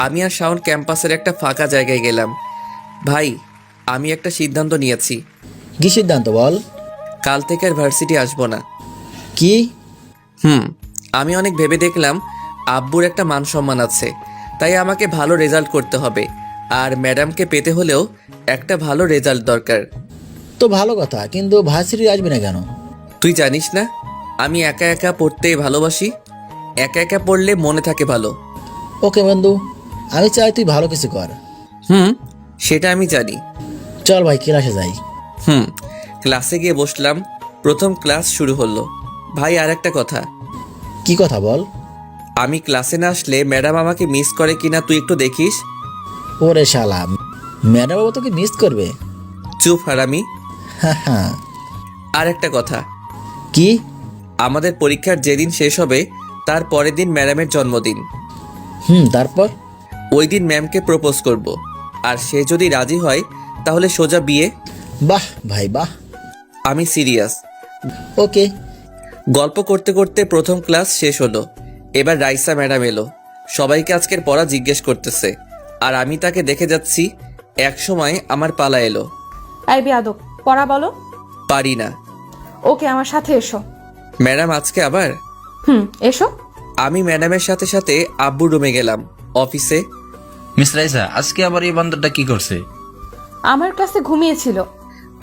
A: আমি আর শাওন ক্যাম্পাসের একটা ফাঁকা জায়গায় গেলাম। ভাই, আমি একটা সিদ্ধান্ত নিয়েছি।
G: কি সিদ্ধান্ত বল?
A: কাল থেকে আর ভার্সিটি আসবো না।
G: কি?
A: আমি অনেক ভেবে দেখলাম আব্বুর একটা মান সম্মান আছে, তাই আমাকে ভালো রেজাল্ট করতে হবে। আর ম্যাডামকে পেতে হলেও একটা ভালো রেজাল্ট দরকার।
G: তো ভালো কথা, কিন্তু ভার্সিটি আসবি না কেন?
A: তুই জানিস না আমি একা একা পড়তে ভালোবাসি। একা একা পড়লে মনে থাকে ভালো।
G: ওকে বন্ধু, আমি চাই তুই ভালো কিছু কর।
A: সেটা আমি জানি।
G: চল ভাই ক্লাসে যাই।
A: ক্লাসে গিয়ে বসলাম। প্রথম ক্লাস শুরু হলো। ভাই আর একটা কথা।
G: কি কথা বল?
A: আমি ক্লাসে না আসলে ম্যাডাম আমাকে মিস করে কিনা তুই একটু দেখিস।
G: ওরে শালা, ম্যাডাম বাবা তোকে মিস করবে?
A: চুপ হারামি।
G: হ্যাঁ।
A: আর একটা কথা।
G: কি?
A: আমাদের পরীক্ষার যেদিন শেষ হবে তার পরের দিন ম্যাডামের জন্মদিন।
G: তারপর?
A: ওই দিন ম্যামকে প্রপোজ করব, আর সে যদি রাজি হয় তাহলে সোজা বিয়ে।
G: বাহ ভাই বাহ।
A: আমি সিরিয়াস।
G: ওকে।
A: গল্প করতে করতে প্রথম ক্লাস শেষ হলো। এবার রাইসা ম্যাডাম এলো। সবাইকে আজকের পড়া জিজ্ঞেস করতেছে, আর আমি তাকে দেখে যাচ্ছি। এক সময় আমার পালা এলো।
B: এই বেয়াদব, পড়া বলো।
A: পারি না।
B: ওকে, আমার সাথে এসো।
A: ম্যাডাম আজকে আবার?
B: এসো।
A: আমি ম্যাডামের সাথে সাথে আব্বুর রুমে গেলাম। অফিসে
H: মিস রাইসা আজকে আবার এই বান্দরটা কি করছে?
B: আমার ক্লাসে ঘুমিয়েছিল।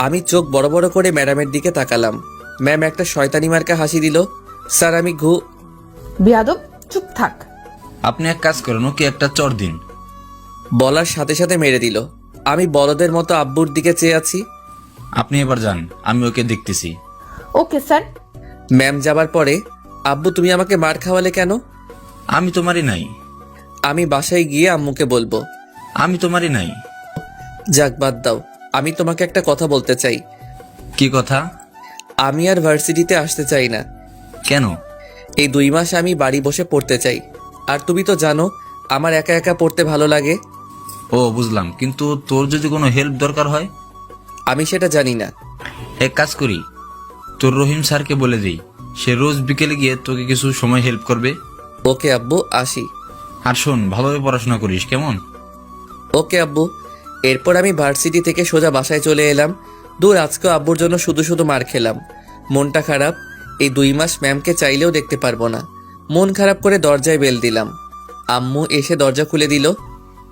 A: আমি চোখ বড় বড় করে ম্যাডামের দিকে তাকালাম। ম্যাম একটা শয়তানি মার্কা হাসি দিল। স্যার আমি
B: বেয়াদব, চুপ থাক।
H: আপনি এক কাজ করেন, ওকে একটা চর দিন।
A: বলার সাথে সাথে মেরে দিল। আমি বলদের মতো আব্বুর দিকে চেয়ে আছি।
H: আপনি এবার যান, আমি ওকে দেখতেছি।
B: Okay sir.
A: ম্যাম যাবার পরে, আব্বু তুমি আমাকে মার খাওয়ালে কেন?
H: আমি তোমারই নাই।
A: আমি বাসায় গিয়ে আম্মুকে বলবো।
H: আমি তোমারই নাই।
A: যাক বাদ দাও, আমি তোমাকে একটা কথা বলতে চাই।
H: কি কথা?
A: আমি আর ভার্সিটিতে আসতে চাই না।
H: কেন?
A: এই 2 মাস আমি বাড়ি বসে পড়তে চাই। আর তুমি তো জানো আমার একা একা পড়তে ভালো লাগে।
H: ও বুঝলাম, কিন্তু তোর যদি কোনো হেল্প দরকার হয়?
A: আমি সেটা জানি না।
H: এক কাজ করি, তোর রহিম স্যারকে বলে দিই, সে রোজ বিকেলে গিয়ে তোকে কিছু সময় হেল্প করবে।
A: ওকে আব্বু, আসি।
H: আর শোন, ভালোভাবে পড়াশোনা করিস, কেমন?
A: ওকে আব্বু। এরপর আমি ভার্সিটি থেকে সোজা বাসায় চলে এলাম। দূর, আজকেও আব্বুর জন্য শুধু শুধু মার খেলাম। মনটা খারাপ। এই 2 মাস ম্যামকে চাইলেও দেখতে পারবো না। মন খারাপ করে দরজায় বেল দিলাম। আম্মু এসে দরজা খুলে দিল।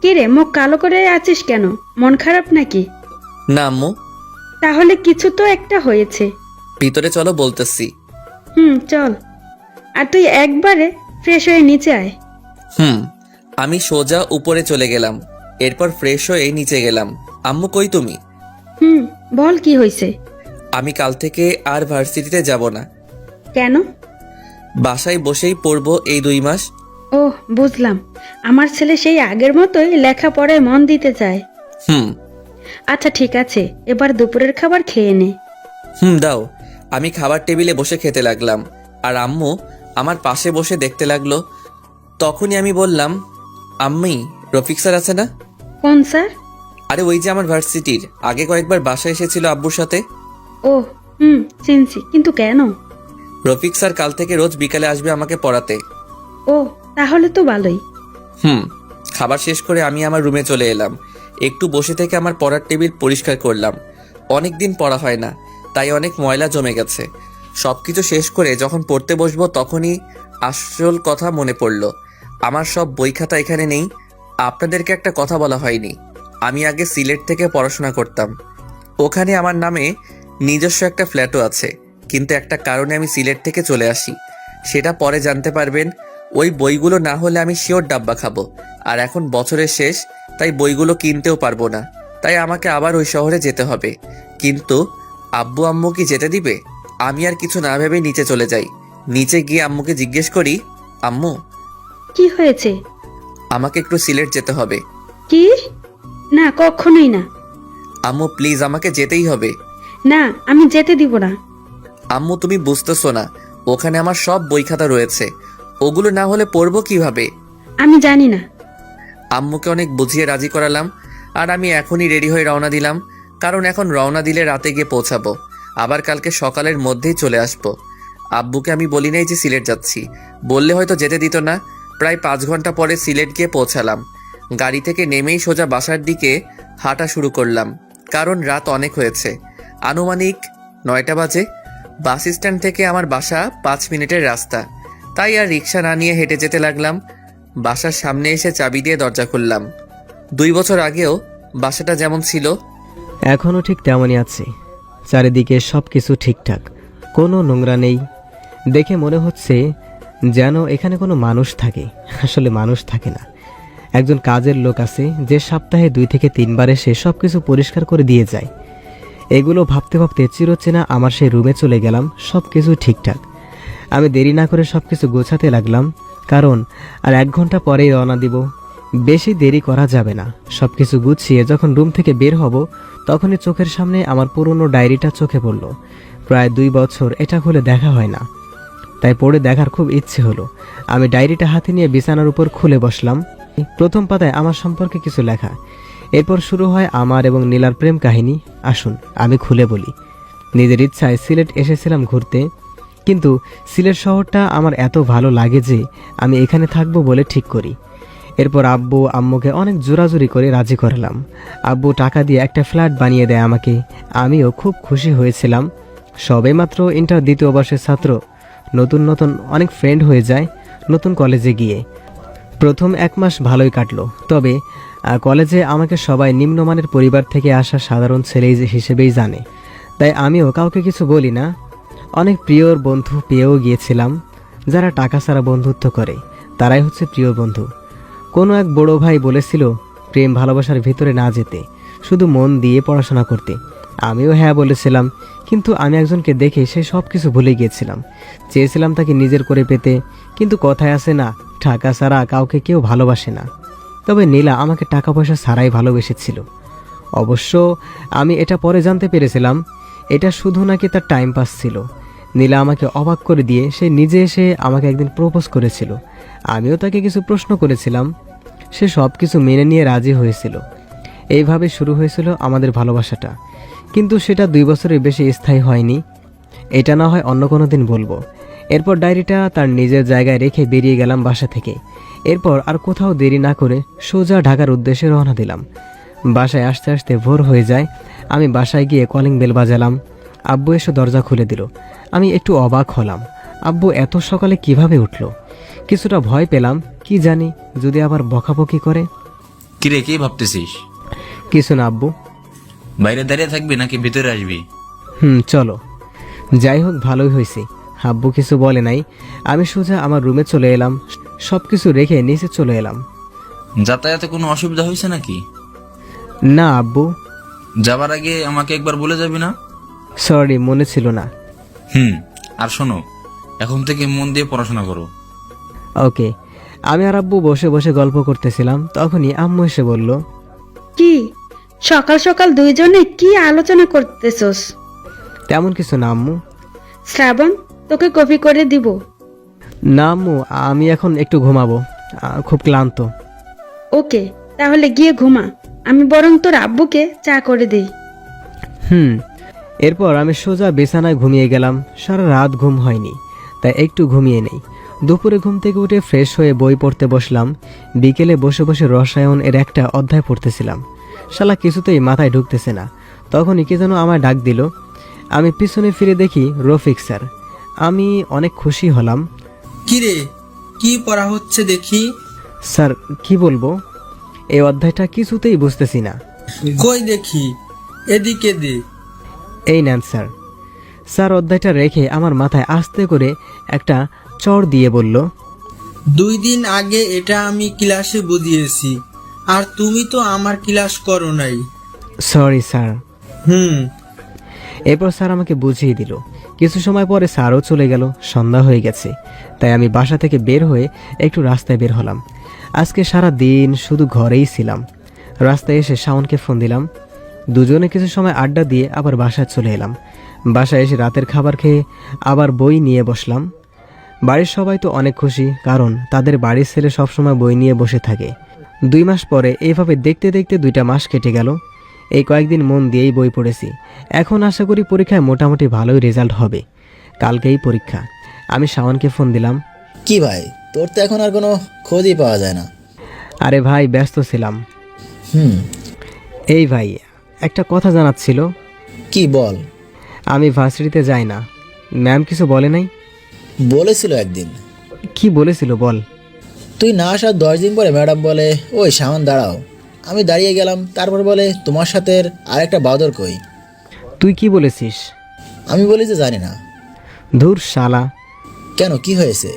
F: কি রে, মুখ কালো করে আছিস কেন? মন খারাপ নাকি?
A: না আম্মু।
F: তাহলে কিছু তো একটা হয়েছে।
A: ভিতরে চলো, বলতেছি।
F: চল। আর তুই একবারে ফ্রেশ হয়ে নিচে আয়।
A: আমি সোজা উপরে চলে গেলাম। এরপর ফ্রেশ হয়ে নিচে গেলাম। আম্মু কই তুমি?
F: বল কি হয়েছে?
A: আমি কাল থেকে আর ভার্সিটিতে যাব না।
F: কেন?
A: বাসায় বসেই পড়বো এই 2 মাস।
F: ওহ বুঝলাম, আমার ছেলে সেই আগের মতোই লেখাপড়ায় মন দিতে চায়। আচ্ছা ঠিক আছে, এবার দুপুরের খাবার খেয়ে নে।
A: দাও। আমি খাবার টেবিলে বসে খেতে লাগলাম।
J: আর আম্মু আমার পাশে বসে দেখতে লাগলো। তখনই আমি বললাম, আম্মি, রফিক স্যার আছে না?
F: কোন স্যার?
J: আরে ওই যে আমার ভার্সিটির, আগে কয়েকবার বাসায় এসেছিল আব্বুর সাথে।
F: ও চিনছি, কিন্তু কেন?
J: রফিক স্যার কাল থেকে রোজ বিকালে আসবে আমাকে পড়াতে।
F: ও, তাহলে তো ভালোই।
J: খাবার শেষ করে আমি আমার রুমে চলে এলাম। একটু বসে থেকে আমার পড়ার টেবিল পরিষ্কার করলাম। অনেক দিন পড়া হয় না, তাই অনেক ময়লা জমে গেছে। সবকিছু শেষ করে যখন পড়তে বসবো তখনই আসল কথা মনে পড়লো। আমার সব বই খাতা এখানে নেই। আপনাদেরকে একটা কথা বলা হয়নি, আমি আগে সিলেট থেকে পড়াশোনা করতাম। ওখানে আমার নামে নিজস্ব একটা ফ্ল্যাটও আছে, কিন্তু একটা কারণে আমি সিলেট থেকে চলে আসি। সেটা পরে জানতে পারবেন। ওই বইগুলো না হলে আমি শিওর ডাব্বা খাবো। আর এখন বছরের শেষ, তাই বইগুলো কিনতেও পারবো না। তাই আমাকে আবার ওই শহরে যেতে হবে। কিন্তু আব্বু আম্মু কি যেতে দিবে? আমি আর কিছু না ভেবে নিচে চলে যাই। নিচে গিয়ে আম্মুকে জিজ্ঞেস করি, আম্মু,
F: কি হয়েছে?
J: আমাকে একটু সিলেট যেতে হবে।
F: কি? না, কখনোই না।
J: আম্মু প্লিজ, আমাকে যেতেই হবে।
F: না, আমি যেতে দিব না।
J: আম্মু তুমি বুঝতেছো না, ওখানে আমার সব বই খাতা রয়েছে, ওগুলো না হলে পড়বো কিভাবে?
F: আমি জানি না।
J: আম্মুকে অনেক বুঝিয়ে রাজি করালাম, আর আমি এখনই রেডি হয়ে রওনা দিলাম। কারণ এখন রওনা দিলে রাতে গিয়ে পৌঁছাবো, আবার কালকে সকালের মধ্যেই চলে আসবো। আব্বুকে আমি বলি নাই যে সিলেট যাচ্ছি, বললে হয়তো যেতে দিত না। প্রায় 5 ঘন্টা পরে সিলেট গিয়ে পৌঁছালাম। গাড়ি থেকে নেমেই সোজা বাসার দিকে হাঁটা শুরু করলাম, কারণ রাত অনেক হয়েছে। আনুমানিক 9টা বাজে। বাস স্ট্যান্ড থেকে আমার বাসা 5 মিনিটের রাস্তা, তাই আর রিক্সা না নিয়ে হেঁটে যেতে লাগলাম। বাসার সামনে এসে চাবি দিয়ে দরজা খুললাম। 2 বছর আগেও বাসাটা যেমন ছিল
M: এখনও ঠিক তেমনই আছে। চারিদিকে সব কিছু ঠিকঠাক, কোনো নোংরা নেই। দেখে মনে হচ্ছে যেন এখানে কোনো মানুষ থাকে। আসলে মানুষ থাকে না, একজন কাজের লোক আছে যে সপ্তাহে 2 থেকে 3 বার এসে সব কিছু পরিষ্কার করে দিয়ে যায়। এগুলো ভাবতে ভাবতে চিরচেনা আমার সেই রুমে চলে গেলাম। সব কিছু ঠিকঠাক। আমি দেরি না করে সব কিছু গোছাতে লাগলাম, কারণ আর 1 ঘন্টা পরেই রওনা দিব। বেশি দেরি করা যাবে না। সব কিছু গুছিয়ে যখন রুম থেকে বের হব তখনই চোখের সামনে আমার পুরনো ডায়েরিটা চোখে পড়ল। প্রায় 2 বছর এটা খুলে দেখা হয় না, তাই পড়ে দেখার খুব ইচ্ছে হলো। আমি ডায়েরিটা হাতে নিয়ে বিছানার উপর খুলে বসলাম। প্রথম পাতায় আমার সম্পর্কে কিছু লেখা। এরপর শুরু হয় আমার এবং নীলার প্রেম কাহিনী। আসুন আমি খুলে বলি। নিজের ইচ্ছায় সিলেট এসেছিলাম ঘুরতে, কিন্তু সিলেট শহরটা আমার এত ভালো লাগে যে আমি এখানে থাকবো বলে ঠিক করি। এরপর আব্বু আম্মুকে অনেক জোরাজুরি করে রাজি করালাম। আব্বু টাকা দিয়ে একটা ফ্ল্যাট বানিয়ে দেয় আমাকে। আমিও খুব খুশি হয়েছিলাম। সবেমাত্র ইন্টার 2য় বর্ষের ছাত্র, নতুন নতুন অনেক ফ্রেন্ড হয়ে যায় নতুন কলেজে গিয়ে। প্রথম 1 মাস ভালোই কাটলো, তবে কলেজে আমাকে সবাই নিম্নমানের পরিবার থেকে আসা সাধারণ ছেলে হিসেবেই জানে, তাই আমিও কাউকে কিছু বলি না। অনেক প্রিয় বন্ধু পেয়েও গিয়েছিলাম। যারা টাকা ছাড়া বন্ধুত্ব করে তারাই হচ্ছে প্রিয় বন্ধু। কোনো এক বড় ভাই বলেছিল প্রেম ভালোবাসার ভিতরে না যেতে, শুধু মন দিয়ে পড়াশোনা করতে। আমিও হ্যাঁ বলেছিলাম, কিন্তু আমি একজনকে দেখে সে সব কিছু ভুলে গিয়েছিলাম। চেয়েছিলাম তাকে নিজের করে পেতে, কিন্তু কথায় আছে না, টাকা ছাড়া কাউকে কেউ ভালোবাসে না। তবে নীলা আমাকে টাকা পয়সা ছাড়াই ভালোবেসেছিল। অবশ্য আমি এটা পরে জানতে পেরেছিলাম এটা শুধু নাকি তার টাইম পাস ছিল। নীলা আমাকে অবাক করে দিয়ে সে নিজে এসে আমাকে একদিন প্রপোজ করেছিল। আমিও তাকে কিছু প্রশ্ন করেছিলাম, সে সব কিছু মেনে নিয়ে রাজি হয়েছিল। এইভাবে শুরু হয়েছিল আমাদের ভালোবাসাটা, কিন্তু সেটা 2 বছরের বেশি স্থায়ী হয়নি। এটা না হয় অন্য কোনো দিন বলবো। এরপর ডায়েরিটা তার নিজের জায়গায় রেখে বেরিয়ে গেলাম বাসা থেকে। এরপর আর কোথাও দেরি না করে সোজা ঢাকার উদ্দেশ্যে রওনা দিলাম। বাসায় আসতে আসতে ভোর হয়ে যায়। আমি বাসায় গিয়ে কলিং বেল বাজালাম। আব্বু এসে দরজা খুলে দিল। আমি একটু অবাক হলাম, আব্বু এত সকালে কিভাবে উঠলো। কিছুটা ভয় পেলাম, কি জানি যদি আবার বকাবকি করে।
H: কিরে, কি ভাবতেছিস?
M: কিছু না আব্বু।
H: বাইরে দাঁড়িয়ে থাকবি নাকি ভিতরে আসবি?
M: চলো। যাই হোক, ভালোই হয়েছে, আব্বু কিছু বলে নাই। আমি সোজা আমার রুমে চলে এলাম। সব কিছু রেখে নিচে চলে এলাম।
H: যাতায়াতে কোনো অসুবিধা হয়েছে নাকি?
M: না আব্বু।
H: যাবার আগে আমাকে একবার বলে যাবি না?
M: সরি, মনে ছিল না।
H: আর শোনো, এখন থেকে মন দিয়ে পড়াশোনা করো।
M: ওকে। আমি আর আব্বু বসে বসে গল্প করতেছিলাম, তখনই আম্মু এসে বলল,
F: কি সকাল সকাল দুইজনে কি আলোচনা করতেছস?
M: তেমন কিছু না আম্মু।
F: শ্রাবণ, তোকে কপি করে দিব।
M: না আম্মু, আমি এখন একটু ঘুমাবো, খুব ক্লান্ত।
F: ওকে, তাহলে গিয়ে ঘুমা, আমি বরং তোর আব্বুকে চা করে দেই।
M: এরপর আমি সোজা বিছানায় ঘুমিয়ে গেলাম। সারা রাত ঘুম হয়নি, তাই একটু ঘুমিয়ে নেই। দুপুরে ঘুম থেকে উঠে ফ্রেশ হয়ে বই পড়তে বসলাম। বিকেলে বসে বসে রসায়ন এর একটা অধ্যায় পড়তেছিলাম। শালা কিছুতেই মাথায় ঢুকতেছে না। তখনই কে যেন আমায় ডাক দিল। আমি পিছনে ফিরে দেখি রফিক স্যার। আমি অনেক খুশি হলাম।
C: কিরে, কি পড়া হচ্ছে দেখি?
M: স্যার কি বলবো, এই অধ্যায়টা কিছুতেই বুঝতেছি না।
C: কই দেখি, এদিকে দে।
M: এই নেন স্যার। স্যার অধ্যায়টা রেখে আমার মাথায় আস্তে করে একটা চড় দিয়ে বলল,
C: 2 দিন আগে এটা আমি ক্লাসে বুঝিয়েছি, আর তুমি তো আমার ক্লাস করো নাই।
M: Sorry sir.
C: হুম।
M: এরপর স্যার আমাকে বুঝিয়ে দিল। কিছু সময় পরে স্যারও চলে গেল। সন্ধ্যা হয়ে গেছে, তাই আমি বাসা থেকে বের হয়ে একটু রাস্তায় বের হলাম। আজকে সারা দিন শুধু ঘরেই ছিলাম। রাস্তায় এসে শাওনকে ফোন দিলাম। দুজনে কিছু সময় আড্ডা দিয়ে আবার বাসায় চলে এলাম। বাসায় এসে রাতের খাবার খেয়ে আবার বই নিয়ে বসলাম। বাড়ির সবাই তো অনেক খুশি, কারণ তাদের বাড়ির ছেলে সবসময় বই নিয়ে বসে থাকে। 2 মাস পরে এইভাবে দেখতে দেখতে 2টা মাস কেটে গেল। এই কয়েকদিন মন দিয়েই বই পড়েছি। এখন আশা করি পরীক্ষায় মোটামুটি ভালোই রেজাল্ট হবে। কালকেই পরীক্ষা। আমি শাওনকে ফোন দিলাম।
G: কি ভাই, তোর তো এখন আর কোনো খোঁজই পাওয়া যায় না।
M: আরে ভাই, ব্যস্ত ছিলাম। এই ভাই, একটা কথা জানার ছিল।
G: কি বল?
M: আমি ভার্সিটিতে যাই না। ম্যাম কিছু বলে নাই?
G: বলেছিল একদিন।
M: কি বলেছিল বল?
G: তুই না আসার 10 দিন পরে ম্যাডাম বলে, ওই শাওন দাঁড়াও। আমি দাঁড়িয়ে গেলাম। তারপর বলে, তোমার সাথে আরেকটা বাদর কই?
M: তুই কি বলেছিস?
G: আমি বলি যে জানি না।
M: ধুর শালা।
G: কেন, কি হয়েছে?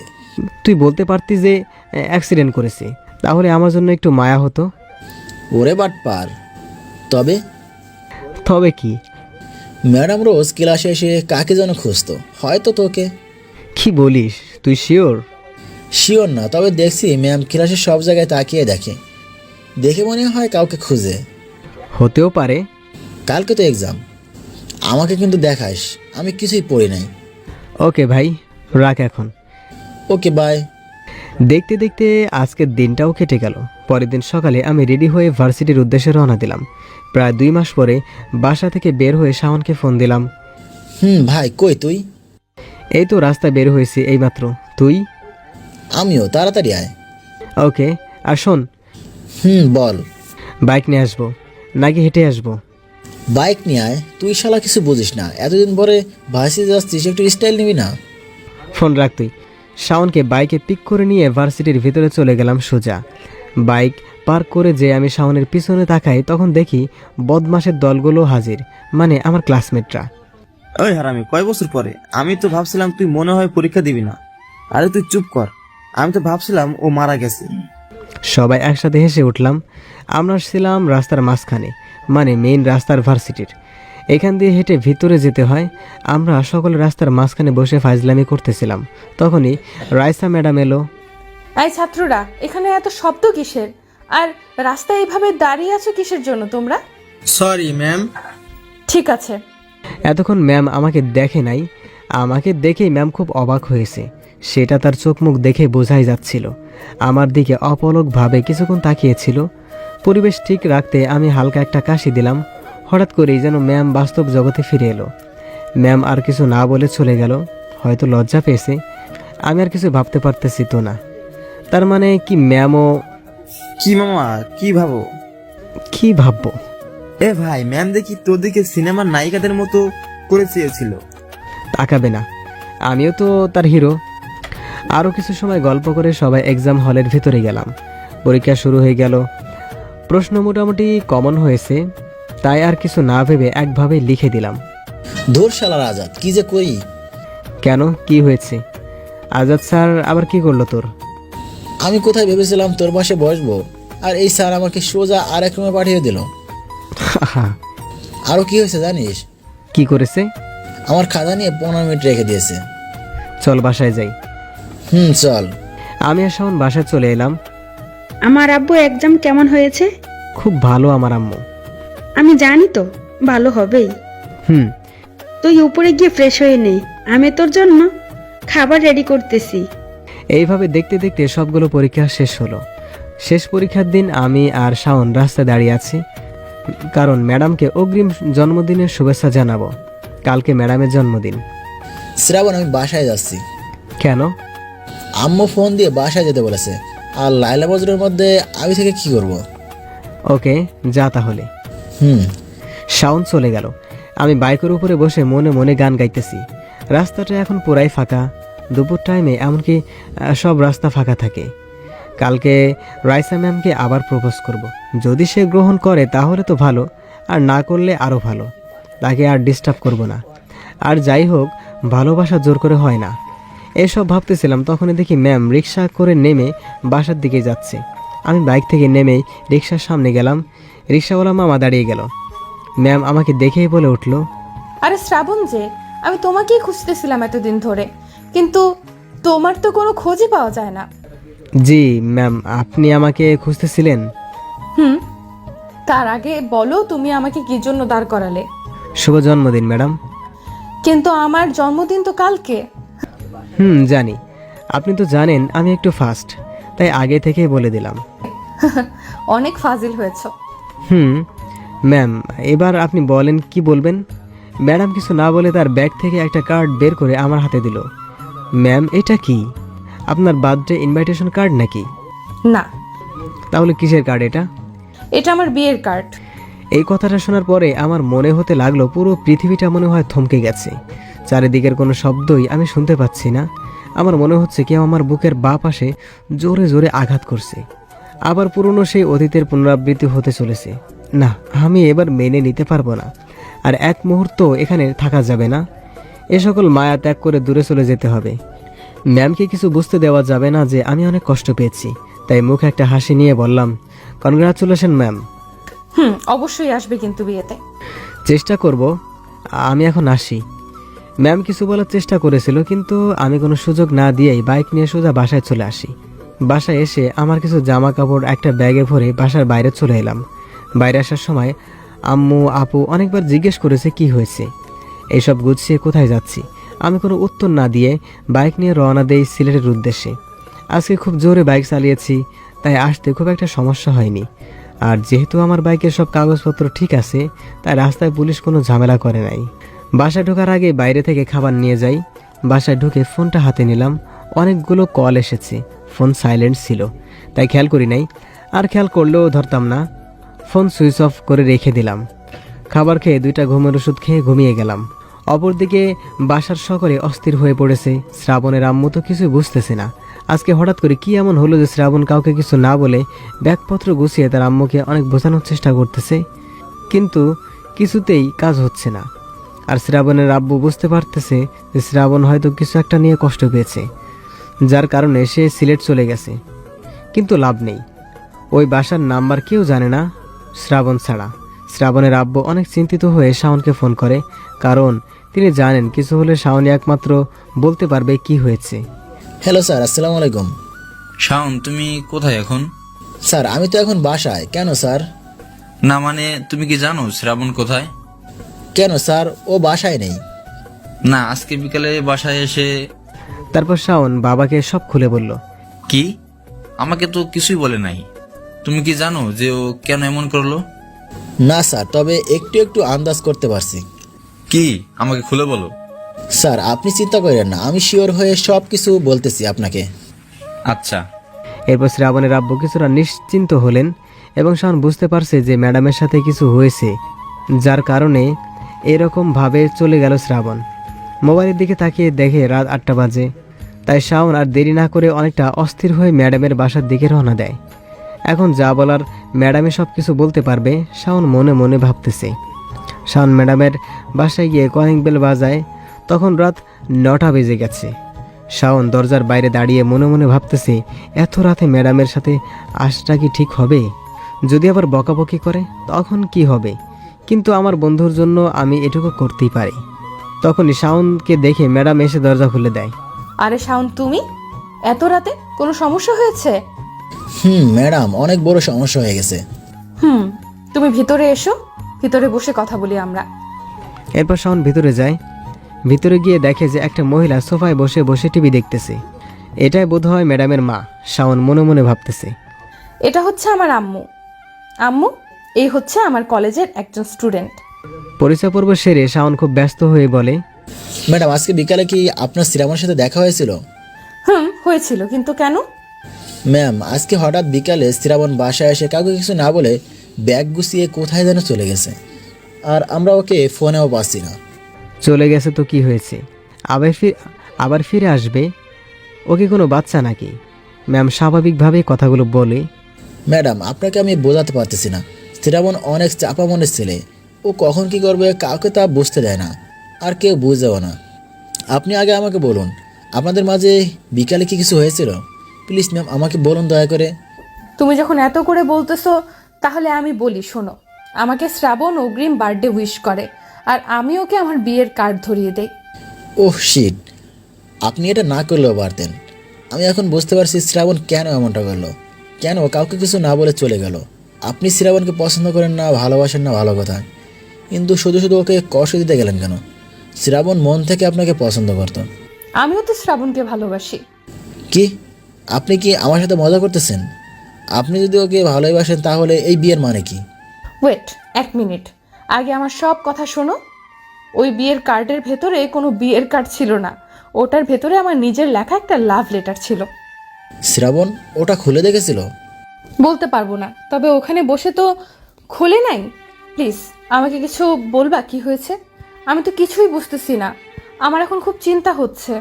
M: তুই বলতে পারতি যে অ্যাক্সিডেন্ট করেছে, তাহলে আমার জন্য একটু মায়া হতো।
G: ওরে বাটপার। তবে
M: তবে কি?
G: ম্যাডাম রোজ ক্লাসে এসে কাকে যেন খুঁজতো, হয়তো তোকে।
M: কি বলিস? তুই শিওর?
G: শিওর না, তবে দেখছি ম্যাম ক্লাসের সব জায়গায় তাকিয়ে দেখে। দেখে মনে হয় কাউকে খুঁজে।
M: হতেও পারে।
G: কালকে তো এক্সাম, আমাকে কিন্তু দেখাস, আমি কিছুই পড়ি নাই।
M: ওকে ভাই, রাখ এখন।
G: Okay bye.
M: দেখতে দেখতে আজকের দিনটাও কেটে গেল। পরের দিন সকালে আমি রেডি হয়ে ভার্সিটির উদ্দেশ্যে রওনা দিলাম। প্রায় 2 মাস পরে বাসা থেকে বের হয়ে শাওনকে ফোন দিলাম।
G: ভাই কই তুই?
M: এই তো রাস্তায় বের হয়েছি এইমাত্র। তুই?
G: আমিও, তাড়াতাড়ি আয়।
M: ওকে। আর শোন।
G: বল।
M: বাইক নিয়ে আসবো নাকি হেঁটে আসবো?
G: বাইক নিয়ে আয়। তুই শালা কিছু বুঝিস না, এতদিন পরে ভার্সিটি যাচ্ছিস, একটু স্টাইল নিবি না?
M: ফোন রাখ তুই। শাওনকে বাইকে পিক করে নিয়ে ভার্সিটির ভিতরে চলে গেলাম সোজা। বাইক পার্ক করে যে আমি শাওনের পিছনে তাকাই, তখন দেখি বদমাশের দলগুলো হাজির, মানে আমার ক্লাসমেটরা।
K: ওই হারামি, কয় বছর পরে? আমি তো ভাবছিলাম তুই মনে হয় পরীক্ষা দিবি না। আরে তুই চুপ কর, আমি তো ভাবছিলাম ও মারা গেছে।
M: সবাই একসাথে হেসে উঠলাম। আমরা ছিলাম রাস্তার মাঝখানে, মানে মেইন রাস্তার ভার্সিটির। এখান দিয়ে হেঁটে ভিতরে যেতে হয়। আমরা সকলে রাস্তার মাঝখানে বসে ফাজলামি করতেছিলাম। তখনই রাইসা ম্যাডাম এলো।
B: এই ছাত্ররা, এখানে এত শব্দ কিসের? আর রাস্তায় এইভাবে দাঁড়িয়ে আছো কিসের জন্য তোমরা?
C: Sorry ma'am.
B: ঠিক আছে।
M: এতক্ষণ ম্যাম আমাকে দেখে নাই। আমাকে দেখেই ম্যাম খুব অবাক হয়েছে। সেটা তার চোখ মুখ দেখে বোঝাই যাচ্ছিল। আমার দিকে অপলকভাবে কিছুক্ষণ তাকিয়েছিল। পরিবেশ ঠিক রাখতে আমি হালকা একটা কাশি দিলাম। হঠাৎ করেই যেন ম্যাম বাস্তব জগতে ফিরে এলো। ম্যাম আর কিছু না বলে চলে গেল। হয়তো লজ্জা পেয়েছে। আমি আর কিছু ভাবতে পারতেছি তো না। তার মানে কি ম্যামও?
K: কি মামা, কি ভাবো?
M: কি ভাববো?
K: এ ভাই, ম্যাম দেখি তোর দিকে সিনেমার নায়িকাদের মতো করে চেয়েছিল।
M: তাকাবে না, আমিও তো তার হিরো। আরও কিছু সময় গল্প করে সবাই এক্সাম হলের ভিতরে গেলাম। পরীক্ষা শুরু হয়ে গেল। প্রশ্ন মোটামুটি কমন হয়েছে, তাই আর কিছু না ভেবে একভাবে লিখে দিলাম।
G: ধুর শালার আজাদ, কি যে করি।
M: কেন, কি হয়েছে? আজাদ স্যার আবার কি করলো তোর?
G: আমি কোথায় ভেবেছিলাম তোর পাশে বসবো, আর এই স্যার আমাকে সোজা আরেক রুমে পাঠিয়ে দিল। আরো কি হয়েছে জানিস?
M: কি করেছে?
G: আমার খাতা নিয়ে 15 মিনিট রেখে দিয়েছে।
M: চল বাসায় যাই।
G: চল।
M: আমি আর শাওন বাসায় চলে এলাম।
F: আমার আব্বু এক্সাম কেমন হয়েছে?
M: খুব ভালো আমার আম্মু।
F: আমি জানি তো ভালো হবেই।
M: হুম।
F: তুই উপরে গিয়ে ফ্রেশ হয়ে নে, আমি তোর জন্য খাবার রেডি করতেছি।
M: এইভাবে দেখতে দেখতে সবগুলো পরীক্ষা শেষ হলো। শেষ পরীক্ষার দিন আমি আর শাওন রাস্তায় দাঁড়িয়ে আছি, কারণ ম্যাডামকে অগ্রিম জন্মদিনের শুভেচ্ছা জানাবো। কালকে ম্যাডামের জন্মদিন।
G: শ্রাবণ, আমি বাসায় যাচ্ছি।
M: কেন?
G: আম্মু ফোন দিয়ে বাসায় যেতে বলেছে। আর লাইলা বজরের মধ্যে আমি থেকে কি করব?
M: ওকে, যা তাহলে।
G: হুম।
M: শাওন চলে গেল। আমি বাইকের উপরে বসে মনে মনে গান গাইতেছি। রাস্তাটা এখন পুরাই ফাঁকা। দুপুর টাইমে এমনকি সব রাস্তা ফাঁকা থাকে। কালকে রাইসা ম্যামকে আবার প্রপোজ করব। যদি সে গ্রহণ করে তাহলে তো ভালো, আর না করলে আরও ভালো। তাকে আর ডিস্টার্ব করব না। আর যাই হোক, ভালোবাসা জোর করে হয় না। এসব ভাবতেছিলাম, তখনই দেখি ম্যাম রিক্সা করে নেমে বাসার দিকে যাচ্ছে। আমি বাইক থেকে নেমেই রিক্সার সামনে গেলাম। রিক্সাওয়ালা মামা দাঁড়িয়ে গেল। ম্যাম আমাকে দেখেই বলে উঠল,
B: আরে শ্রাবণ যে, আমি তোমাকেই খুঁজতেছিলাম এতদিন ধরে, কিন্তু তোমার তো কোনো খোঁজই পাওয়া যায় না।
M: জি ম্যাম, আপনি আমাকে খুঁজতেছিলেন?
B: তার আগে বলো, তুমি আমাকে কি জন্য দাঁড় করালে?
M: শুভ জন্মদিন ম্যাডাম।
B: কিন্তু আমার জন্মদিন তো কালকে।
M: জানি। আপনি তো জানেন আমি একটু ফাস্ট, তাই আগে থেকেই বলে দিলাম।
B: অনেক ফাজিল হয়েছ।
M: ম্যাম, এবার আপনি বলেন কি বলবেন। ম্যাডাম কিছু না বলে তার ব্যাগ থেকে একটা কার্ড বের করে আমার হাতে দিল। ম্যাম, এটা কি? আপনার বার্থডে ইনভাইটেশন কার্ড নাকি?
B: না।
M: তাহলে কিসের কার্ড এটা?
B: এটা আমার বিয়ের কার্ড।
M: এই কথাটা শোনার পরে আমার মনে হতে লাগলো পুরো পৃথিবীটা মনে হয় থমকে গেছে। চারিদিকের কোনো শব্দই আমি শুনতে পাচ্ছি না। আমার মনে হচ্ছে কেউ আমার বুকের বাঁ পাশে জোরে জোরে আঘাত করছে। আবার পুরনো সেই অতীতের পুনরাবৃত্তি হতে চলেছে। না, আমি এবার মেনে নিতে পারবো না। আর এক মুহূর্ত এখানে থাকা যাবে না। এ সকল মায়া ত্যাগ করে দূরে চলে যেতে হবে। ম্যামকে কিছু বুঝতে দেওয়া যাবে না যে আমি অনেক কষ্ট পেয়েছি। তাই মুখে একটা হাসি নিয়ে বললাম, কনগ্রাচুলেশন ম্যাম।
B: অবশ্যই আসবে কিন্তু বিয়েতে।
M: চেষ্টা করব। আমি এখন আসি। ম্যাম কিছু বলার চেষ্টা করেছিল, কিন্তু আমি কোনো সুযোগ না দিয়েই বাইক নিয়ে সোজা বাসায় চলে আসি। বাসায় এসে আমার কিছু জামা কাপড় একটা ব্যাগে ভরে বাসার বাইরে চলে এলাম। বাইরে আসার সময় আম্মু আপু অনেকবার জিজ্ঞেস করেছে কি হয়েছে। এইসব গুছিয়ে কোথায় যাচ্ছি আমি কোনো উত্তর না দিয়ে বাইক নিয়ে রওনা দেই সিলেটের উদ্দেশ্যে। আজকে খুব জোরে বাইক চালিয়েছি, তাই আসতে খুব একটা সমস্যা হয়নি। আর যেহেতু আমার বাইকের সব কাগজপত্র ঠিক আছে, তাই রাস্তায় পুলিশ কোনো ঝামেলা করে নাই। বাসায় ঢোকার আগে বাইরে থেকে খাবার নিয়ে যাই। বাসায় ঢুকে ফোনটা হাতে নিলাম। অনেকগুলো কল এসেছে। ফোন সাইলেন্ট ছিল, তাই খেয়াল করি নাই। আর খেয়াল করলেও ধরতাম না। ফোন সুইচ অফ করে রেখে দিলাম। খাবার খেয়ে 2টা ঘুমের ওষুধ খেয়ে ঘুমিয়ে গেলাম। অপরদিকে বাসার সকলে অস্থির হয়ে পড়েছে। শ্রাবণের আম্মু তো কিছু বুঝতেছে না। আজকে হঠাৎ করে কি এমন হলো যে শ্রাবণ কাউকে কিছু না বলে ব্যাগপত্র গুছিয়ে তার আম্মুকে অনেক বোঝানোর চেষ্টা করতেছে, কিন্তু কিছুতেই কাজ হচ্ছে না। আর শ্রাবণের আব্বু বুঝতে পারতেছে যে শ্রাবণ হয়তো কিছু একটা নিয়ে কষ্ট পেয়েছে, যার কারণে সে সিলেট চলে গেছে। কিন্তু লাভ নেই, ওই বাসার নাম্বার কেউ জানে না শ্রাবণ ছাড়া। শ্রাবণের আব্বু অনেক চিন্তিত হয়ে শাওনকে ফোন করে, কারণ তিনি জানেন কিছু হলে শাওনই একমাত্র বলতে পারবে কি হয়েছে।
G: হ্যালো স্যার, আসসালামু আলাইকুম।
H: শাওন, তুমি কোথায় এখন?
G: স্যার, আমি তো এখন বাসায়। কেন স্যার?
H: না মানে, তুমি কি জানো শ্রাবণ কোথায়?
G: কেন স্যার, ও বাসায় নেই।
H: না, আজকে বিকালে বাসায় এসে।
M: তারপর শাওন বাবাকে সব খুলে বলল।
H: কি? আমাকে তো কিছুই বলে নাই। তুমি কি জানো যে ও কেন এমন করলো?
G: না স্যার, তবে একটু একটু আন্দাজ করতে পারছি।
H: কি? আমাকে খুলে বলো।
G: স্যার, আপনি চিন্তা করেন না, আমি শিওর হয়ে সব কিছু বলতেছি আপনাকে।
H: আচ্ছা।
M: এরপর শ্রাবণের আব্বু কিছুটা নিশ্চিন্ত হলেন এবং শাওন বুঝতে পারছে যে ম্যাডামের সাথে কিছু হয়েছে, যার কারণে এরকমভাবে চলে গেল শ্রাবণ। মোবাইলের দিকে তাকিয়ে দেখে রাত 8টা বাজে। তাই শাওন আর দেরি না করে অনেকটা অস্থির হয়ে ম্যাডামের বাসার দিকে রওনা দেয়। এখন যা বলার ম্যাডামে সব কিছু বলতে পারবে, শাওন মনে মনে ভাবতেছে। শাওন ম্যাডামের বাসায় গিয়ে কলিং বেল বাজায়। তখন রাত 9টা বেজে গেছে। শাওন দরজার বাইরে দাঁড়িয়ে মনে মনে ভাবতেছে, এত রাতে ম্যাডামের সাথে আসাটা কি ঠিক হবে? যদি আবার বকাবকি করে তখন কি হবে? কিন্তু আমার বন্ধুর জন্য আমি এটুকু করতেই পারি। তখনই শাওনকে দেখে ম্যাডাম এসে দরজা খুলে দেয়।
B: আরে শাওন, তুমি এত রাতে? কোনো সমস্যা হয়েছে?
G: ম্যাডাম, অনেক বড় সমস্যা হয়ে গেছে।
B: তুমি ভিতরে এসো, ভিতরে বসে কথা বলি আমরা।
M: এরপর শাওন ভিতরে যায়। ভিতরে গিয়ে দেখে যে একটা মহিলা সোফায় বসে বসে টিভি দেখতেছে। এটাই বোধহয় ম্যাডামের মা। শাওন মনে মনে ভাবতেছে,
B: এটা হচ্ছে আমার আম্মু। আম্মু, এই হচ্ছে আমার কলেজের একজন স্টুডেন্ট।
M: পরিচয় পর্ব সেরে শাওন খুব ব্যস্ত হয়ে বলে,
G: ম্যাডাম আজকে বিকালে কি আপনার শ্রাবণের সাথে দেখা হয়েছিল?
B: হয়েছিল, কিন্তু কেন?
G: ম্যাম আজকে হঠাৎ বিকালে শ্রাবণ বাসায় এসে কাউকে কিছু না বলে ব্যাগ গুছিয়ে কোথায় যেন চলে গেছে, আর আমরা ওকে ফোনেও পাচ্ছি না।
M: চলে গেছে তো কি হয়েছে, আবার ফিরে আসবে। ও কি কোনো বাচ্চা নাকি? ম্যাম স্বাভাবিকভাবেই কথাগুলো বলে।
G: ম্যাডাম আপনাকে আমি বোঝাতে পারতেছি না, শ্রাবণ অনেক চাপা মনের ছেলে। ও কখন কি করবে কাউকে তা বুঝতে দেয় না, আর কেউ বুঝবেও না। আপনি আগে আমাকে বলুন, আপনাদের মাঝে বিকালে কি কিছু হয়েছিল? প্লিজ ম্যাম আমাকে বলুন দয়া করে।
B: তুমি যখন এত করে বলতেছো তাহলে আমি বলি, শোনো। আমাকে শ্রাবণ অগ্রিম বার্থডে উইশ করে, আর আমি ওকে আমার বিয়ের কার্ড ধরিয়ে দেই।
G: ওহ শিট, আপনি এটা না করলেও পারতেন। আমি এখন বুঝতে পারছি শ্রাবণ কেন এমনটা করলো, কেন কাউকে কিছু না বলে চলে গেল। আপনি শ্রাবণকে পছন্দ করেন না, ভালোবাসেন না, ভালো কথা, কিন্তু শুধু শুধু ওকে কষ্ট দিতে গেলেন কেন? শ্রাবণ মন থেকে আপনাকে পছন্দ করতো।
B: আমিও তো শ্রাবণকে ভালোবাসি।
G: কি আপনি কি আমার সাথে মজা করতেছেন? আপনি যদি ওকে ভালোবাসেন তাহলে এই বিয়ের মানে কি?
B: ওয়েট, 1 মিনিট, আগে আমার সব কথা শোনো। ওই বিয়ের কার্ডের ভেতরে কোনো বিয়ের কার্ড ছিল না, ওটার ভেতরে আমার নিজের লেখা একটা লাভ লেটার ছিল।
G: শ্রাবণ ওটা খুলে দেখেছিল?
B: বলতে পারবো না, তবে ওখানে বসে তো খোলে নাই। প্লিজ আমাকে কিছু বলবা, কি হয়েছে? আমি তো কিছুই বুঝতেছি না, আমার এখন খুব চিন্তা হচ্ছে।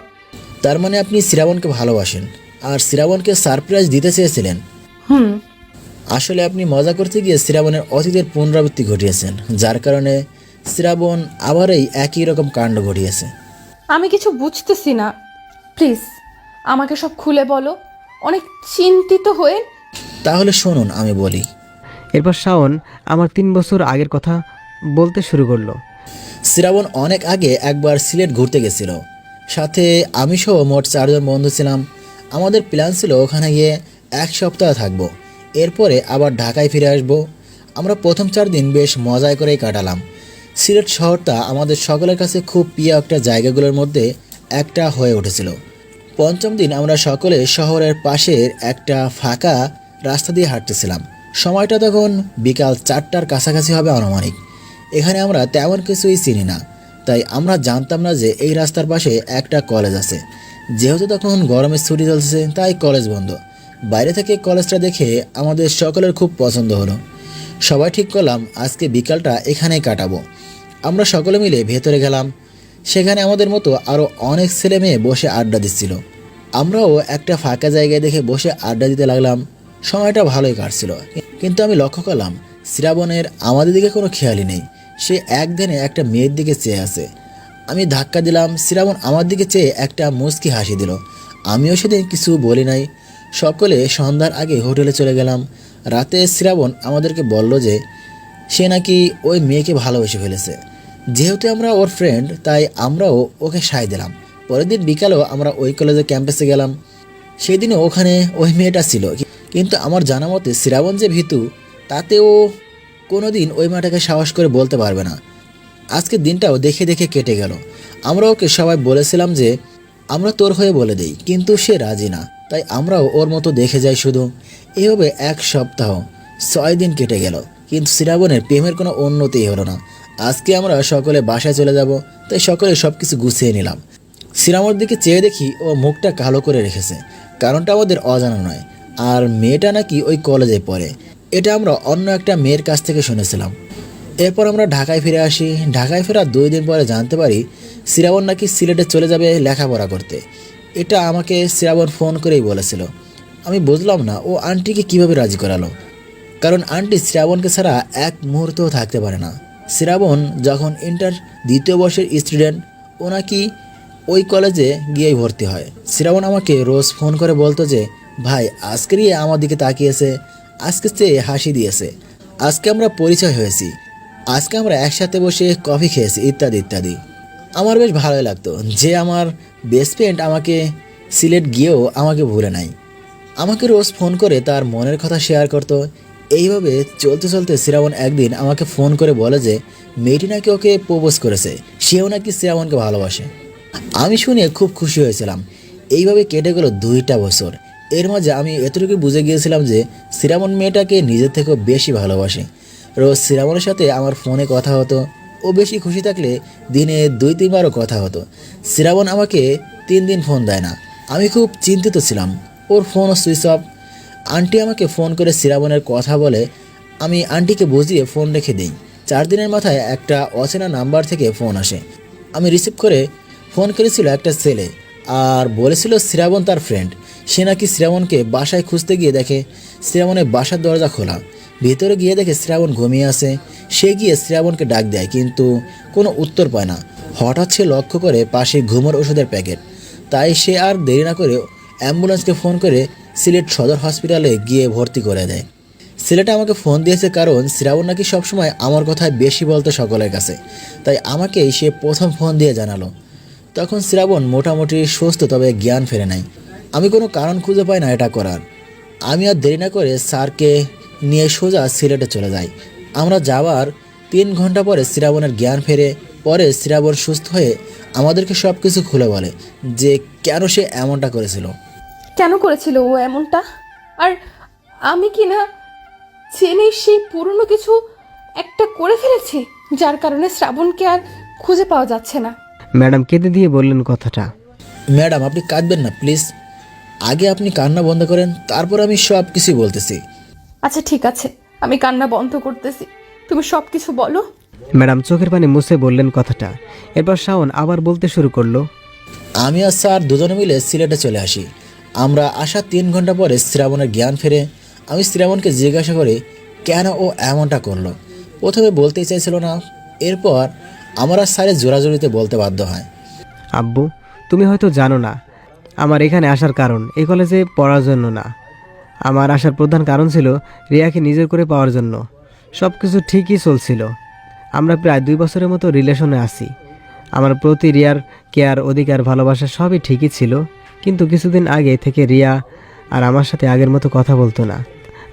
G: তার মানে আপনি শ্রাবণকে ভালোবাসেন আর শ্রাবণকে সারপ্রাইজ দিতে চেয়েছিলেন? আসলে আপনি মজা করতে গিয়ে শ্রাবণের অতীতের পুনরাবৃত্তি ঘটিয়েছেন, যার কারণে শ্রাবণ আবার এই একই রকম কাণ্ড ঘটিয়েছে।
B: আমি কিছু বুঝতেছি না, প্লিজ আমাকে সব খুলে বলো। অনেক চিন্তিত হয়ে।
G: তাহলে শুনুন আমি বলি।
M: এরপর শাওন আমার 3 বছর আগের কথা বলতে শুরু করলো।
G: শ্রাবণ অনেক আগে একবার সিলেট ঘুরতে গেছিল, সাথে আমি সহ মোট 4 জন বন্ধু ছিলাম। আমাদের প্ল্যান ছিল ওখানে গিয়ে 1 সপ্তাহ থাকবো, এরপরে আবার ঢাকায় ফিরে আসব। আমরা প্রথম 4 দিন বেশ মজায় করেই কাটালাম। সিলেট শহরটা আমাদের সকলের কাছে খুব প্রিয় একটা জায়গাগুলোর মধ্যে একটা হয়ে উঠেছিল। 5ম দিন আমরা সকলে শহরের পাশের একটা ফাঁকা রাস্তা দিয়ে হাঁটতেছিলাম। সময়টা তখন বিকাল 4টার কাছাকাছি হবে আনুমানিক। এখানে আমরা তেমন কিছুই চিনি না, তাই আমরা জানতাম না যে এই রাস্তার পাশে একটা কলেজ আছে। যেহেতু তখন গরমের ছুটি চলছে তাই কলেজ বন্ধ। বাইরে থেকে কলেজটা দেখে আমাদের সকলের খুব পছন্দ হলো। সবাই ঠিক করলাম আজকে বিকালটা এখানেই কাটাবো। আমরা সকলে মিলে ভেতরে গেলাম। সেখানে আমাদের মতো আরও অনেক ছেলে মেয়ে বসে আড্ডা দিচ্ছিল। আমরাও একটা ফাঁকা জায়গায় দেখে বসে আড্ডা দিতে লাগলাম। সময়টা ভালোই কাটছিল, কিন্তু আমি লক্ষ্য করলাম শ্রাবণের আমাদের দিকে কোনো খেয়ালই নেই। সে একদিনে একটা মেয়ের দিকে চেয়ে আছে। আমি ধাক্কা দিলাম, শ্রাবণ আমার দিকে চেয়ে একটা মুচকি হাসি দিল। আমিও সেদিন কিছু বলি নাই। সকলে সন্ধ্যার আগে হোটেলে চলে গেলাম। রাতে শ্রাবণ আমাদেরকে বলল যে সে নাকি ওই মেয়েকে ভালোবেসে ফেলেছে। যেহেতু আমরা ওর ফ্রেন্ড তাই আমরাও ওকে সায় দিলাম। পরের দিন বিকালেও আমরা ওই কলেজের ক্যাম্পাসে গেলাম। সেদিনও ওখানে ওই মেয়েটা ছিল, কিন্তু আমার জানা মতে শ্রাবণ যে ভীতু তাতেও কোনো দিন ওই মেয়েটাকে সাহস করে বলতে পারবে না। আজকের দিনটাও দেখে দেখে কেটে গেল। আমরা ওকে সবাই বলেছিলাম যে আমরা তোর হয়ে বলে দেই, কিন্তু সে রাজি না, তাই আমরাও ওর মতো দেখে যাই শুধু। এভাবে 1 সপ্তাহ 6 দিন কেটে গেল, কিন্তু শ্রাবণের প্রেমের কোনো উন্নতিই হলো না। আজকে আমরা সকলে বাসায় চলে যাব, তাই সকলে সব কিছু গুছিয়ে নিলাম। শ্রাবণের দিকে চেয়ে দেখি ও মুখটা কালো করে রেখেছে। কারণটা আমাদের অজানা নয়, আর মেয়েটা নাকি ওই কলেজে পড়ে। এটা আমরা অন্য একটা মেয়ের কাছ থেকে শুনেছিলাম। এরপর আমরা ঢাকায় ফিরে আসি। ঢাকায় ফেরার 2 দিন পরে জানতে পারি শ্রাবণ নাকি সিলেটে চলে যাবে লেখাপড়া করতে। এটা আমাকে শ্রাবণ ফোন করেই বলেছিল। আমি বুঝলাম না ও আন্টিকে কিভাবে রাজি করালো, কারণ আন্টি শ্রাবণকে ছাড়া 1 মুহূর্তও থাকতে পারে না। শ্রাবণ যখন ইন্টার 2য় বর্ষের স্টুডেন্ট, ও নাকি ওই কলেজে গিয়েই ভর্তি হয়। শ্রাবণ আমাকে রোজ ফোন করে বলতো যে ভাই আজকেরই আমার দিকে তাকিয়েছে, আজকে চেয়ে হাসি দিয়েছে, আজকে আমরা পরিচয় হয়েছি, আজকে আমরা একসাথে বসে কফি খেয়েছি, ইত্যাদি ইত্যাদি। আমার বেশ ভালোই লাগতো যে আমার বেস্ট ফ্রেন্ড আমাকে সিলেট গিয়েও আমাকে ভুলে নাই। আমাকে রোজ ফোন করে তার মনের কথা শেয়ার করতো। এইভাবে চলতে চলতে শ্রাবণ একদিন আমাকে ফোন করে বলে যে মেয়েটি নাকি ওকে প্রপোজ করেছে, সেও নাকি শ্রাবণকে ভালোবাসে। আমি শুনে খুব খুশি হয়েছিলাম। এইভাবে কেটে গেল 2টা বছর। এর মাঝে আমি এতটুকু বুঝে গিয়েছিলাম যে শ্রাবণ মেয়েটাকে নিজের থেকেও বেশি ভালোবাসে। রোজ শ্রাবণের সাথে আমার ফোনে কথা হতো। ও বেশি খুশি থাকলে দিনে 2-3বারও কথা হতো। শ্রাবণ আমাকে 3 দিন ফোন দেয় না। আমি খুব চিন্তিত ছিলাম। ওর ফোনও সুইচ অফ। আন্টি আমাকে ফোন করে শ্রাবণের কথা বলে। আমি আন্টিকে বুঝিয়ে ফোন রেখে দিই। 4 দিনের মাথায় একটা অচেনা নাম্বার থেকে ফোন আসে। আমি রিসিভ করে ফোন করেছিল একটা ছেলে, আর বলেছিল শ্রাবণ তার ফ্রেন্ড। সে নাকি শ্রাবণকে বাসায় খুঁজতে গিয়ে দেখে শ্রাবণের বাসার দরজা খোলা। ভিতরে গিয়ে দেখে শ্রাবণ ঘুমিয়ে আছে। সে গিয়ে শ্রাবণকে ডাক দেয়, কিন্তু কোনো উত্তর পায় না। হঠাৎ সে লক্ষ্য করে পাশে ঘুমোর ওষুধের প্যাকেট। তাই সে আর দেরি না করে অ্যাম্বুলেন্সকে ফোন করে সিলেট সদর হসপিটালে গিয়ে ভর্তি করে দেয়। ছেলেটা আমাকে ফোন দিয়েছে কারণ শ্রাবণ নাকি সবসময় আমার কথায় বেশি বলতো সকলের কাছে। তাই আমাকেই সে প্রথম ফোন দিয়ে জানালো। তখন শ্রাবণ মোটামুটি সুস্থ, তবে জ্ঞান ফেরে নাই। আমি কোনো কারণ খুঁজে পাই না এটা করার। আমি আর দেরি না করে স্যারকে নিয়ে সোজা সিলেটে চলে যাই। আমরা যাওয়ার 3 ঘন্টা পরে শ্রাবণের জ্ঞান ফেরে। পরে শ্রাবণ সুস্থ হয়ে আমাদেরকে সব কিছু খুলে বলে যে কেন সে এমনটা করেছিল।
B: কেন করেছিল ও এমনটা? আর আমি কি না জেনে সেই পুরনো কিছু একটা করে ফেলেছি, যার কারণে শ্রাবণকে আর খুঁজে পাওয়া যাচ্ছে না।
M: ম্যাডাম কেঁদে দিয়ে বললেন কথাটা।
G: ম্যাডাম আপনি কাঁদবেন না প্লিজ। আগে আপনি কান্না বন্ধ করেন, তারপর আমি সব কিছুই বলতেছি।
B: আচ্ছা ঠিক আছে, আমি কান্না বন্ধ করতেছি, তুমি সব কিছু বলো।
M: ম্যাডাম চোখের পানি মুছে বললেন কথাটা। এরপর শাওন আবার বলতে শুরু করলো।
G: আমি আর স্যার দুজনে মিলে সিলেটে চলে আসি। আমরা আসার 3 ঘন্টা পরে শ্রাবণের জ্ঞান ফেরে। আমি শ্রাবণকে জিজ্ঞাসা করি কেন ও এমনটা করলো। প্রথমে বলতেই চাইছিল না। এরপর আমার আর স্যারের জোরাজোরিতে বলতে বাধ্য হয়।
M: আব্বু, তুমি হয়তো জানো না আমার এখানে আসার কারণ এই কলেজে পড়ার জন্য না। আমার আসার প্রধান কারণ ছিল রিয়াকে নিজের করে পাওয়ার জন্য। সব কিছু ঠিকই চলছিল। আমরা প্রায় 2 বছরের মতো রিলেশনে আছি। আমার প্রতি রিয়ার কেয়ার, অধিকার, ভালোবাসা সবই ঠিকই ছিল। কিন্তু কিছুদিন আগে থেকে রিয়া আর আমার সাথে আগের মতো কথা বলতো না।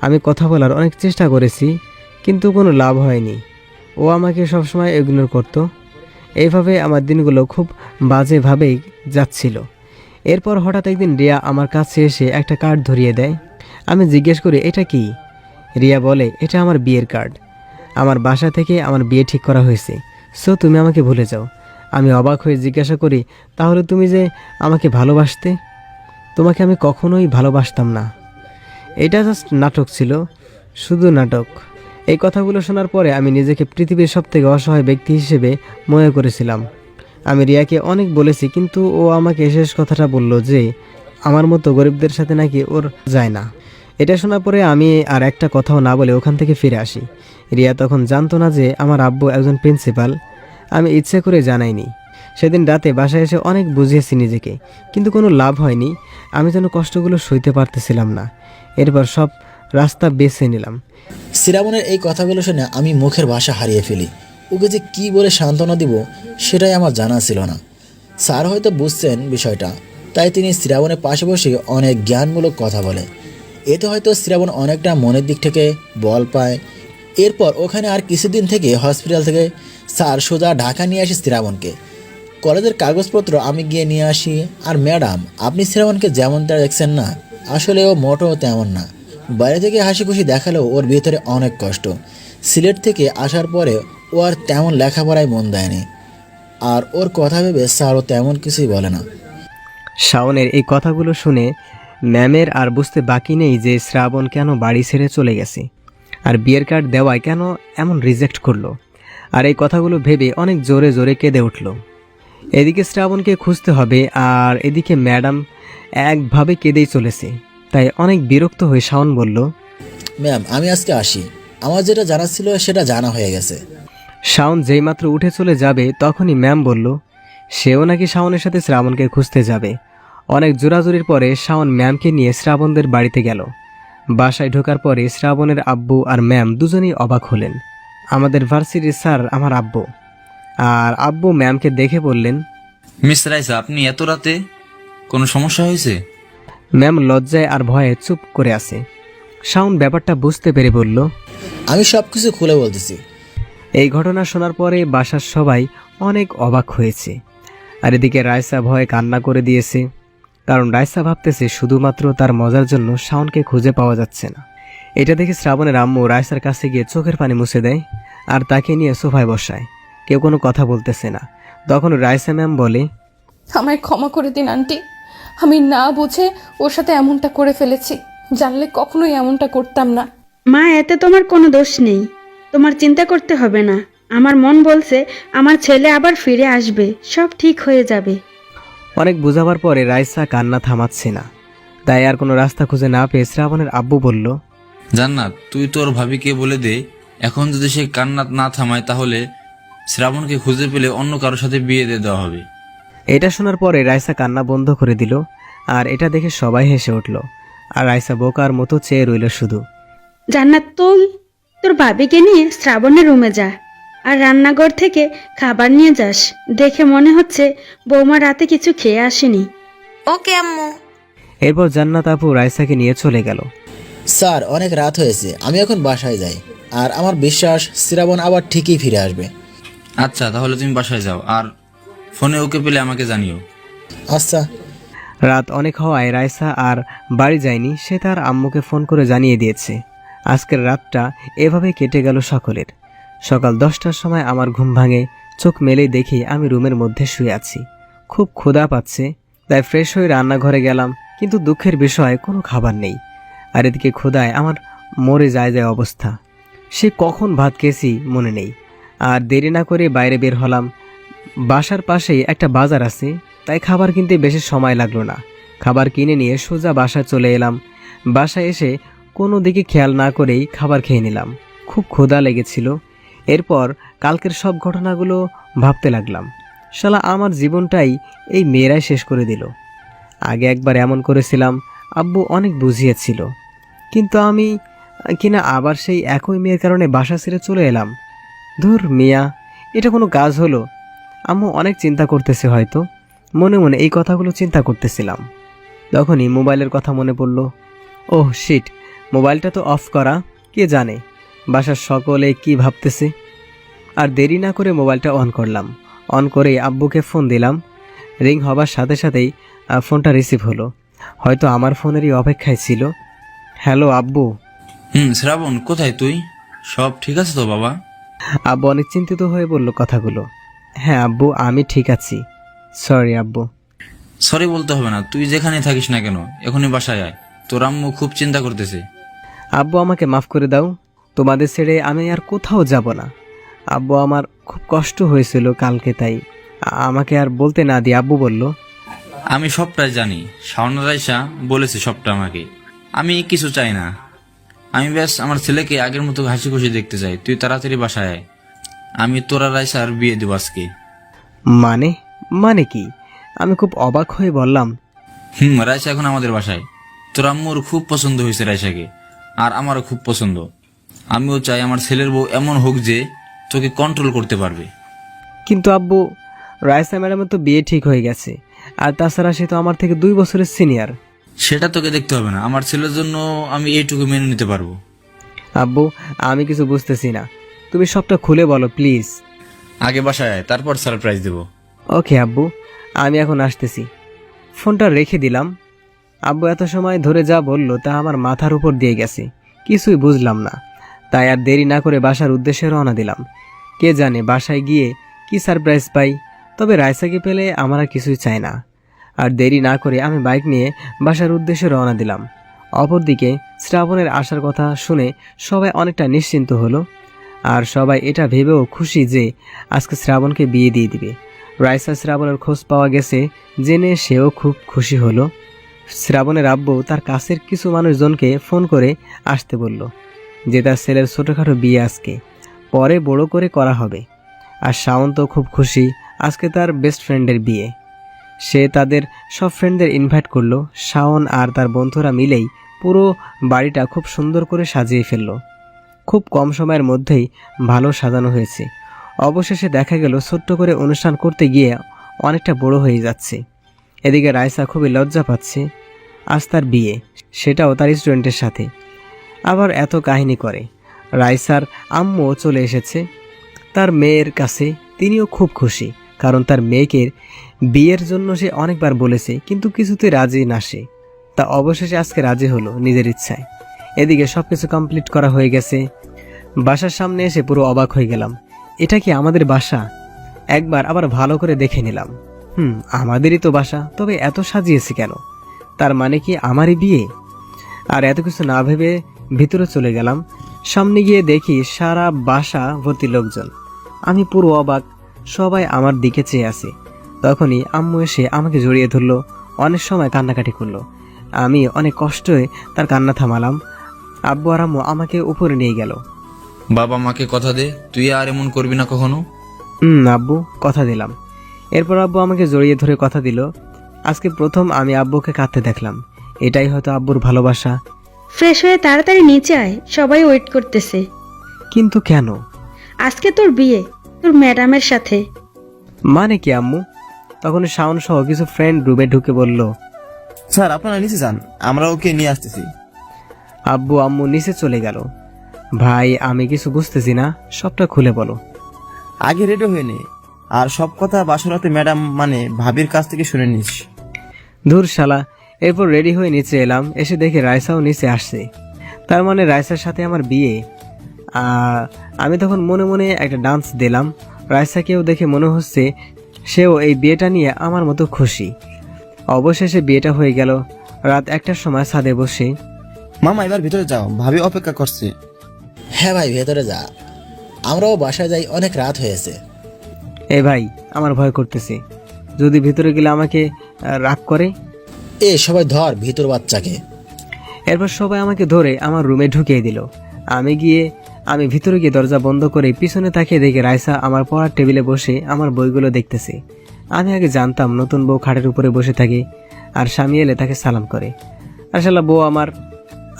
M: আমি কথা বলার অনেক চেষ্টা করেছি, কিন্তু কোনো লাভ হয়নি। ও আমাকে সবসময় ইগনোর করতো। এইভাবে আমার দিনগুলো খুব বাজেভাবেই যাচ্ছিল। এরপর হঠাৎ একদিন রিয়া আমার কাছে এসে একটা কার্ড ধরিয়ে দেয়। আমি জিজ্ঞেস করি এটা কি? রিয়া বলে এটা আমার বিয়ের কার্ড। আমার বাসা থেকে আমার বিয়ে ঠিক করা হয়েছে, সো তুমি আমাকে ভুলে যাও। আমি অবাক হয়ে জিজ্ঞাসা করি তাহলে তুমি যে আমাকে ভালোবাসতে? তোমাকে আমি কখনোই ভালোবাসতাম না। এটা জাস্ট নাটক ছিল, শুধু নাটক। এই কথাগুলো শোনার পরে আমি নিজেকে পৃথিবীর সবথেকে অসহায় ব্যক্তি হিসেবে মনে করেছিলাম। আমি রিয়াকে অনেক বলেছি, কিন্তু ও আমাকে শেষ কথাটা বলল যে আমার মতো গরিবদের সাথে নাকি ওর যায় না। এটা শোনার পরে আমি আর একটা কথাও না বলে ওখান থেকে ফিরে আসি। রিয়া তখন জানতো না যে আমার আব্বু একজন প্রিন্সিপাল। আমি ইচ্ছে করে জানাইনি। সেদিন রাতে বাসায় এসে অনেক বুঝিয়েছি নিজেকে, কিন্তু কোনো লাভ হয়নি। আমি যেন কষ্টগুলো সইতে পারতেছিলাম না। এরপর সব রাস্তা বেছে নিলাম।
G: শ্রাবণের এই কথাগুলো শুনে আমি মুখের ভাষা হারিয়ে ফেলি। ওকে যে কী বলে সান্ত্বনা দিব সেটাই আমার জানা ছিল না। স্যার হয়তো বুঝছেন বিষয়টা, তাই তিনি শ্রাবণের পাশে বসে অনেক জ্ঞানমূলক কথা বলে। এতে হয়তো শ্রাবণ অনেকটা মনের দিক থেকে বল পায়। এরপর ওখানে আর কিছুদিন থেকে হসপিটাল থেকে স্যার সোজা ঢাকা নিয়ে আসি শ্রাবণকে। কলেজের কাগজপত্র আমি গিয়ে নিয়ে আসি। আর ম্যাডাম আপনি শ্রাবণকে যেমনটা দেখছেন না, আসলে ও মোটেও তেমন না। বাইরে থেকে হাসি খুশি দেখালেও ওর ভিতরে অনেক কষ্ট। সিলেট থেকে আসার পরে ও আর তেমন লেখাপড়ায় মন দেয়নি। আর ওর কথা ভেবে স্যারও তেমন কিছুই বলে না।
M: শাওনের এই কথাগুলো শুনে ম্যামের আর বুঝতে বাকি নেই যে শ্রাবণ কেন বাড়ি ছেড়ে চলে গেছে, আর বিয়ের কার্ড দেওয়ায় কেন এমন রিজেক্ট করলো। আর এই কথাগুলো ভেবে অনেক জোরে জোরে কেঁদে উঠল। এদিকে শ্রাবণকে খুঁজতে হবে, আর এদিকে ম্যাডাম একভাবে কেঁদেই চলেছে। তাই অনেক বিরক্ত হয়ে শাওন বলল,
G: ম্যাম আমি আজকে আসি, আমার যেটা জানা ছিল সেটা জানা হয়ে গেছে।
M: শাওন যেইমাত্র উঠে চলে যাবে তখনই ম্যাম বলল সেও নাকি শাওনের সাথে শ্রাবণকে খুঁজতে যাবে। অনেক জোরাজুরির পরে শাওন ম্যামকে নিয়ে শ্রাবণদের বাড়িতে গেল। বাসায় ঢোকার পরে শ্রাবণের আব্বু আর ম্যাম দুজনেই অবাক হলেন। আমাদের ভার্সিটির স্যার আমার আব্বু। আর আব্বু ম্যামকে দেখে বললেন,
H: মিস রাইসা আপনি এত রাতে, কোনো সমস্যা হয়েছে?
M: ম্যাম লজ্জায় আর ভয়ে চুপ করে আছে। শাওন ব্যাপারটা বুঝতে পেরে বলল,
G: আমি সব কিছু খুলে বলতেছি।
M: এই ঘটনা শোনার পরে বাসার সবাই অনেক অবাক হয়েছে। আর এদিকে রাইসা ভয়ে কান্না করে দিয়েছে, কারণ রাইসা ভাবতেছে শুধুমাত্র তার মজার জন্য শাওনকে খুঁজে পাওয়া যাচ্ছে না। এটা দেখে শ্রাবণের আম্মু রাইসার কাছে গিয়ে চোখের পানি মুছে দেয় আর তাকে নিয়ে সোফায় বসায়। কেউ কোনো কথা বলতেছে না। তখন রাইসা ম্যাম বলে,
B: আমায় ক্ষমা করে দিন আন্টি, আমি না বুঝে ওর সাথে এমনটা করে ফেলেছি, জানলে কখনোই এমনটা করতাম না।
F: মা, এতে তোমার কোনো দোষ নেই, তোমার চিন্তা করতে হবে না। আমার মন বলছে আমার ছেলে আবার ফিরে আসবে, সব ঠিক হয়ে যাবে।
M: অনেক বোঝাবার পরে রাইসা কান্না থামাচ্ছে না। তাই আর কোনো রাস্তা খুঁজে না পেয়ে শ্রাবণের আব্বু বলল,
H: জান্নাত, তুই তোর ভাবিকে বলে দে, এখন যদি সে কান্না না থামায় তাহলে শ্রাবণকে খুঁজে পেলে অন্য কারোর সাথে বিয়ে দিয়ে দেওয়া হবে।
M: এটা শোনার পরে রাইসা কান্না বন্ধ করে দিল। আর এটা দেখে সবাই হেসে উঠল। আর রাইসা বোকার মতো চেয়ে রইল শুধু।
F: জান্নাত, তুই তোর ভাবিকে নিয়ে শ্রাবণের রুমে যা, আর রান্নাঘর থেকে খাবার নিয়ে যাস। দেখে মনে হচ্ছে বৌমা রাতে কিছু খেয়ে আসেনি।
D: ওকে আম্মু।
M: এরপর জান্নাত আপু রাইসাকে নিয়ে চলে গেল।
G: স্যার, অনেক রাত হয়েছে, আমি এখন বাসায় যাই। আর আমার বিশ্বাস শ্রাবণ আবার ঠিকই ফিরে আসবে।
H: আচ্ছা, তাহলে তুমি বাসায় যাও, আর ফোনে ওকে পেলে আমাকে জানিও।
G: আচ্ছা।
M: রাত অনেক হওয়ায় রাইসা আর বাড়ি যায়নি। সে তার আম্মুকে ফোন করে জানিয়ে দিয়েছে। আজকের রাতটা এভাবে কেটে গেল সকলের। সকাল 10টার সময় আমার ঘুম ভাঙে। চোখ মেলেই দেখি আমি রুমের মধ্যে শুয়ে আছি। খুব ক্ষুধা পাচ্ছে, তাই ফ্রেশ হয়ে রান্নাঘরে গেলাম, কিন্তু দুঃখের বিষয় কোনো খাবার নেই। আর এদিকে ক্ষুধায় আমার মরে যায় অবস্থা। সে কখন ভাত খেয়েছি মনে নেই। আর দেরি না করে বাইরে বের হলাম। বাসার পাশেই একটা বাজার আছে, তাই খাবার কিনতে বেশি সময় লাগলো না। খাবার কিনে নিয়ে সোজা বাসায় চলে এলাম। বাসায় এসে কোনো দিকে খেয়াল না করেই খাবার খেয়ে নিলাম। খুব ক্ষুধা লেগেছিল। এরপর কালকের সব ঘটনাগুলো ভাবতে লাগলাম। শালা আমার জীবনটাই এই মেয়েরাই শেষ করে দিল। আগে একবার এমন করেছিলাম, আব্বু অনেক বুঝিয়েছিল, কিন্তু আমি কিনা আবার সেই একই মেয়ের কারণে বাসা ছেড়ে চলে এলাম। ধুর মিয়া, এটা কোনো কাজ হলো? আম্মু অনেক চিন্তা করতেছে হয়তো। মনে মনে এই কথাগুলো চিন্তা করতেছিলাম। তখনই মোবাইলের কথা মনে পড়ল। ওহ শিট, মোবাইলটা তো অফ করা। কে জানে বাসার সকলে কি ভাবতেছে। আর দেরি না করে মোবাইলটা অন করলাম। অন করে আব্বুকে ফোন দিলাম। রিং হবার সাথে সাথেই ফোনটা রিসিভ হলো। হয়তো আমার ফোনেরই অপেক্ষায় ছিল। হ্যালো আব্বু।
H: শ্রাবণ, কোথায় তুই? সব ঠিক আছে তো বাবা?
M: আব্বু অনেক চিন্তিত হয়ে বলল কথাগুলো। হ্যাঁ আব্বু, আমি ঠিক আছি। সরি আব্বু।
H: সরি বলতে হবে না, তুই যেখানে থাকিস না কেন এখনই বাসায় আয়, তোর আম্মু খুব চিন্তা করতেছে।
M: আব্বু আমাকে মাফ করে দাও, তোমাদের ছেড়ে আমি আর কোথাও যাব না। আব্বু আমার খুব কষ্ট হয়েছিল কালকে, তাই আমাকে আর বলতে না দিয়ে আব্বু বলল,
H: আমি সবটাই জানি, শাওন রাইসা বলেছে সবটা আমাকে। আমি কিছু চাই না, আমি ব্যাস আমার ছেলেকে আগের মতো হাসি খুশি দেখতে চাই। তুই তাড়াতাড়ি বাসায় আয়, আমি তোরা রাইসার বিয়ে দেব আজকে।
M: মানে মানে কি? আমি খুব অবাক হয়ে বললাম,
H: রাইসা এখন আমাদের বাসায়। তোর আম্মুর খুব পছন্দ হয়েছে রাইসাকে, আর আমারও খুব পছন্দ। আমিও চাই আমার ছেলের বউ এমন হোক যে তোকে কন্ট্রোল করতে পারবে।
M: কিন্তু আব্বু, রাইসা ম্যাডামের তো বিয়ে ঠিক হয়ে গেছে, আর তাছাড়া সে তো আমার থেকে 2 বছরের সিনিয়র।
H: সেটা তোকে দেখতে হবে না, আমার ছেলের জন্য আমি এইটুকু মেনে নিতে পারবো।
M: আব্বু, আমি কিছু বুঝতেছি না, তুমি সবটা খুলে বলো প্লিজ।
H: আগে বাসায় আয়, তারপর সারপ্রাইজ দেবো।
M: ওকে আব্বু, আমি এখন আসতেছি। ফোনটা রেখে দিলাম। আব্বু এত সময় ধরে যা বলল তা আমার মাথার উপর দিয়ে গেছে, কিছুই বুঝলাম না। তাই আর দেরি না করে বাসার উদ্দেশ্যে রওনা দিলাম। কে জানে বাসায় গিয়ে কি সারপ্রাইজ পাই। তবে রাইসাকে পেলে আমার আর কিছুই চাই না। আর দেরি না করে আমি বাইক নিয়ে বাসার উদ্দেশ্যে রওনা দিলাম। অপরদিকে শ্রাবণের আসার কথা শুনে সবাই অনেকটা নিশ্চিন্ত হলো। আর সবাই এটা ভেবেও খুশি যে আজকে শ্রাবণকে বিয়ে দিয়ে দিবে। রাইসা শ্রাবণের খোঁজ পাওয়া গেছে জেনে সেও খুব খুশি হলো। শ্রাবণের আব্বু তার কাছের কিছু মানুষজনকে ফোন করে আসতে বলল যে তার ছেলের ছোটোখাটো বিয়ে আজকে, পরে বড় করে করা হবে। আর শাওন তো খুব খুশি, আজকে তার বেস্ট ফ্রেন্ডের বিয়ে। সে তাদের সব ফ্রেন্ডদের ইনভাইট করলো। শাওন আর তার বন্ধুরা মিলেই পুরো বাড়িটা খুব সুন্দর করে সাজিয়ে ফেলল। খুব কম সময়ের মধ্যেই ভালো সাজানো হয়েছে। অবশেষে দেখা গেল ছোট্ট করে অনুষ্ঠান করতে গিয়ে অনেকটা বড় হয়ে যাচ্ছে। এদিকে রাইসা খুবই লজ্জা পাচ্ছে, আজ তার বিয়ে, সেটাও তার স্টুডেন্টের সাথে। আবার এত কাহিনী করে। রাইসার আম্মুও চলে এসেছে তার মেয়ের কাছে তিনিও খুব খুশি, কারণ তার মেয়েকে বিয়ের জন্য সে অনেকবার বলেছে, কিন্তু কিছুতে রাজি না সে। তা অবশেষে আজকে রাজি হলো নিজের ইচ্ছায়। এদিকে সবকিছু কমপ্লিট করা হয়ে গেছে। বাসার সামনে এসে পুরো অবাক হয়ে গেলাম, এটা কি আমাদের বাসা? একবার আবার ভালো করে দেখে নিলাম, আমাদেরই তো বাসা, তবে এত সাজিয়েছে কেন? তার মানে কি আমারই বিয়ে? আর এত কিছু না ভেবে ভিতরে চলে গেলাম। সামনে গিয়ে দেখি সারা বাসা ভর্তি লোকজন। আমি পুরো অবাক, সবাই আমার দিকে চেয়ে আছে। তখনই আম্মু এসে আমাকে জড়িয়ে ধরলো, অনেক সময় কান্নাকাটি করলো। আমি অনেক কষ্টে তার কান্না থামালাম। আব্বু আর আম্মু আমাকে উপরে নিয়ে গেল।
H: বাবা মাকে কথা দে, তুই আর এমন করবি না কখনো।
M: আব্বু, কথা দিলাম। এরপর আব্বু আমাকে জড়িয়ে ধরে কথা দিল। আজকে প্রথম আমি আব্বুকে কাঁদতে দেখলাম। এটাই হয়তো আব্বুর ভালোবাসা।
F: ফ্রেশ হয়ে তাড়াতাড়ি নিচে আয়, সবাই ওয়েট করতেছে।
M: কিন্তু কেন?
F: আজকে তোর বিয়ে, তোর ম্যাডামের সাথে।
M: মানে কি আম্মু? তখন শাওন সহ কিছু ফ্রেন্ড রুমে ঢুকে বলল,
K: স্যার আপনারা নিচে যান, আমরা ওকে নিয়ে আসতেছি।
M: আব্বু আম্মু নিচে চলে গেল। ভাই, আমি কিছু বুঝতেছি না, সবটা খুলে বলো।
K: আগে রেডি হয়ে নে, আর সব কথা বাসরাতে ম্যাডাম মানে ভাবির কাছ থেকে শুনে নিস।
M: ধুর শালা। এরপর রেডি হয়ে নিচে এলাম, এসে দেখে রাইসাও নিচে আসছে। তার মানে রাইসার সাথে আমার বিয়ে। আমি তখন মনে মনে একটা ডান্স দিলাম। রাইসাকেও দেখে মনে হচ্ছে সেও এই বিয়েটা নিয়ে আমার মতো খুশি। অবশেষে বিয়েটা হয়ে গেল। রাত 1টার সময় ছাদে বসে,
K: মামা এবার ভিতরে যাও, ভাবি অপেক্ষা করছে।
G: হ্যাঁ ভাই, ভেতরে যা, আমরাও বাসায় যাই, অনেক রাত হয়েছে।
M: এ ভাই, আমার ভয় করতেছে, যদি ভিতরে গেলে আমাকে রাগ করে।
G: সবাই ধর ভিতর বাচ্চাকে।
M: এরপর সবাই আমাকে ধরে আমার রুমে ঢুকিয়ে দিল। আমি ভিতরে গিয়ে দরজা বন্ধ করে পিছনে তাকিয়ে দেখে রাইসা আমার পড়ার টেবিলে বসে আমার বইগুলো দেখতেছে। আমি আগে জানতাম নতুন বউ খাটের উপরে বসে থাকে আর স্বামী এলে তাকে সালাম করে। আসলে বউ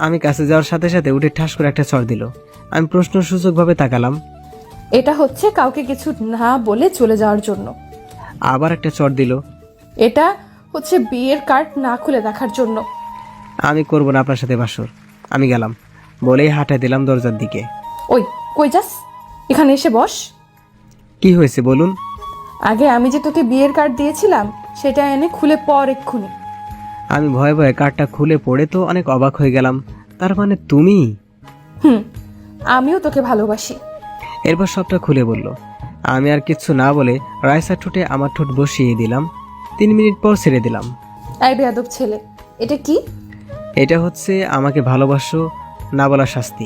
M: আমি কাছে যাওয়ার সাথে সাথে উঠে ঠাস করে একটা চড় দিল। আমি প্রশ্নসূচকভাবে তাকালাম।
B: এটা হচ্ছে কাউকে কিছু না বলে চলে যাওয়ার জন্য।
M: আবার একটা চড় দিল।
B: এটা হচ্ছে বিয়ের কার্ড না খুলে দেখার জন্য।
M: আমি করব না আপনার সাথে বাসর, আমি গেলাম বলেই হাঁটা দিলাম দরজার দিকে।
B: ওই, কই যাস? এখানে এসে বস।
M: কি হয়েছে বলুন?
B: আগে আমি যে তোকে বিয়ের কার্ড দিয়েছিলাম সেটা এনে খুলে পর এক্ষুনি।
M: আমি ভয়ে ভয়ে কার্ডটা খুলে পড়ে তো অনেক অবাক হয়ে গেলাম। তার মানে তুমি?
B: আমিও তোকে ভালোবাসি।
M: এরপর সবটা খুলে বলল। আমি আর কিচ্ছু না বলে রাইসার ঠোঁটে আমার ঠোঁট বসিয়ে দিলাম। 3 মিনিট পর ছেড়ে দিলাম।
B: এই বেয়াদব ছেলে, এটা কি?
M: এটা হচ্ছে আমাকে ভালোবাসো না বলা শাস্তি।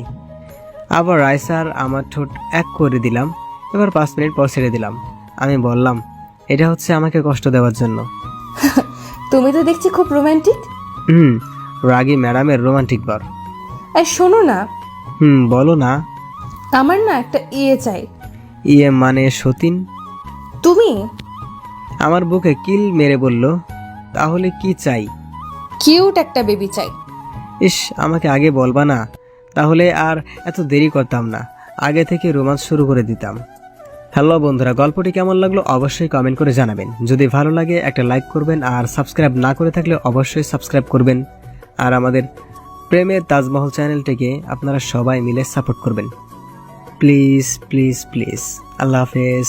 M: আবার রাইসার আমার ঠোঁট এক করে দিলাম। এবার 5 মিনিট পর ছেড়ে দিলাম। আমি বললাম, এটা হচ্ছে আমাকে কষ্ট দেওয়ার জন্য।
B: তুমি তো দেখছি খুব রোমান্টিক।
M: রাগী ম্যাডামের রোমান্টিক বার।
B: এই শোনো না।
M: বলো না।
B: আমার না একটা ইয়ে চাই।
M: ইয়ে মানে সতীন?
B: তুমি?
M: আমার বুকে কিল মেরে বলল, তাহলে কি চাই?
B: কিউট একটা বেবি চাই।
M: ইস, আমাকে আগে বলবা না, তাহলে আর এত দেরি করতাম না, আগে থেকে রোমান্স শুরু করে দিতাম। হ্যালো বন্ধুরা, গল্পটি কেমন লাগলো অবশ্যই কমেন্ট করে জানাবেন। যদি ভালো লাগে একটা লাইক করবেন, আর সাবস্ক্রাইব না করে থাকলে অবশ্যই সাবস্ক্রাইব করবেন। আর আমাদের প্রেমের তাজমহল চ্যানেলটিকে আপনারা সবাই মিলে সাপোর্ট করবেন। Please please please. আল্লাহ হাফেজ।